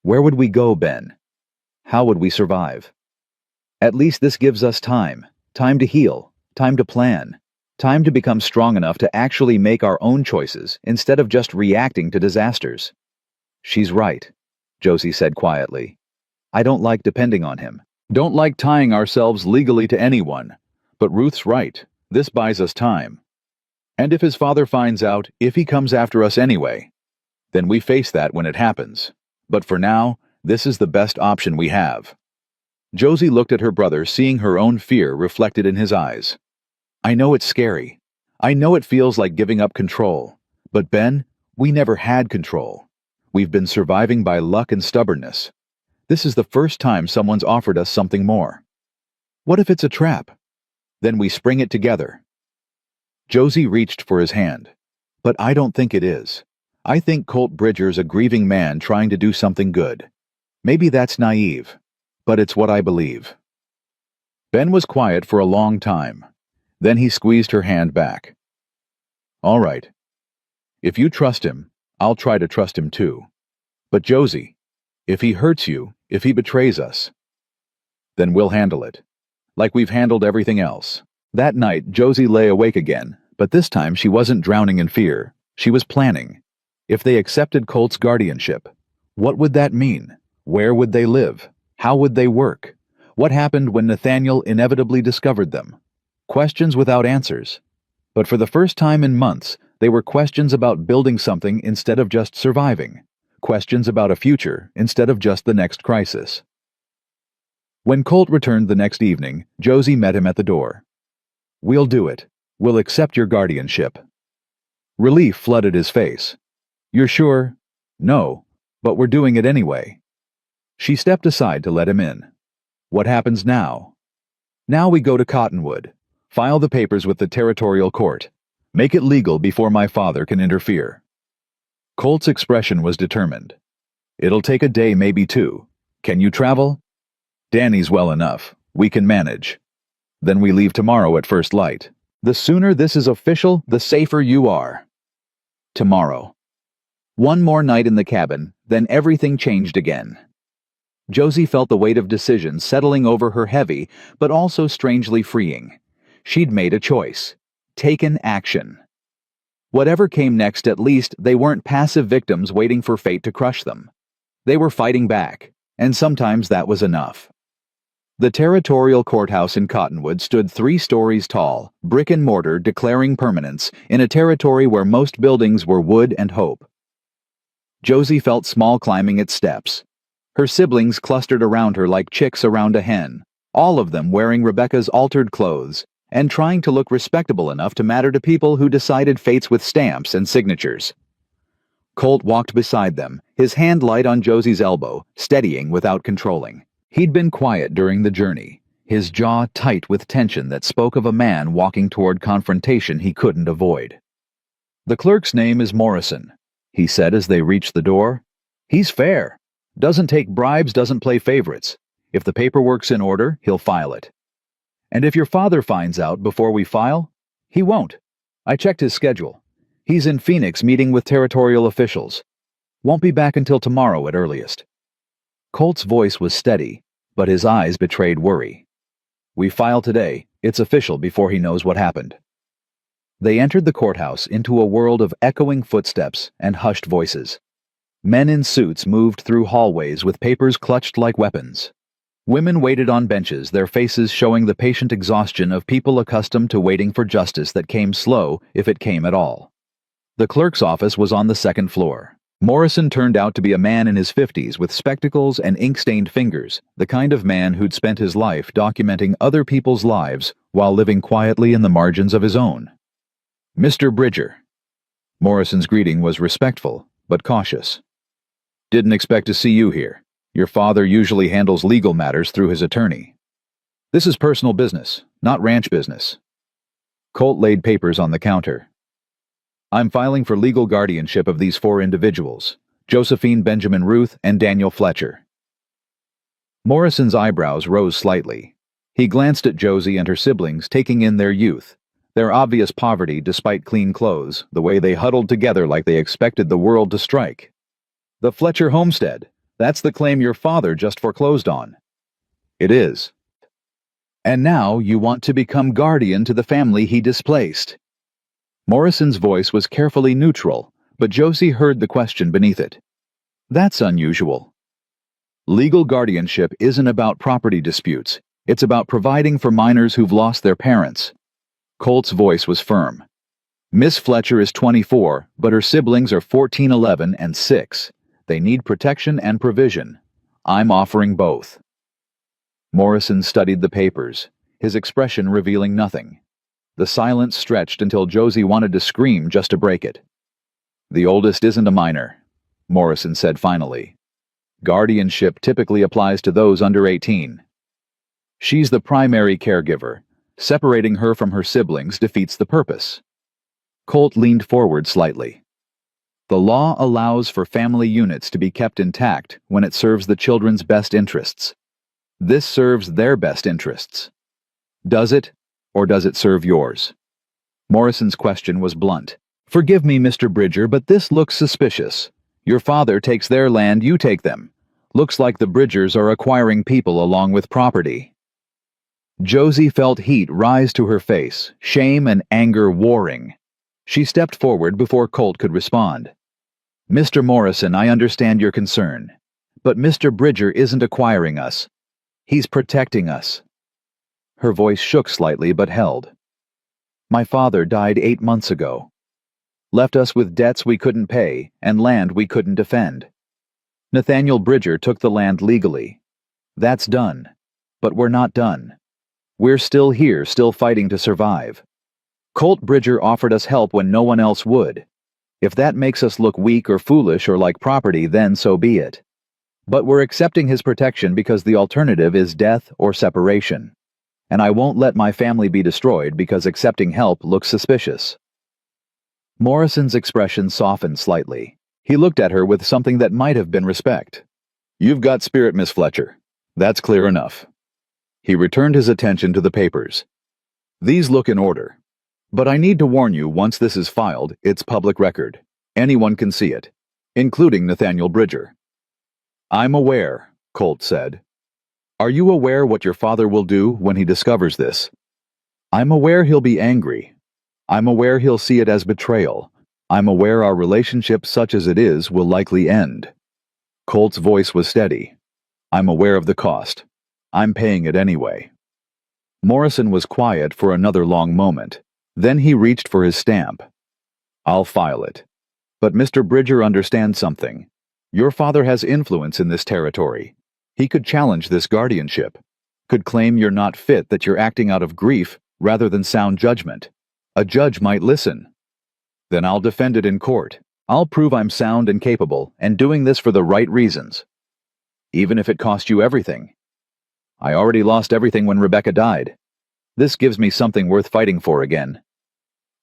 Where would we go, Ben? How would we survive? At least this gives us time. Time to heal. Time to plan. Time to become strong enough to actually make our own choices instead of just reacting to disasters. She's right, Josie said quietly. I don't like depending on him. Don't like tying ourselves legally to anyone. But Ruth's right. This buys us time. And if his father finds out, if he comes after us anyway, then we face that when it happens. But for now, this is the best option we have. Josie looked at her brother, seeing her own fear reflected in his eyes. I know it's scary. I know it feels like giving up control. But Ben, we never had control. We've been surviving by luck and stubbornness. This is the first time someone's offered us something more. What if it's a trap? Then we spring it together. Josie reached for his hand. But I don't think it is. I think Colt Bridger's a grieving man trying to do something good. Maybe that's naive, but it's what I believe. Ben was quiet for a long time. Then he squeezed her hand back. All right. If you trust him, I'll try to trust him too. But Josie, if he hurts you, if he betrays us, then we'll handle it. Like we've handled everything else. That night, Josie lay awake again, but this time she wasn't drowning in fear. She was planning. If they accepted Colt's guardianship, what would that mean? Where would they live? How would they work? What happened when Nathaniel inevitably discovered them? Questions without answers. But for the first time in months, they were questions about building something instead of just surviving. Questions about a future instead of just the next crisis. When Colt returned the next evening, Josie met him at the door. We'll do it. We'll accept your guardianship. Relief flooded his face. You're sure? No, but we're doing it anyway. She stepped aside to let him in. What happens now? Now we go to Cottonwood. File the papers with the territorial court. Make it legal before my father can interfere. Colt's expression was determined. It'll take a day, maybe two. Can you travel? Danny's well enough. We can manage. Then we leave tomorrow at first light. The sooner this is official, the safer you are. Tomorrow. One more night in the cabin, then everything changed again. Josie felt the weight of decision settling over her heavy, but also strangely freeing. She'd made a choice. Taken action. Whatever came next, at least they weren't passive victims waiting for fate to crush them. They were fighting back, and sometimes that was enough. The territorial courthouse in Cottonwood stood 3 stories tall, brick and mortar declaring permanence, in a territory where most buildings were wood and hope. Josie felt small climbing its steps. Her siblings clustered around her like chicks around a hen, all of them wearing Rebecca's altered clothes, and trying to look respectable enough to matter to people who decided fates with stamps and signatures. Colt walked beside them, his hand light on Josie's elbow, steadying without controlling. He'd been quiet during the journey, his jaw tight with tension that spoke of a man walking toward confrontation he couldn't avoid. The clerk's name is Morrison, he said as they reached the door. He's fair. Doesn't take bribes, doesn't play favorites. If the paperwork's in order, he'll file it. And if your father finds out before we file, he won't. I checked his schedule. He's in Phoenix meeting with territorial officials. Won't be back until tomorrow at earliest. Colt's voice was steady, but his eyes betrayed worry. We file today. It's official before he knows what happened. They entered the courthouse into a world of echoing footsteps and hushed voices. Men in suits moved through hallways with papers clutched like weapons. Women waited on benches, their faces showing the patient exhaustion of people accustomed to waiting for justice that came slow, if it came at all. The clerk's office was on the 2nd floor. Morrison turned out to be a man in his 50s with spectacles and ink-stained fingers, the kind of man who'd spent his life documenting other people's lives while living quietly in the margins of his own. Mr. Bridger. Morrison's greeting was respectful, but cautious. Didn't expect to see you here. Your father usually handles legal matters through his attorney. This is personal business, not ranch business. Colt laid papers on the counter. I'm filing for legal guardianship of these 4 individuals, Josephine Benjamin Ruth and Daniel Fletcher. Morrison's eyebrows rose slightly. He glanced at Josie and her siblings, taking in their youth, their obvious poverty despite clean clothes, the way they huddled together like they expected the world to strike. The Fletcher homestead, that's the claim your father just foreclosed on. It is. And now you want to become guardian to the family he displaced. Morrison's voice was carefully neutral, but Josie heard the question beneath it. That's unusual. Legal guardianship isn't about property disputes. It's about providing for minors who've lost their parents. Colt's voice was firm. Miss Fletcher is 24, but her siblings are 14, 11, and 6. They need protection and provision. I'm offering both. Morrison studied the papers, his expression revealing nothing. The silence stretched until Josie wanted to scream just to break it. The oldest isn't a minor, Morrison said finally. Guardianship typically applies to those under 18. She's the primary caregiver. Separating her from her siblings defeats the purpose. Colt leaned forward slightly. The law allows for family units to be kept intact when it serves the children's best interests. This serves their best interests. Does it, or does it serve yours? Morrison's question was blunt. Forgive me, Mr. Bridger, but this looks suspicious. Your father takes their land, you take them. Looks like the Bridgers are acquiring people along with property. Josie felt heat rise to her face, shame and anger warring. She stepped forward before Colt could respond. Mr. Morrison, I understand your concern, but Mr. Bridger isn't acquiring us. He's protecting us. Her voice shook slightly but held. My father died 8 months ago. Left us with debts we couldn't pay and land we couldn't defend. Nathaniel Bridger took the land legally. That's done. But we're not done. We're still here, still fighting to survive. Colt Bridger offered us help when no one else would. If that makes us look weak or foolish or like property, then so be it. But we're accepting his protection because the alternative is death or separation. And I won't let my family be destroyed because accepting help looks suspicious." Morrison's expression softened slightly. He looked at her with something that might have been respect. "You've got spirit, Miss Fletcher. That's clear enough." He returned his attention to the papers. "These look in order. But I need to warn you, once this is filed, it's public record. Anyone can see it, including Nathaniel Bridger." "I'm aware," Colt said. "Are you aware what your father will do when he discovers this?" "I'm aware he'll be angry. I'm aware he'll see it as betrayal. I'm aware our relationship, such as it is, will likely end." Colt's voice was steady. "I'm aware of the cost. I'm paying it anyway." Morrison was quiet for another long moment. Then he reached for his stamp. "I'll file it. But Mr. Bridger understands something. Your father has influence in this territory. He could challenge this guardianship. Could claim you're not fit, that you're acting out of grief rather than sound judgment. A judge might listen. Then I'll defend it in court. I'll prove I'm sound and capable, and doing this for the right reasons. Even if it cost you everything. I already lost everything when Rebecca died. This gives me something worth fighting for again."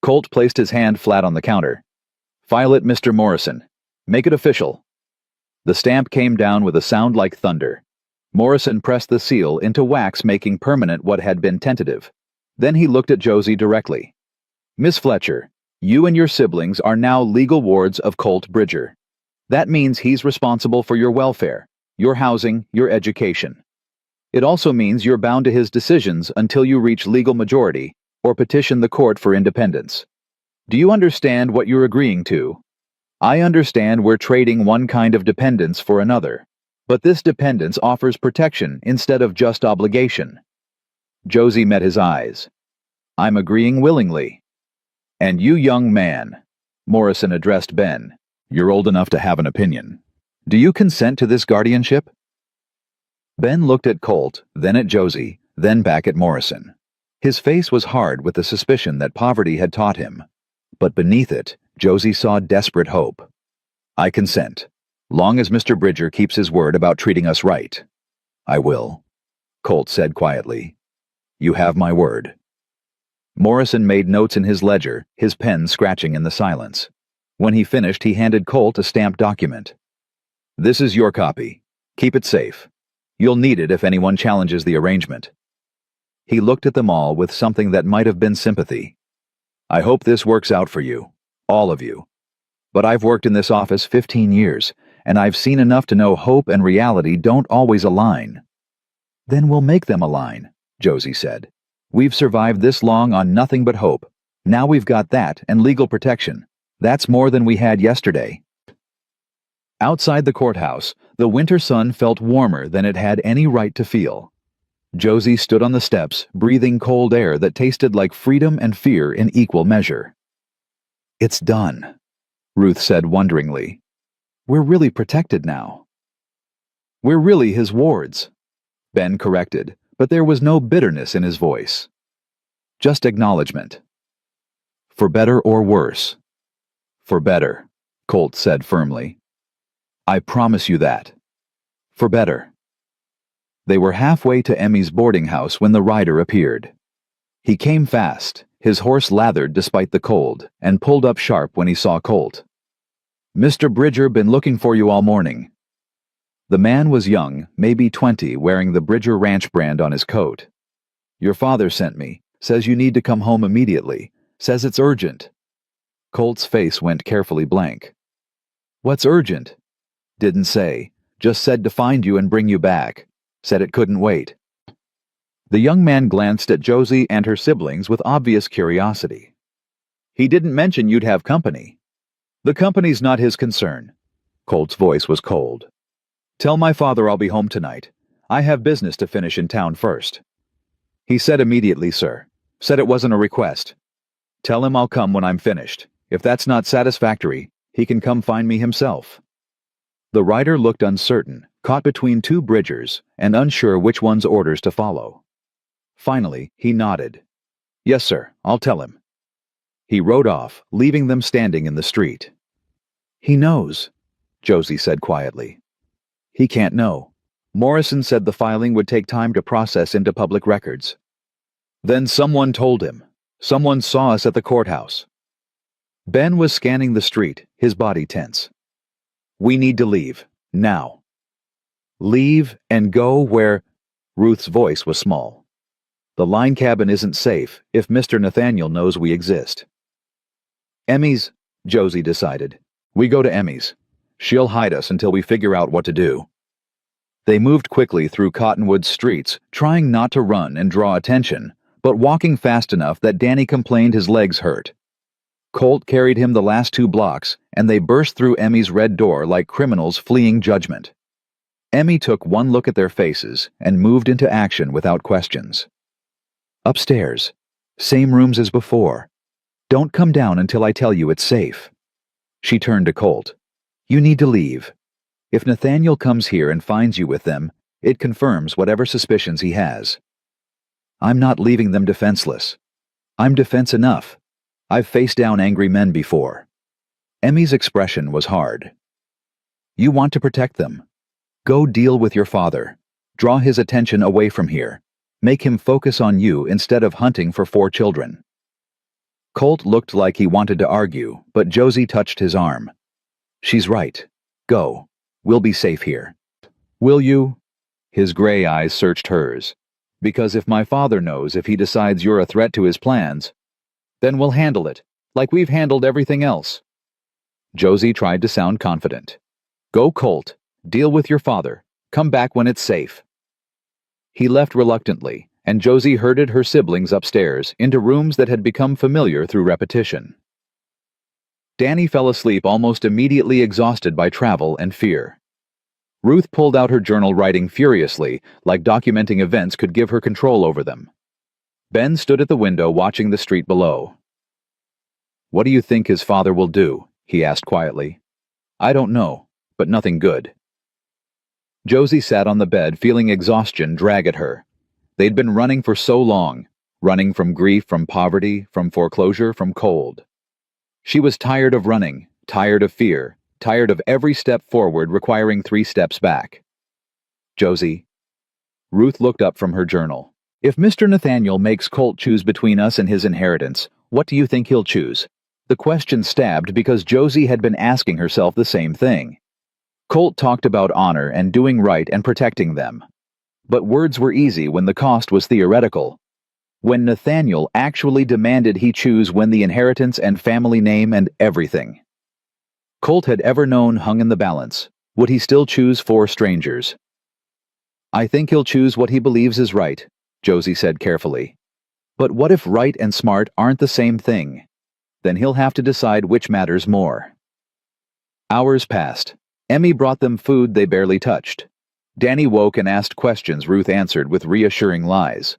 Colt placed his hand flat on the counter. "File it, Mr. Morrison. Make it official." The stamp came down with a sound like thunder. Morrison pressed the seal into wax, making permanent what had been tentative. Then he looked at Josie directly. "Miss Fletcher, you and your siblings are now legal wards of Colt Bridger. That means he's responsible for your welfare, your housing, your education. It also means you're bound to his decisions until you reach legal majority or petition the court for independence. Do you understand what you're agreeing to? I understand we're trading one kind of dependence for another, but this dependence offers protection instead of just obligation." Josie met his eyes. "I'm agreeing willingly." "And you, young man," Morrison addressed Ben, "you're old enough to have an opinion. Do you consent to this guardianship?" Ben looked at Colt, then at Josie, then back at Morrison. His face was hard with the suspicion that poverty had taught him. But beneath it, Josie saw desperate hope. "I consent, long as Mr. Bridger keeps his word about treating us right." "I will," Colt said quietly. "You have my word." Morrison made notes in his ledger, his pen scratching in the silence. When he finished, he handed Colt a stamped document. "This is your copy. Keep it safe. You'll need it if anyone challenges the arrangement." He looked at them all with something that might have been sympathy. "I hope this works out for you, all of you. But I've worked in this office 15 years, and I've seen enough to know hope and reality don't always align." "Then we'll make them align," Josie said. "We've survived this long on nothing but hope. Now we've got that and legal protection. That's more than we had yesterday." Outside the courthouse, the winter sun felt warmer than it had any right to feel. Josie stood on the steps, breathing cold air that tasted like freedom and fear in equal measure. "It's done," Ruth said wonderingly. "We're really protected now." "We're really his wards," Ben corrected, but there was no bitterness in his voice. Just acknowledgement. "For better or worse?" "For better," Colt said firmly. "I promise you that. For better." They were halfway to Emmy's boarding house when the rider appeared. He came fast, his horse lathered despite the cold, and pulled up sharp when he saw Colt. "Mr. Bridger been looking for you all morning." The man was young, maybe 20, wearing the Bridger Ranch brand on his coat. "Your father sent me, says you need to come home immediately, says it's urgent." Colt's face went carefully blank. "What's urgent?" "Didn't say, just said to find you and bring you back. Said it couldn't wait." The young man glanced at Josie and her siblings with obvious curiosity. "He didn't mention you'd have company." "The company's not his concern." Colt's voice was cold. "Tell my father I'll be home tonight. I have business to finish in town first." "He said immediately, sir. Said it wasn't a request. Tell him I'll come when I'm finished. If that's not satisfactory, he can come find me himself." The rider looked uncertain, caught between two Bridgers, and unsure which one's orders to follow. Finally, he nodded. "Yes, sir, I'll tell him." He rode off, leaving them standing in the street. He knows, Josie said quietly. He can't know. Morrison said the filing would take time to process into public records. Then someone told him. Someone saw us at the courthouse. Ben was scanning the street, his body tense. We need to leave, now. Leave and go where... Ruth's voice was small. The line cabin isn't safe if Mr. Nathaniel knows we exist. Emmy's, Josie decided. We go to Emmy's. She'll hide us until we figure out what to do. They moved quickly through Cottonwood's streets, trying not to run and draw attention, but walking fast enough that Danny complained his legs hurt. Colt carried him the last 2 blocks, and they burst through Emmy's red door like criminals fleeing judgment. Emmy took one look at their faces and moved into action without questions. Upstairs. Same rooms as before. Don't come down until I tell you it's safe. She turned to Colt. You need to leave. If Nathaniel comes here and finds you with them, it confirms whatever suspicions he has. I'm not leaving them defenseless. I'm defense enough. I've faced down angry men before. Emmy's expression was hard. You want to protect them. Go deal with your father. Draw his attention away from here. Make him focus on you instead of hunting for 4 children. Colt looked like he wanted to argue, but Josie touched his arm. She's right. Go. We'll be safe here. Will you? His gray eyes searched hers. Because if my father knows if he decides you're a threat to his plans, then we'll handle it, like we've handled everything else. Josie tried to sound confident. Go, Colt. Deal with your father. Come back when it's safe. He left reluctantly, and Josie herded her siblings upstairs into rooms that had become familiar through repetition. Danny fell asleep almost immediately, exhausted by travel and fear. Ruth pulled out her journal, writing furiously, like documenting events could give her control over them. Ben stood at the window watching the street below. What do you think his father will do? He asked quietly. I don't know, but nothing good. Josie sat on the bed, feeling exhaustion drag at her. They'd been running for so long, running from grief, from poverty, from foreclosure, from cold. She was tired of running, tired of fear, tired of every step forward requiring 3 steps back. Josie. Ruth looked up from her journal. If Mr. Nathaniel makes Colt choose between us and his inheritance, what do you think he'll choose? The question stabbed because Josie had been asking herself the same thing. Colt talked about honor and doing right and protecting them. But words were easy when the cost was theoretical. When Nathaniel actually demanded he choose when the inheritance and family name and everything Colt had ever known hung in the balance, would he still choose 4 strangers? I think he'll choose what he believes is right, Josie said carefully. But what if right and smart aren't the same thing? Then he'll have to decide which matters more. Hours passed. Emmy brought them food they barely touched. Danny woke and asked questions Ruth answered with reassuring lies.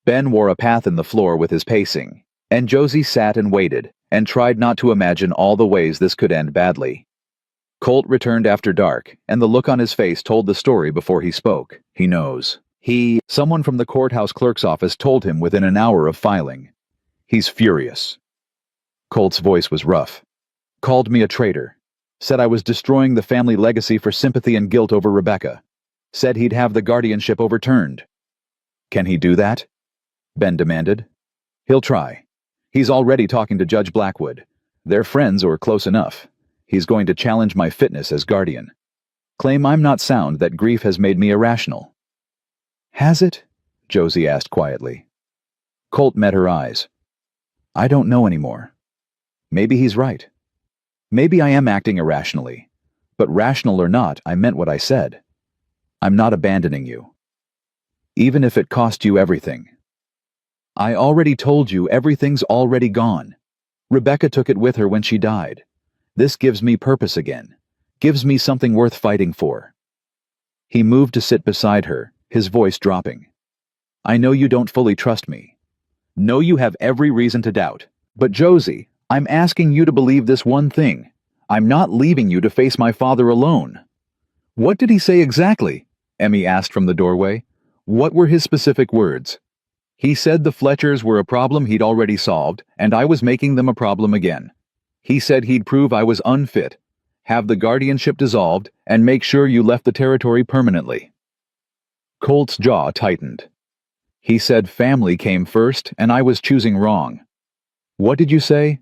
Ben wore a path in the floor with his pacing, and Josie sat and waited, and tried not to imagine all the ways this could end badly. Colt returned after dark, and the look on his face told the story before he spoke. He knows. Someone from the courthouse clerk's office told him within an hour of filing. He's furious. Colt's voice was rough. Called me a traitor. Said I was destroying the family legacy for sympathy and guilt over Rebecca. Said he'd have the guardianship overturned. Can he do that? Ben demanded. He'll try. He's already talking to Judge Blackwood. They're friends or close enough. He's going to challenge my fitness as guardian. Claim I'm not sound, that grief has made me irrational. Has it? Josie asked quietly. Colt met her eyes. I don't know anymore. Maybe he's right. Maybe I am acting irrationally. But rational or not, I meant what I said. I'm not abandoning you. Even if it cost you everything. I already told you everything's already gone. Rebecca took it with her when she died. This gives me purpose again. Gives me something worth fighting for. He moved to sit beside her, his voice dropping. I know you don't fully trust me. Know you have every reason to doubt. But Josie, I'm asking you to believe this one thing. I'm not leaving you to face my father alone. What did he say exactly? Emmy asked from the doorway. What were his specific words? He said the Fletchers were a problem he'd already solved, and I was making them a problem again. He said he'd prove I was unfit. have the guardianship dissolved, and make sure you left the territory permanently. Colt's jaw tightened. He said family came first, and I was choosing wrong. What did you say?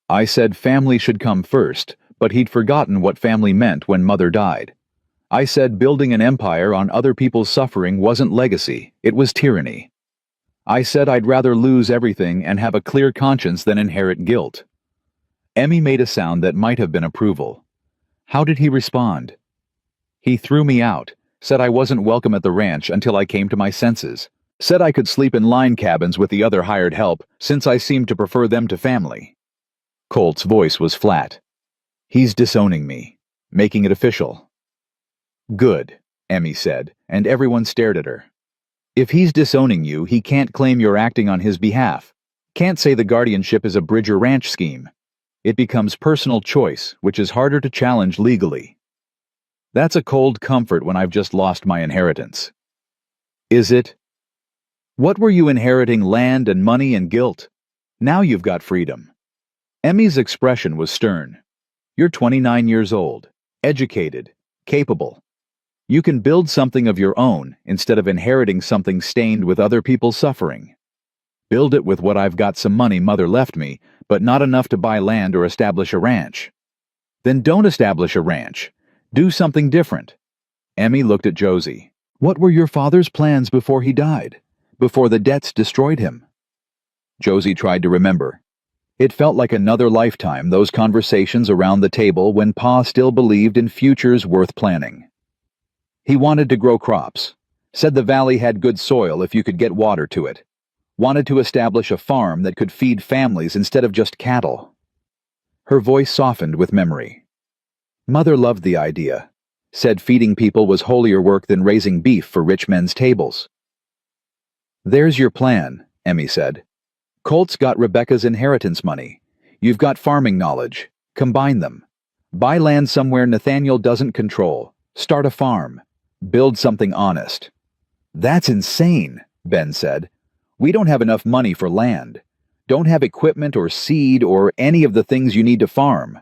I said family should come first, but he'd forgotten what family meant when Mother died. I said building an empire on other people's suffering wasn't legacy, it was tyranny. I said I'd rather lose everything and have a clear conscience than inherit guilt. Emmy made a sound that might have been approval. How did he respond? He threw me out, said I wasn't welcome at the ranch until I came to my senses, said I could sleep in line cabins with the other hired help since I seemed to prefer them to family. Colt's voice was flat. He's disowning me, making it official. Good, Emmy said, and everyone stared at her. If he's disowning you, he can't claim you're acting on his behalf. Can't say the guardianship is a Bridger Ranch scheme. It becomes personal choice, which is harder to challenge legally. That's a cold comfort when I've just lost my inheritance. Is it? What were you inheriting? Land and money and guilt? Now you've got freedom. Emmy's expression was stern. You're 29 years old, educated, capable. You can build something of your own instead of inheriting something stained with other people's suffering. Build it with what I've got, some money Mother left me, but not enough to buy land or establish a ranch. Then don't establish a ranch. Do something different. Emmy looked at Josie. What were your father's plans before he died? Before the debts destroyed him? Josie tried to remember. It felt like another lifetime, those conversations around the table when Pa still believed in futures worth planning. He wanted to grow crops. Said the valley had good soil if you could get water to it. Wanted to establish a farm that could feed families instead of just cattle. Her voice softened with memory. Mother loved the idea. Said feeding people was holier work than raising beef for rich men's tables. There's your plan, Emmy said. Colt's got Rebecca's inheritance money. You've got farming knowledge. Combine them. Buy land somewhere Nathaniel doesn't control. Start a farm. Build something honest. That's insane, Ben said. We don't have enough money for land. Don't have equipment or seed or any of the things you need to farm.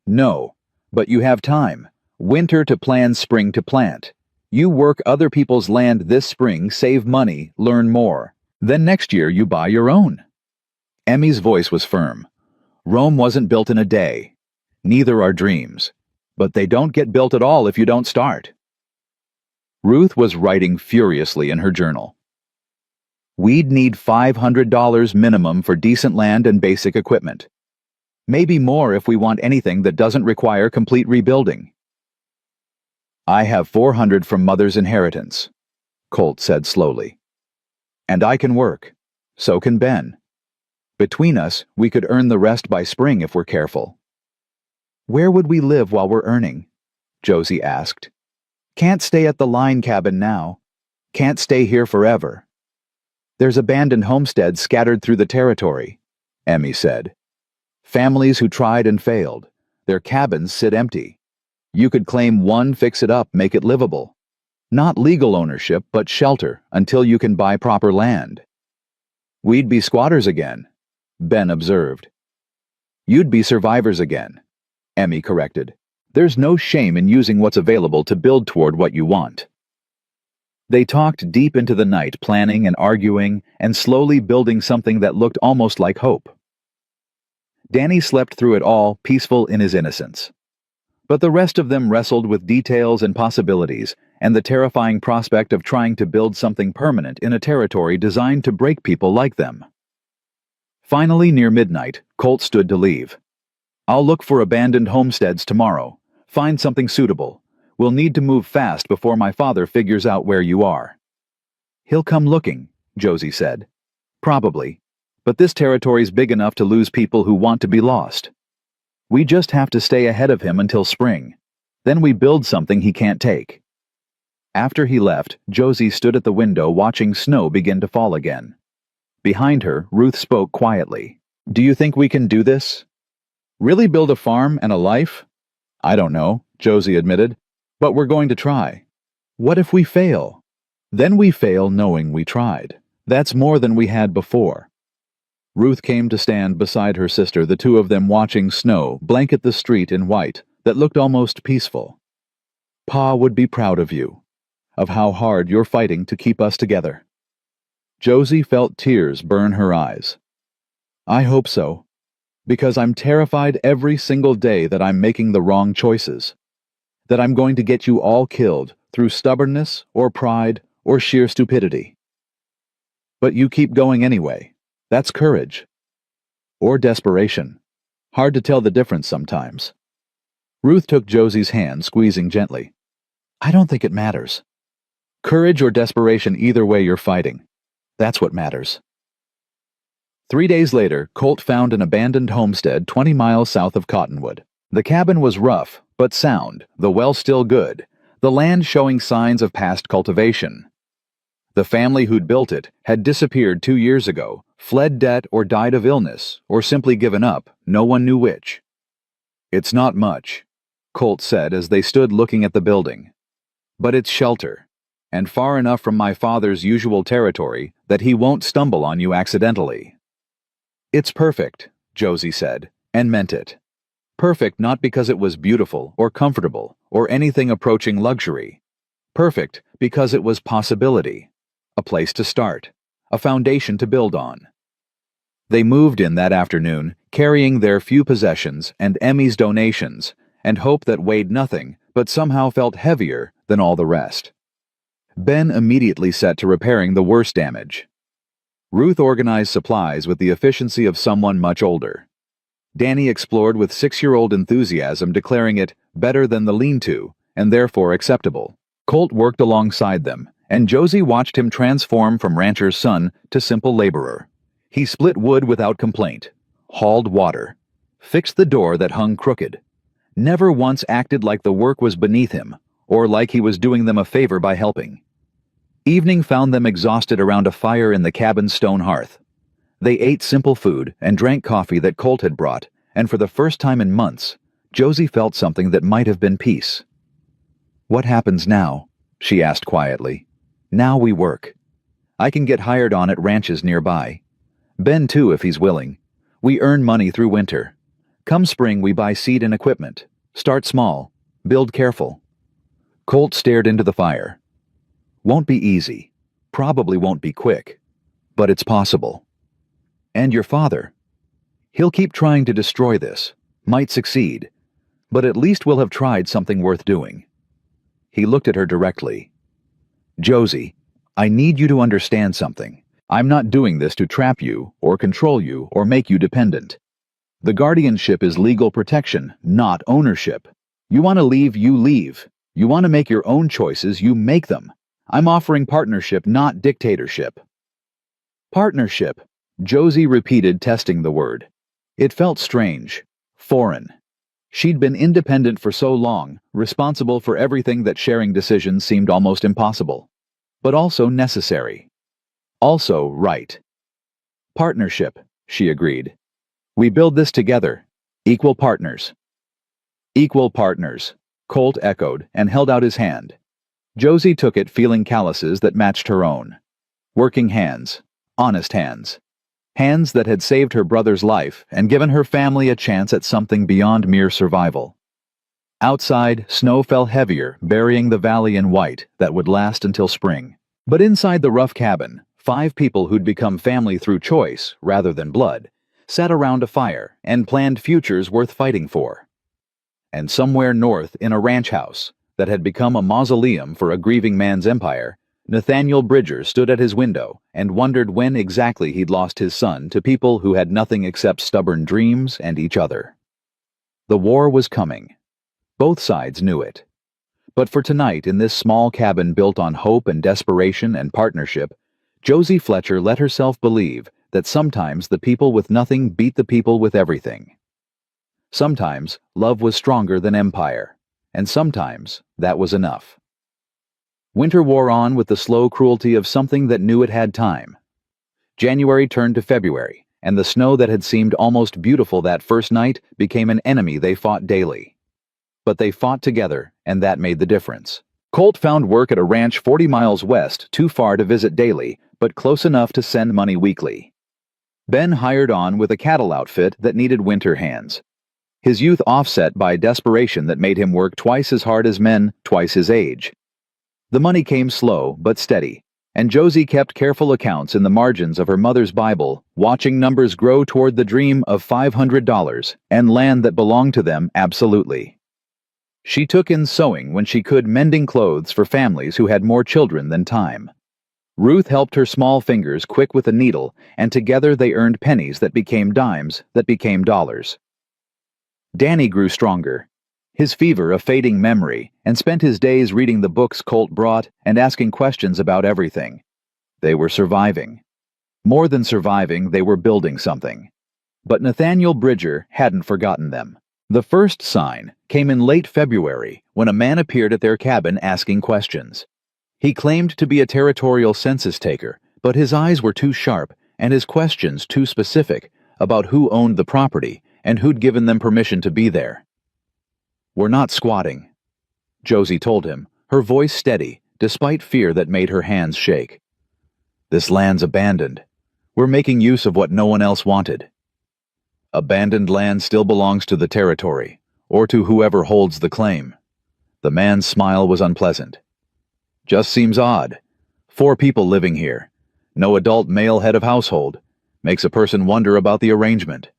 No, but you have time. Winter to plan, spring to plant. You work other people's land this spring, save money, learn more. Then next year you buy your own. Emmy's voice was firm. Rome wasn't built in a day. Neither are dreams. But they don't get built at all if you don't start. Ruth was writing furiously in her journal. We'd need $500 minimum for decent land and basic equipment. Maybe more if we want anything that doesn't require complete rebuilding. I have $400 from Mother's inheritance, Colt said slowly. And I can work. So can Ben. Between us, we could earn the rest by spring if we're careful. Where would we live while we're earning? Josie asked. Can't stay at the line cabin now. Can't stay here forever. There's abandoned homesteads scattered through the territory, Emmy said. Families who tried and failed. Their cabins sit empty. You could claim one, fix it up, make it livable. Not legal ownership, but shelter until you can buy proper land. We'd be squatters again, Ben observed. You'd be survivors again, Emmy corrected. There's no shame in using what's available to build toward what you want. They talked deep into the night, planning and arguing, and slowly building something that looked almost like hope. Danny slept through it all, peaceful in his innocence. But the rest of them wrestled with details and possibilities, and the terrifying prospect of trying to build something permanent in a territory designed to break people like them. Finally, near midnight, Colt stood to leave. I'll look for abandoned homesteads tomorrow. Find something suitable. We'll need to move fast before my father figures out where you are. He'll come looking, Josie said. Probably. But this territory's big enough to lose people who want to be lost. We just have to stay ahead of him until spring. Then we build something he can't take. After he left, Josie stood at the window watching snow begin to fall again. Behind her, Ruth spoke quietly. Do you think we can do this? Really build a farm and a life? I don't know, Josie admitted, but we're going to try. What if we fail? Then we fail knowing we tried. That's more than we had before. Ruth came to stand beside her sister, the two of them watching snow blanket the street in white, that looked almost peaceful. "Pa would be proud of you, of how hard you're fighting to keep us together." Josie felt tears burn her eyes. "I hope so, because I'm terrified every single day that I'm making the wrong choices, that I'm going to get you all killed through stubbornness or pride or sheer stupidity. But you keep going anyway. That's courage. Or desperation. Hard to tell the difference sometimes." Ruth took Josie's hand, squeezing gently. "I don't think it matters. Courage or desperation, either way you're fighting. That's what matters." 3 days later, Colt found an abandoned homestead 20 miles south of Cottonwood. The cabin was rough, but sound, the well still good, the land showing signs of past cultivation. The family who'd built it had disappeared 2 years ago, fled debt or died of illness, or simply given up, no one knew which. "It's not much," Colt said as they stood looking at the building. "But it's shelter, and far enough from my father's usual territory that he won't stumble on you accidentally." "It's perfect," Josie said, and meant it. Perfect not because it was beautiful or comfortable or anything approaching luxury. Perfect because it was possibility. A place to start, a foundation to build on. They moved in that afternoon, carrying their few possessions and Emmy's donations, and hope that weighed nothing but somehow felt heavier than all the rest. Ben immediately set to repairing the worst damage. Ruth organized supplies with the efficiency of someone much older. Danny explored with 6-year-old enthusiasm, declaring it better than the lean-to, and therefore acceptable. Colt worked alongside them, and Josie watched him transform from rancher's son to simple laborer. He split wood without complaint, hauled water, fixed the door that hung crooked, never once acted like the work was beneath him, or like he was doing them a favor by helping. Evening found them exhausted around a fire in the cabin's stone hearth. They ate simple food and drank coffee that Colt had brought, and for the first time in months, Josie felt something that might have been peace. "What happens now?" she asked quietly. "Now we work. I can get hired on at ranches nearby. Ben too, if he's willing. We earn money through winter. Come spring we buy seed and equipment. Start small. Build careful." Colt stared into the fire. "Won't be easy. Probably won't be quick. But it's possible. And your father? He'll keep trying to destroy this. Might succeed. But at least we'll have tried something worth doing." He looked at her directly. "Josie, I need you to understand something. I'm not doing this to trap you, or control you, or make you dependent. The guardianship is legal protection, not ownership. You want to leave, you leave. You want to make your own choices, you make them. I'm offering partnership, not dictatorship." "Partnership," Josie repeated, testing the word. It felt strange, foreign. She'd been independent for so long, responsible for everything that sharing decisions seemed almost impossible. But also necessary. Also right. "Partnership," she agreed. "We build this together. Equal partners." "Equal partners," Colt echoed and held out his hand. Josie took it, feeling calluses that matched her own. Working hands. Honest hands. Hands that had saved her brother's life and given her family a chance at something beyond mere survival. Outside, snow fell heavier, burying the valley in white that would last until spring. But inside the rough cabin, 5 people who'd become family through choice, rather than blood, sat around a fire and planned futures worth fighting for. And somewhere north, in a ranch house that had become a mausoleum for a grieving man's empire, Nathaniel Bridger stood at his window and wondered when exactly he'd lost his son to people who had nothing except stubborn dreams and each other. The war was coming. Both sides knew it. But for tonight, in this small cabin built on hope and desperation and partnership, Josie Fletcher let herself believe that sometimes the people with nothing beat the people with everything. Sometimes love was stronger than empire, and sometimes that was enough. Winter wore on with the slow cruelty of something that knew it had time. January turned to February, and the snow that had seemed almost beautiful that first night became an enemy they fought daily. But they fought together, and that made the difference. Colt found work at a ranch 40 miles west, too far to visit daily, but close enough to send money weekly. Ben hired on with a cattle outfit that needed winter hands. his youth offset by desperation that made him work twice as hard as men twice his age. The money came slow but steady, and Josie kept careful accounts in the margins of her mother's Bible, watching numbers grow toward the dream of $500 and land that belonged to them absolutely. She took in sewing when she could, mending clothes for families who had more children than time. Ruth helped her small fingers quick with a needle, and together they earned pennies that became dimes that became dollars. Danny grew stronger, his fever a fading memory, and spent his days reading the books Colt brought and asking questions about everything. They were surviving. More than surviving, they were building something. But Nathaniel Bridger hadn't forgotten them. The first sign came in late February when a man appeared at their cabin asking questions. He claimed to be a territorial census taker, but his eyes were too sharp and his questions too specific about who owned the property and who'd given them permission to be there. "We're not squatting," Josie told him, her voice steady, despite fear that made her hands shake. "This land's abandoned. We're making use of what no one else wanted." "Abandoned land still belongs to the territory, or to whoever holds the claim." The man's smile was unpleasant. "Just seems odd. 4 people living here. No adult male head of household. Makes a person wonder about the arrangement."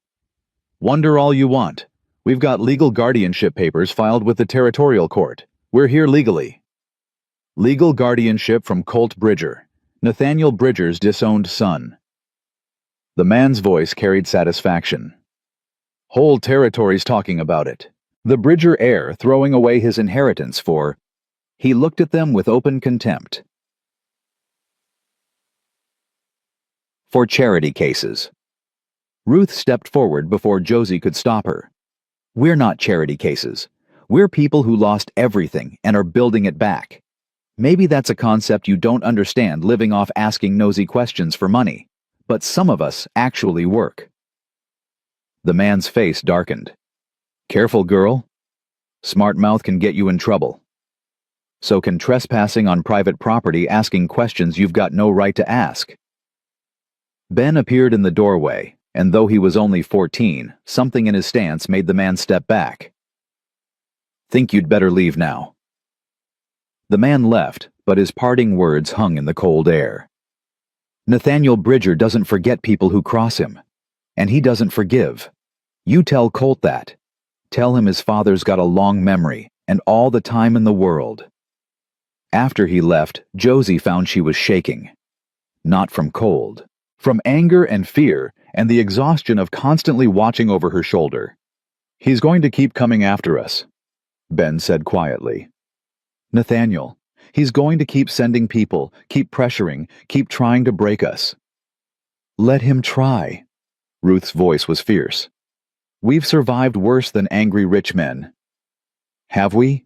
"Wonder all you want. We've got legal guardianship papers filed with the territorial court. We're here legally." Legal guardianship from Colt Bridger, Nathaniel Bridger's disowned son. The man's voice carried satisfaction. "Whole territory's talking about it. The Bridger heir throwing away his inheritance for—" He looked at them with open contempt. "For charity cases." Ruth stepped forward before Josie could stop her. "We're not charity cases. We're people who lost everything and are building it back. Maybe that's a concept you don't understand, living off asking nosy questions for money, but some of us actually work." The man's face darkened. "Careful, girl. Smart mouth can get you in trouble. So can trespassing on private property, asking questions you've got no right to ask." Ben appeared in the doorway, and though he was only 14, something in his stance made the man step back. "Think you'd better leave now." The man left, but his parting words hung in the cold air. Nathaniel Bridger doesn't forget people who cross him, and he doesn't forgive. You tell Colt that. Tell him his father's got a long memory and all the time in the world. After he left, Josie found she was shaking. Not from cold, from anger and fear and the exhaustion of constantly watching over her shoulder. "He's going to keep coming after us," Ben said quietly. "Nathaniel, he's going to keep sending people, keep pressuring, keep trying to break us." "Let him try." Ruth's voice was fierce. "We've survived worse than angry rich men." "Have we?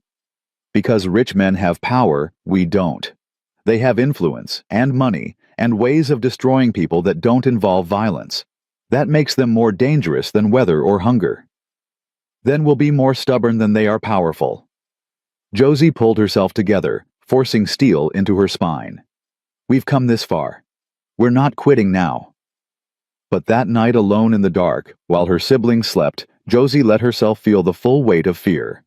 Because rich men have power, we don't. They have influence and money and ways of destroying people that don't involve violence. That makes them more dangerous than weather or hunger. Then we'll be more stubborn than they are powerful." Josie pulled herself together, forcing steel into her spine. "We've come this far. We're not quitting now." But that night, alone in the dark, while her siblings slept, Josie let herself feel the full weight of fear.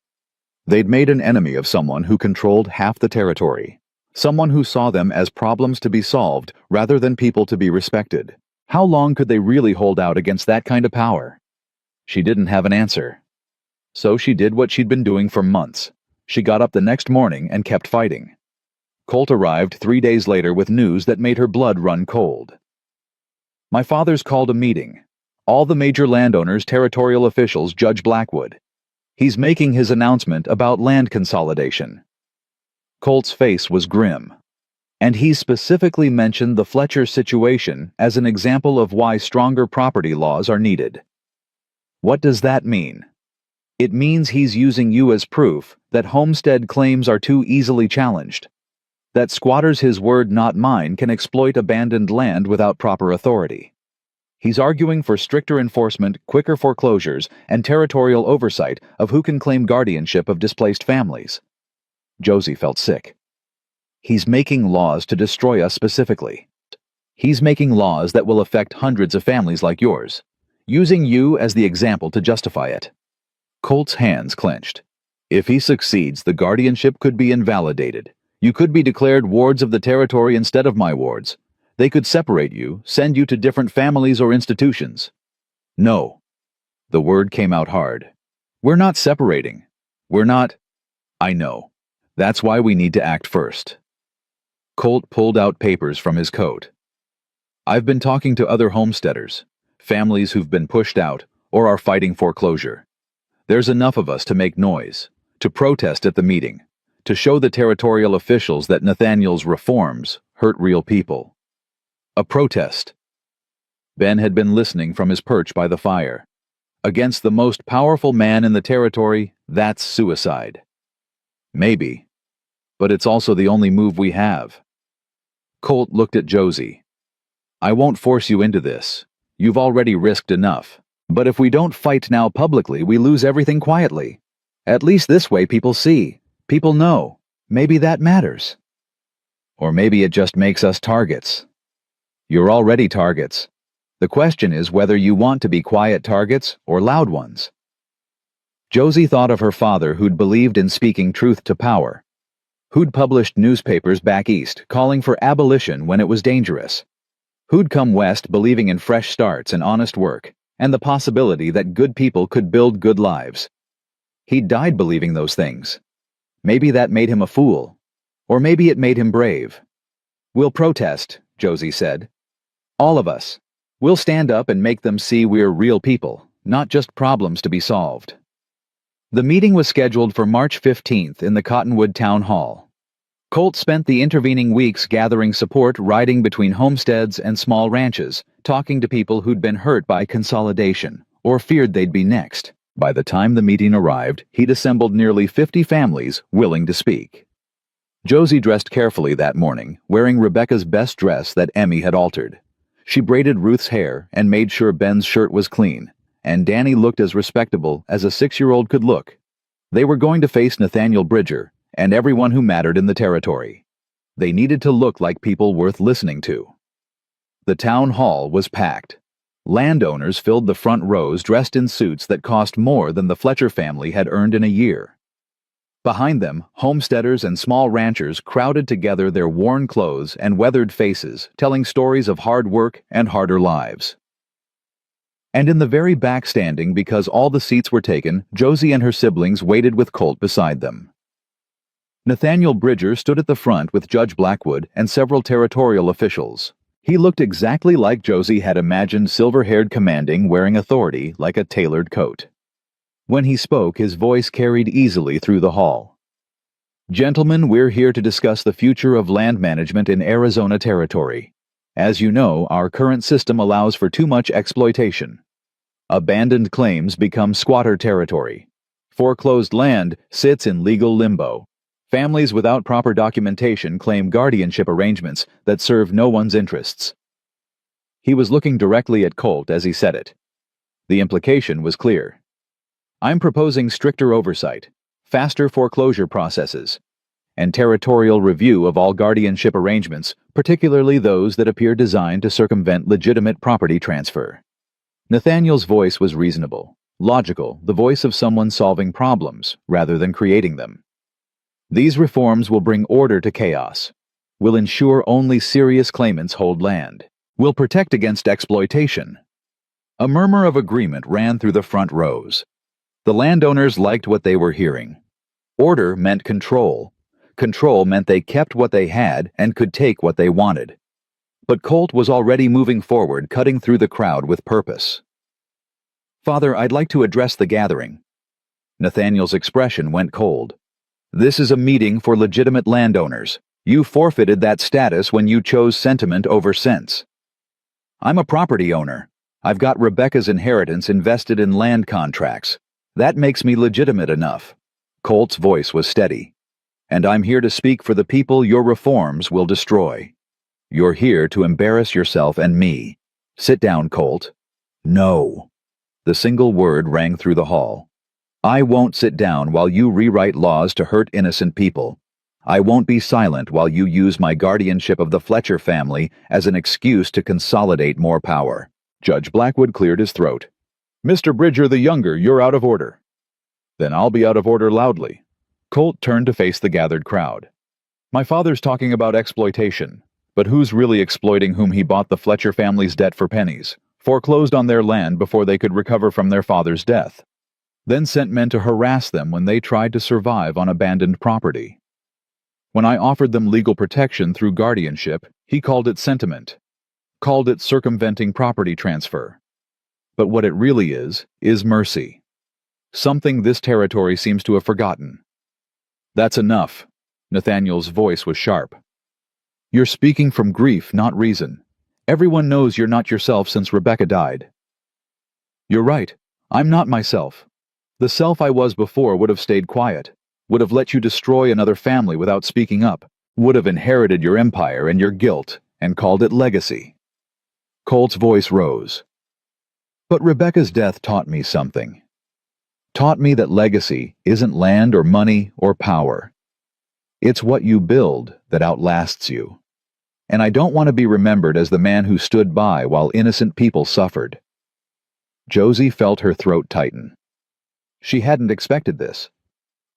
They'd made an enemy of someone who controlled half the territory. Someone who saw them as problems to be solved rather than people to be respected. How long could they really hold out against that kind of power? She didn't have an answer. So she did what she'd been doing for months. She got up the next morning and kept fighting. Colt arrived 3 days later with news that made her blood run cold. "My father's called a meeting. All the major landowners, territorial officials, Judge Blackwood. He's making his announcement about land consolidation." Colt's face was grim. "And he specifically mentioned the Fletcher situation as an example of why stronger property laws are needed." "What does that mean?" "It means he's using you as proof that homestead claims are too easily challenged. That squatters, his word not mine, can exploit abandoned land without proper authority. He's arguing for stricter enforcement, quicker foreclosures, and territorial oversight of who can claim guardianship of displaced families." Josie felt sick. "He's making laws to destroy us specifically. He's making laws that will affect hundreds of families like yours, using you as the example to justify it." Colt's hands clenched. If he succeeds, the guardianship could be invalidated. You could be declared wards of the territory instead of my wards. They could separate you, send you to different families or institutions. No. The word came out hard. We're not separating. We're not... I know. That's why we need to act first. Colt pulled out papers from his coat. I've been talking to other homesteaders, families who've been pushed out or are fighting foreclosure. There's enough of us to make noise, to protest at the meeting, to show the territorial officials that Nathaniel's reforms hurt real people. A protest. Ben had been listening from his perch by the fire. Against the most powerful man in the territory, that's suicide. Maybe. But it's also the only move we have. Colt looked at Josie. I won't force you into this. You've already risked enough. But if we don't fight now publicly, we lose everything quietly. At least this way people see. People know. Maybe that matters. Or maybe it just makes us targets. You're already targets. The question is whether you want to be quiet targets or loud ones. Josie thought of her father, who'd believed in speaking truth to power, who'd published newspapers back east calling for abolition when it was dangerous, who'd come west believing in fresh starts and honest work and the possibility that good people could build good lives. He'd died believing those things. Maybe that made him a fool, or maybe it made him brave. We'll protest, Josie said. All of us. We'll stand up and make them see we're real people, not just problems to be solved. The meeting was scheduled for March 15th in the Cottonwood Town Hall. Colt spent the intervening weeks gathering support, riding between homesteads and small ranches, talking to people who'd been hurt by consolidation or feared they'd be next. By the time the meeting arrived, he'd assembled nearly 50 families willing to speak. Josie dressed carefully that morning, wearing Rebecca's best dress that Emmy had altered. She braided Ruth's hair and made sure Ben's shirt was clean, and Danny looked as respectable as a 6-year-old could look. They were going to face Nathaniel Bridger and everyone who mattered in the territory. They needed to look like people worth listening to. The town hall was packed. Landowners filled the front rows dressed in suits that cost more than the Fletcher family had earned in a year. Behind them, homesteaders and small ranchers crowded together, their worn clothes and weathered faces, telling stories of hard work and harder lives. And in the very back, standing because all the seats were taken, Josie and her siblings waited with Colt beside them. Nathaniel Bridger stood at the front with Judge Blackwood and several territorial officials. He looked exactly like Josie had imagined, silver-haired, commanding, wearing authority like a tailored coat. When he spoke, his voice carried easily through the hall. Gentlemen, we're here to discuss the future of land management in Arizona Territory. As you know, our current system allows for too much exploitation. Abandoned claims become squatter territory. Foreclosed land sits in legal limbo. Families without proper documentation claim guardianship arrangements that serve no one's interests. He was looking directly at Colt as he said it. The implication was clear. I'm proposing stricter oversight, faster foreclosure processes, and territorial review of all guardianship arrangements, particularly those that appear designed to circumvent legitimate property transfer. Nathaniel's voice was reasonable, logical, the voice of someone solving problems rather than creating them. These reforms will bring order to chaos, will ensure only serious claimants hold land, will protect against exploitation. A murmur of agreement ran through the front rows. The landowners liked what they were hearing. Order meant control. Control meant they kept what they had and could take what they wanted. But Colt was already moving forward, cutting through the crowd with purpose. Father, I'd like to address the gathering. Nathaniel's expression went cold. This is a meeting for legitimate landowners. You forfeited that status when you chose sentiment over sense. I'm a property owner. I've got Rebecca's inheritance invested in land contracts. That makes me legitimate enough. Colt's voice was steady. And I'm here to speak for the people your reforms will destroy. You're here to embarrass yourself and me. Sit down, Colt. No. The single word rang through the hall. I won't sit down while you rewrite laws to hurt innocent people. I won't be silent while you use my guardianship of the Fletcher family as an excuse to consolidate more power. Judge Blackwood cleared his throat. Mr. Bridger the Younger, you're out of order. Then I'll be out of order loudly. Colt turned to face the gathered crowd. My father's talking about exploitation, but who's really exploiting whom he bought the Fletcher family's debt for pennies, foreclosed on their land before they could recover from their father's death, then sent men to harass them when they tried to survive on abandoned property? When I offered them legal protection through guardianship, he called it sentiment, called it circumventing property transfer. But what it really is mercy. Something this territory seems to have forgotten. That's enough. Nathaniel's voice was sharp. You're speaking from grief, not reason. Everyone knows you're not yourself since Rebecca died. You're right. I'm not myself. The self I was before would have stayed quiet, would have let you destroy another family without speaking up, would have inherited your empire and your guilt and called it legacy. Colt's voice rose. But Rebecca's death taught me something. Taught me that legacy isn't land or money or power. It's what you build that outlasts you. And I don't want to be remembered as the man who stood by while innocent people suffered. Josie felt her throat tighten. She hadn't expected this.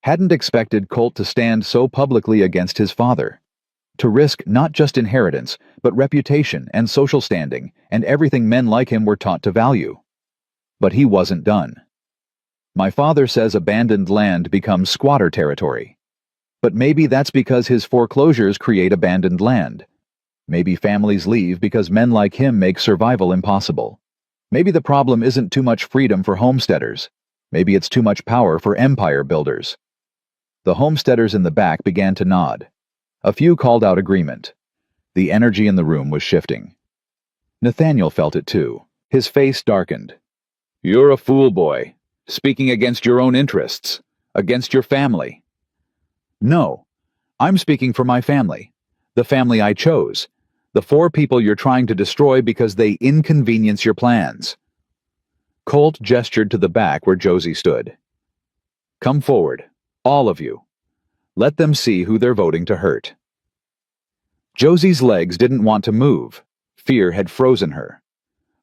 Hadn't expected Colt to stand so publicly against his father. To risk not just inheritance, but reputation and social standing and everything men like him were taught to value. But he wasn't done. My father says abandoned land becomes squatter territory. But maybe that's because his foreclosures create abandoned land. Maybe families leave because men like him make survival impossible. Maybe the problem isn't too much freedom for homesteaders. Maybe it's too much power for empire builders. The homesteaders in the back began to nod. A few called out agreement. The energy in the room was shifting. Nathaniel felt it too. His face darkened. You're a fool, boy, speaking against your own interests, against your family. No, I'm speaking for my family, the family I chose, the 4 people you're trying to destroy because they inconvenience your plans. Colt gestured to the back where Josie stood. Come forward, all of you. Let them see who they're voting to hurt. Josie's legs didn't want to move. Fear had frozen her.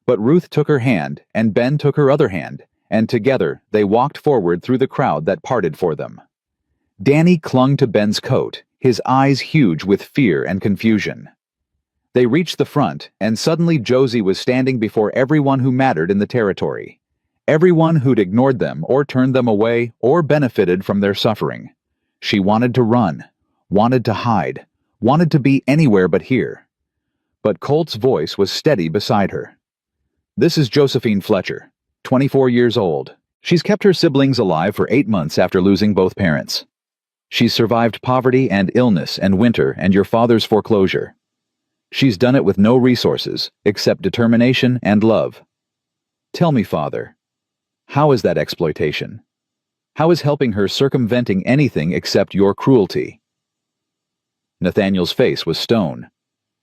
But Ruth took her hand, and Ben took her other hand, and together they walked forward through the crowd that parted for them. Danny clung to Ben's coat, his eyes huge with fear and confusion. They reached the front, and suddenly Josie was standing before everyone who mattered in the territory. Everyone who'd ignored them or turned them away or benefited from their suffering. She wanted to run, wanted to hide, wanted to be anywhere but here. But Colt's voice was steady beside her. This is Josephine Fletcher, 24 years old. She's kept her siblings alive for 8 months after losing both parents. She's survived poverty and illness and winter and your father's foreclosure. She's done it with no resources except determination and love. Tell me, Father, how is that exploitation? How is helping her circumventing anything except your cruelty? Nathaniel's face was stone.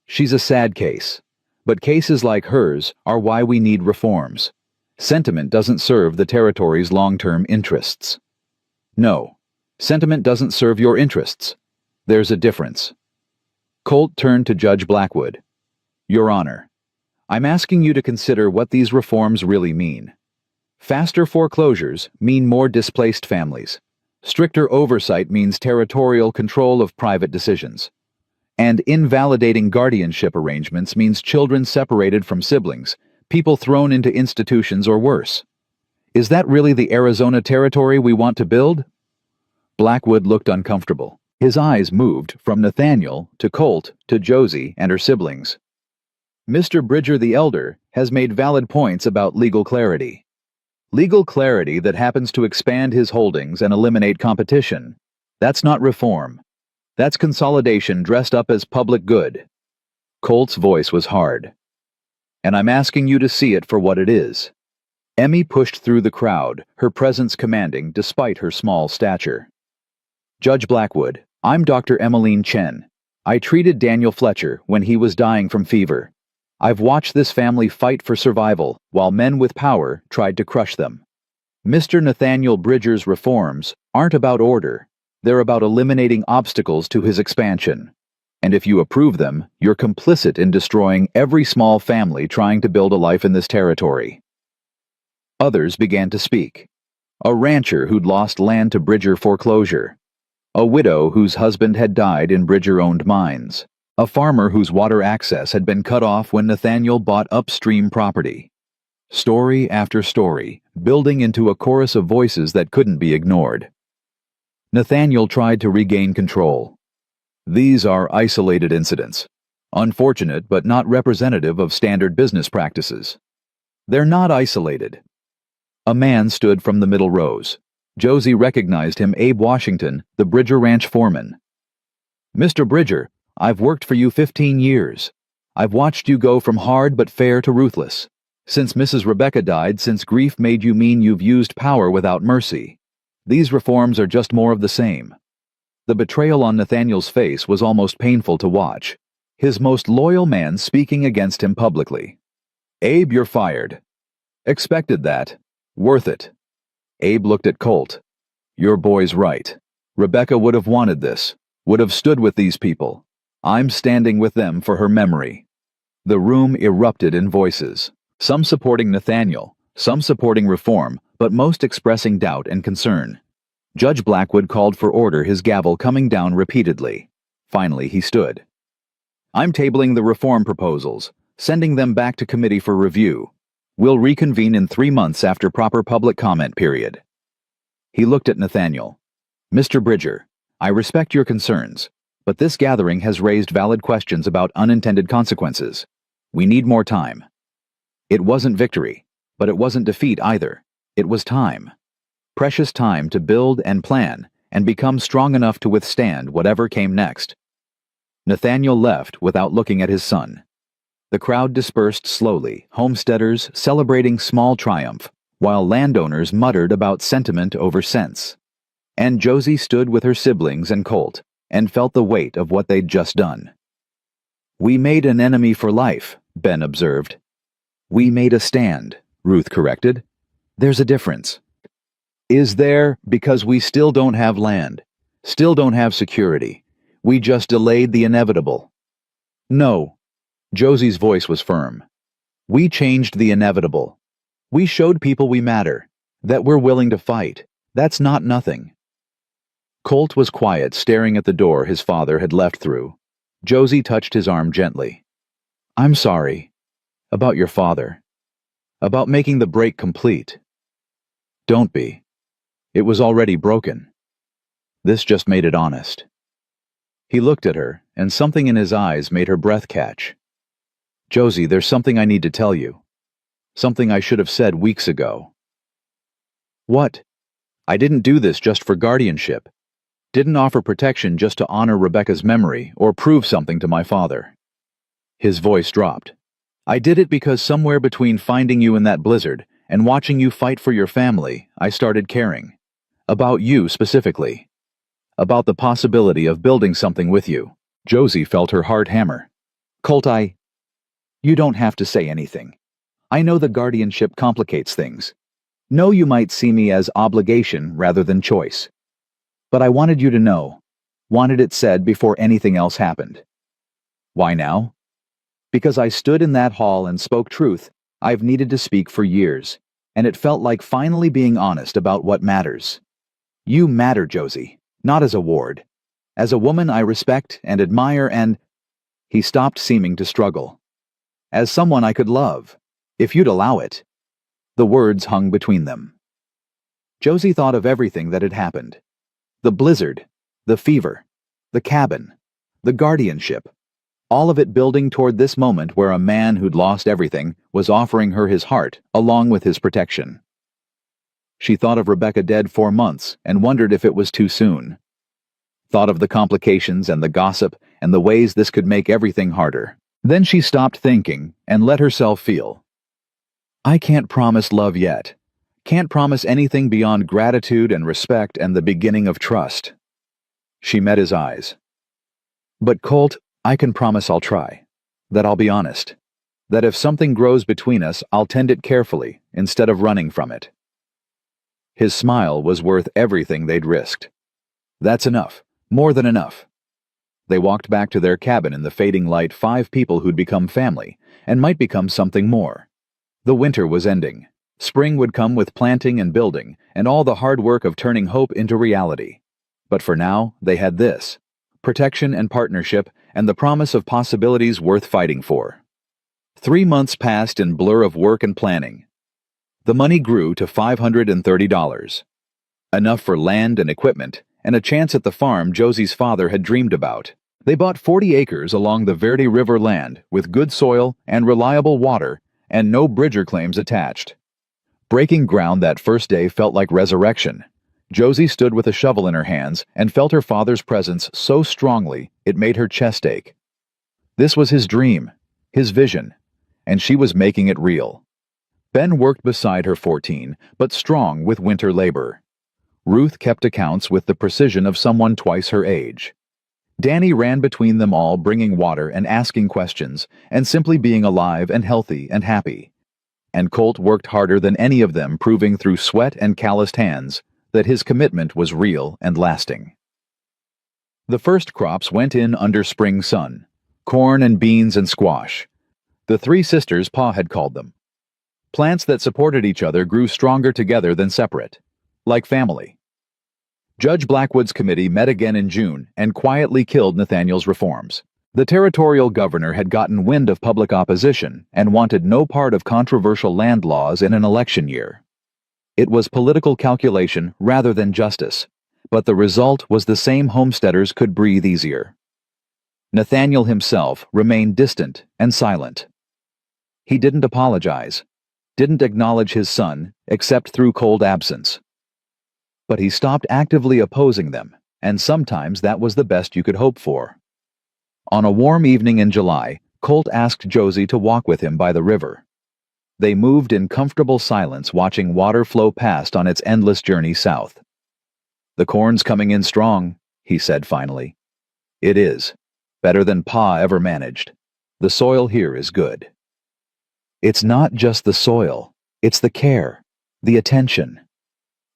She's a sad case, but cases like hers are why we need reforms. Sentiment doesn't serve the territory's long-term interests. No. Sentiment doesn't serve your interests. There's a difference. Colt turned to Judge Blackwood. Your Honor, I'm asking you to consider what these reforms really mean. Faster foreclosures mean more displaced families. Stricter oversight means territorial control of private decisions. And invalidating guardianship arrangements means children separated from siblings, people thrown into institutions or worse. Is that really the Arizona territory we want to build? Blackwood looked uncomfortable. His eyes moved from Nathaniel to Colt to Josie and her siblings. Mr. Bridger the Elder has made valid points about legal clarity. Legal clarity that happens to expand his holdings and eliminate competition. That's not reform. That's consolidation dressed up as public good. Colt's voice was hard. And I'm asking you to see it for what it is. Emmy pushed through the crowd, her presence commanding despite her small stature. Judge Blackwood, I'm Dr. Emmeline Chen. I treated Daniel Fletcher when he was dying from fever. I've watched this family fight for survival while men with power tried to crush them. Mr. Nathaniel Bridger's reforms aren't about order. They're about eliminating obstacles to his expansion. And if you approve them, you're complicit in destroying every small family trying to build a life in this territory. Others began to speak. A rancher who'd lost land to Bridger foreclosure. A widow whose husband had died in Bridger-owned mines. A farmer whose water access had been cut off when Nathaniel bought upstream property. Story after story, building into a chorus of voices that couldn't be ignored. Nathaniel tried to regain control. These are isolated incidents. Unfortunate but not representative of standard business practices. They're not isolated. A man stood from the middle rows. Josie recognized him, Abe Washington, the Bridger Ranch foreman. "Mr. Bridger, I've worked for you 15 years. I've watched you go from hard but fair to ruthless. Since Mrs. Rebecca died, since grief made you mean, you've used power without mercy. These reforms are just more of the same." The betrayal on Nathaniel's face was almost painful to watch. His most loyal man speaking against him publicly. "Abe, you're fired." "Expected that. Worth it." Abe looked at Colt. "Your boy's right. Rebecca would have wanted this, would have stood with these people. I'm standing with them for her memory." The room erupted in voices, some supporting Nathaniel, some supporting reform, but most expressing doubt and concern. Judge Blackwood called for order, his gavel coming down repeatedly. Finally he stood. "I'm tabling the reform proposals, sending them back to committee for review. We'll reconvene in 3 months after proper public comment period." He looked at Nathaniel. "Mr. Bridger, I respect your concerns, but this gathering has raised valid questions about unintended consequences. We need more time." It wasn't victory, but it wasn't defeat either. It was time. Precious time to build and plan and become strong enough to withstand whatever came next. Nathaniel left without looking at his son. The crowd dispersed slowly, homesteaders celebrating small triumph, while landowners muttered about sentiment over sense. And Josie stood with her siblings and Colt, and felt the weight of what they'd just done. "We made an enemy for life," Ben observed. "We made a stand," Ruth corrected. "There's a difference." "Is there? Because we still don't have land, still don't have security. We just delayed the inevitable." "No." Josie's voice was firm. "We changed the inevitable. We showed people we matter, that we're willing to fight. That's not nothing." Colt was quiet, staring at the door his father had left through. Josie touched his arm gently. "I'm sorry. About your father. About making the break complete." "Don't be. It was already broken. This just made it honest." He looked at her, and something in his eyes made her breath catch. "Josie, there's something I need to tell you. Something I should have said weeks ago." "What?" "I didn't do this just for guardianship. Didn't offer protection just to honor Rebecca's memory or prove something to my father." His voice dropped. "I did it because somewhere between finding you in that blizzard and watching you fight for your family, I started caring. About you specifically. About the possibility of building something with you." Josie felt her heart hammer. "Colt, You don't have to say anything. I know the guardianship complicates things. Know you might see me as obligation rather than choice. But I wanted you to know. Wanted it said before anything else happened." "Why now?" "Because I stood in that hall and spoke truth I've needed to speak for years, and it felt like finally being honest about what matters. You matter, Josie, not as a ward. As a woman I respect and admire and—" He stopped, seeming to struggle. "As someone I could love, if you'd allow it." The words hung between them. Josie thought of everything that had happened. The blizzard, the fever, the cabin, the guardianship, all of it building toward this moment where a man who'd lost everything was offering her his heart along with his protection. She thought of Rebecca dead 4 months and wondered if it was too soon. Thought of the complications and the gossip and the ways this could make everything harder. Then she stopped thinking and let herself feel. "I can't promise love yet. Can't promise anything beyond gratitude and respect and the beginning of trust." She met his eyes. "But Colt, I can promise I'll try. That I'll be honest. That if something grows between us, I'll tend it carefully instead of running from it." His smile was worth everything they'd risked. "That's enough. More than enough." They walked back to their cabin in the fading light, 5 people who'd become family and might become something more. The winter was ending. Spring would come with planting and building, and all the hard work of turning hope into reality. But for now, they had this: protection and partnership, and the promise of possibilities worth fighting for. 3 months passed in blur of work and planning. The money grew to $530. Enough for land and equipment, and a chance at the farm Josie's father had dreamed about. They bought 40 acres along the Verde River land, with good soil and reliable water, and no Bridger claims attached. Breaking ground that first day felt like resurrection. Josie stood with a shovel in her hands and felt her father's presence so strongly it made her chest ache. This was his dream, his vision, and she was making it real. Ben worked beside her 14, but strong with winter labor. Ruth kept accounts with the precision of someone twice her age. Danny ran between them all, bringing water and asking questions, and simply being alive and healthy and happy. And Colt worked harder than any of them, proving through sweat and calloused hands that his commitment was real and lasting. The first crops went in under spring sun: corn and beans and squash. The three sisters, Pa had called them. Plants that supported each other grew stronger together than separate, like family. Judge Blackwood's committee met again in June and quietly killed Nathaniel's reforms. The territorial governor had gotten wind of public opposition and wanted no part of controversial land laws in an election year. It was political calculation rather than justice, but the result was the same homesteaders could breathe easier. Nathaniel himself remained distant and silent. He didn't apologize, didn't acknowledge his son except through cold absence. But he stopped actively opposing them, and sometimes that was the best you could hope for. On a warm evening in July, Colt asked Josie to walk with him by the river. They moved in comfortable silence, watching water flow past on its endless journey south. "The corn's coming in strong," he said finally. "It is. Better than Pa ever managed. The soil here is good." "It's not just the soil. It's the care, the attention."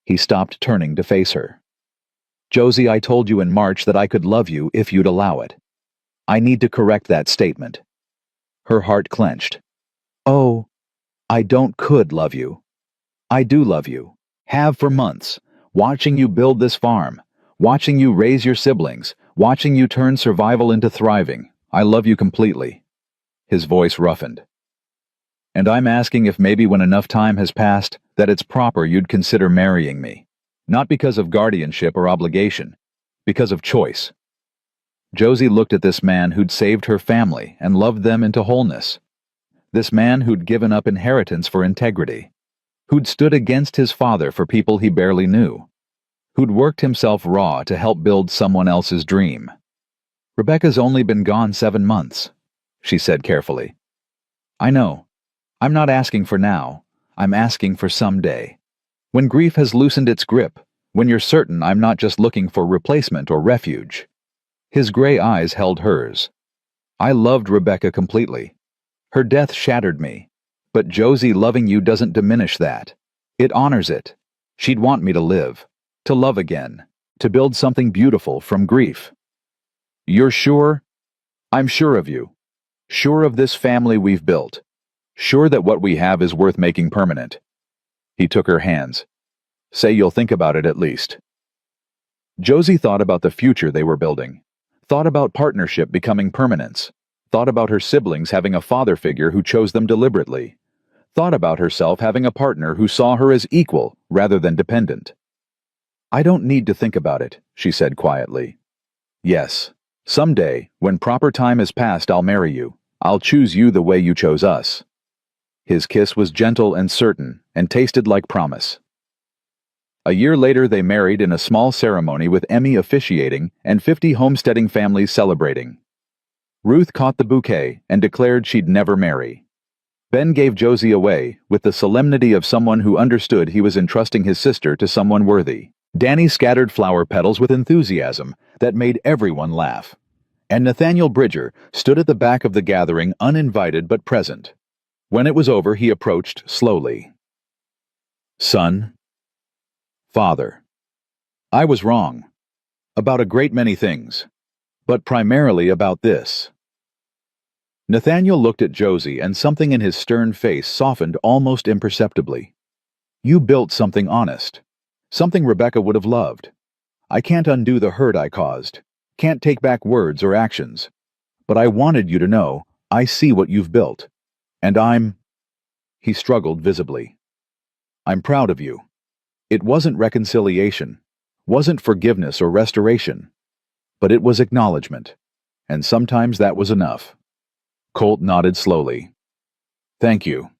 He stopped, turning to face her. "Josie, I told you in March that I could love you if you'd allow it. I need to correct that statement." Her heart clenched. "Oh, I don't could love you. I do love you. Have for months. Watching you build this farm. Watching you raise your siblings. Watching you turn survival into thriving. I love you completely." His voice roughened. "And I'm asking if maybe when enough time has passed, that it's proper you'd consider marrying me. Not because of guardianship or obligation. Because of choice." Josie looked at this man who'd saved her family and loved them into wholeness. This man who'd given up inheritance for integrity. Who'd stood against his father for people he barely knew. Who'd worked himself raw to help build someone else's dream. "Rebecca's only been gone 7 months," she said carefully. "I know. I'm not asking for now. I'm asking for someday. When grief has loosened its grip, when you're certain I'm not just looking for replacement or refuge." His gray eyes held hers. "I loved Rebecca completely. Her death shattered me. But Josie, loving you doesn't diminish that. It honors it. She'd want me to live, to love again, to build something beautiful from grief." "You're sure?" "I'm sure of you. Sure of this family we've built. Sure that what we have is worth making permanent." He took her hands. "Say you'll think about it at least." Josie thought about the future they were building. Thought about partnership becoming permanence. Thought about her siblings having a father figure who chose them deliberately. Thought about herself having a partner who saw her as equal rather than dependent. "I don't need to think about it," she said quietly. "Yes, someday, when proper time has passed, I'll marry you. I'll choose you the way you chose us." His kiss was gentle and certain, and tasted like promise. A year later they married in a small ceremony with Emmy officiating and 50 homesteading families celebrating. Ruth caught the bouquet and declared she'd never marry. Ben gave Josie away with the solemnity of someone who understood he was entrusting his sister to someone worthy. Danny scattered flower petals with enthusiasm that made everyone laugh. And Nathaniel Bridger stood at the back of the gathering, uninvited but present. When it was over, he approached slowly. "Son, Father, I was wrong. About a great many things. But primarily about this." Nathaniel looked at Josie, and something in his stern face softened almost imperceptibly. You built something honest. Something Rebecca would have loved. I can't undo the hurt I caused. Can't take back words or actions. But I wanted you to know, I see what you've built. And He struggled visibly. I'm proud of you. It wasn't reconciliation, wasn't forgiveness or restoration, but it was acknowledgement. And sometimes that was enough. Colt nodded slowly. Thank you.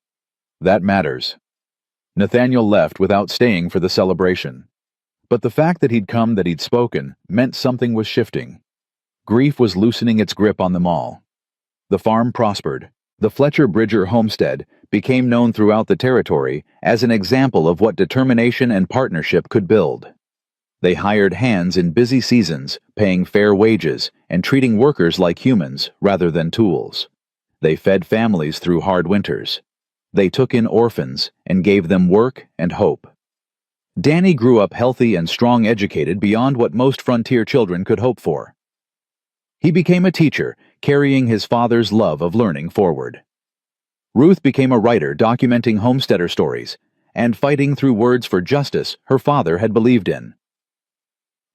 That matters. Nathaniel left without staying for the celebration. But the fact that he'd come, that he'd spoken, meant something was shifting. Grief was loosening its grip on them all. The farm prospered. The Fletcher Bridger homestead became known throughout the territory as an example of what determination and partnership could build. They hired hands in busy seasons, paying fair wages and treating workers like humans rather than tools. They fed families through hard winters. They took in orphans and gave them work and hope. Danny grew up healthy and strong, educated beyond what most frontier children could hope for. He became a teacher, carrying his father's love of learning forward. Ruth became a writer, documenting homesteader stories and fighting through words for justice her father had believed in.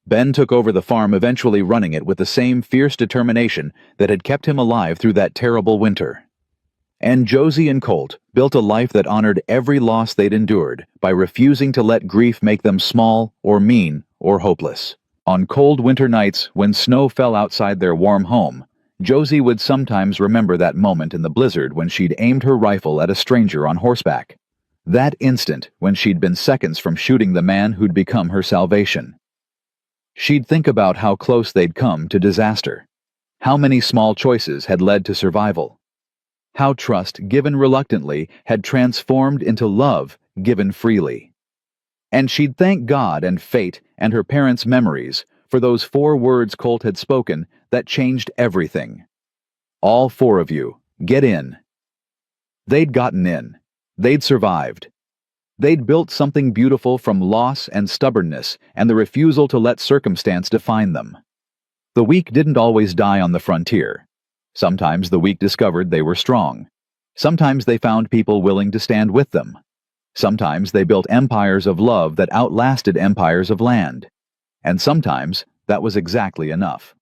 Ben took over the farm, eventually running it with the same fierce determination that had kept him alive through that terrible winter. And Josie and Colt built a life that honored every loss they'd endured by refusing to let grief make them small or mean or hopeless. On cold winter nights, when snow fell outside their warm home, Josie would sometimes remember that moment in the blizzard when she'd aimed her rifle at a stranger on horseback. That instant when she'd been seconds from shooting the man who'd become her salvation. She'd think about how close they'd come to disaster. How many small choices had led to survival. How trust, given reluctantly, had transformed into love, given freely. And she'd thank God and fate and her parents' memories for those 4 words Colt had spoken that changed everything. All 4 of you, get in. They'd gotten in. They'd survived. They'd built something beautiful from loss and stubbornness and the refusal to let circumstance define them. The weak didn't always die on the frontier. Sometimes the weak discovered they were strong. Sometimes they found people willing to stand with them. Sometimes they built empires of love that outlasted empires of land. And sometimes that was exactly enough.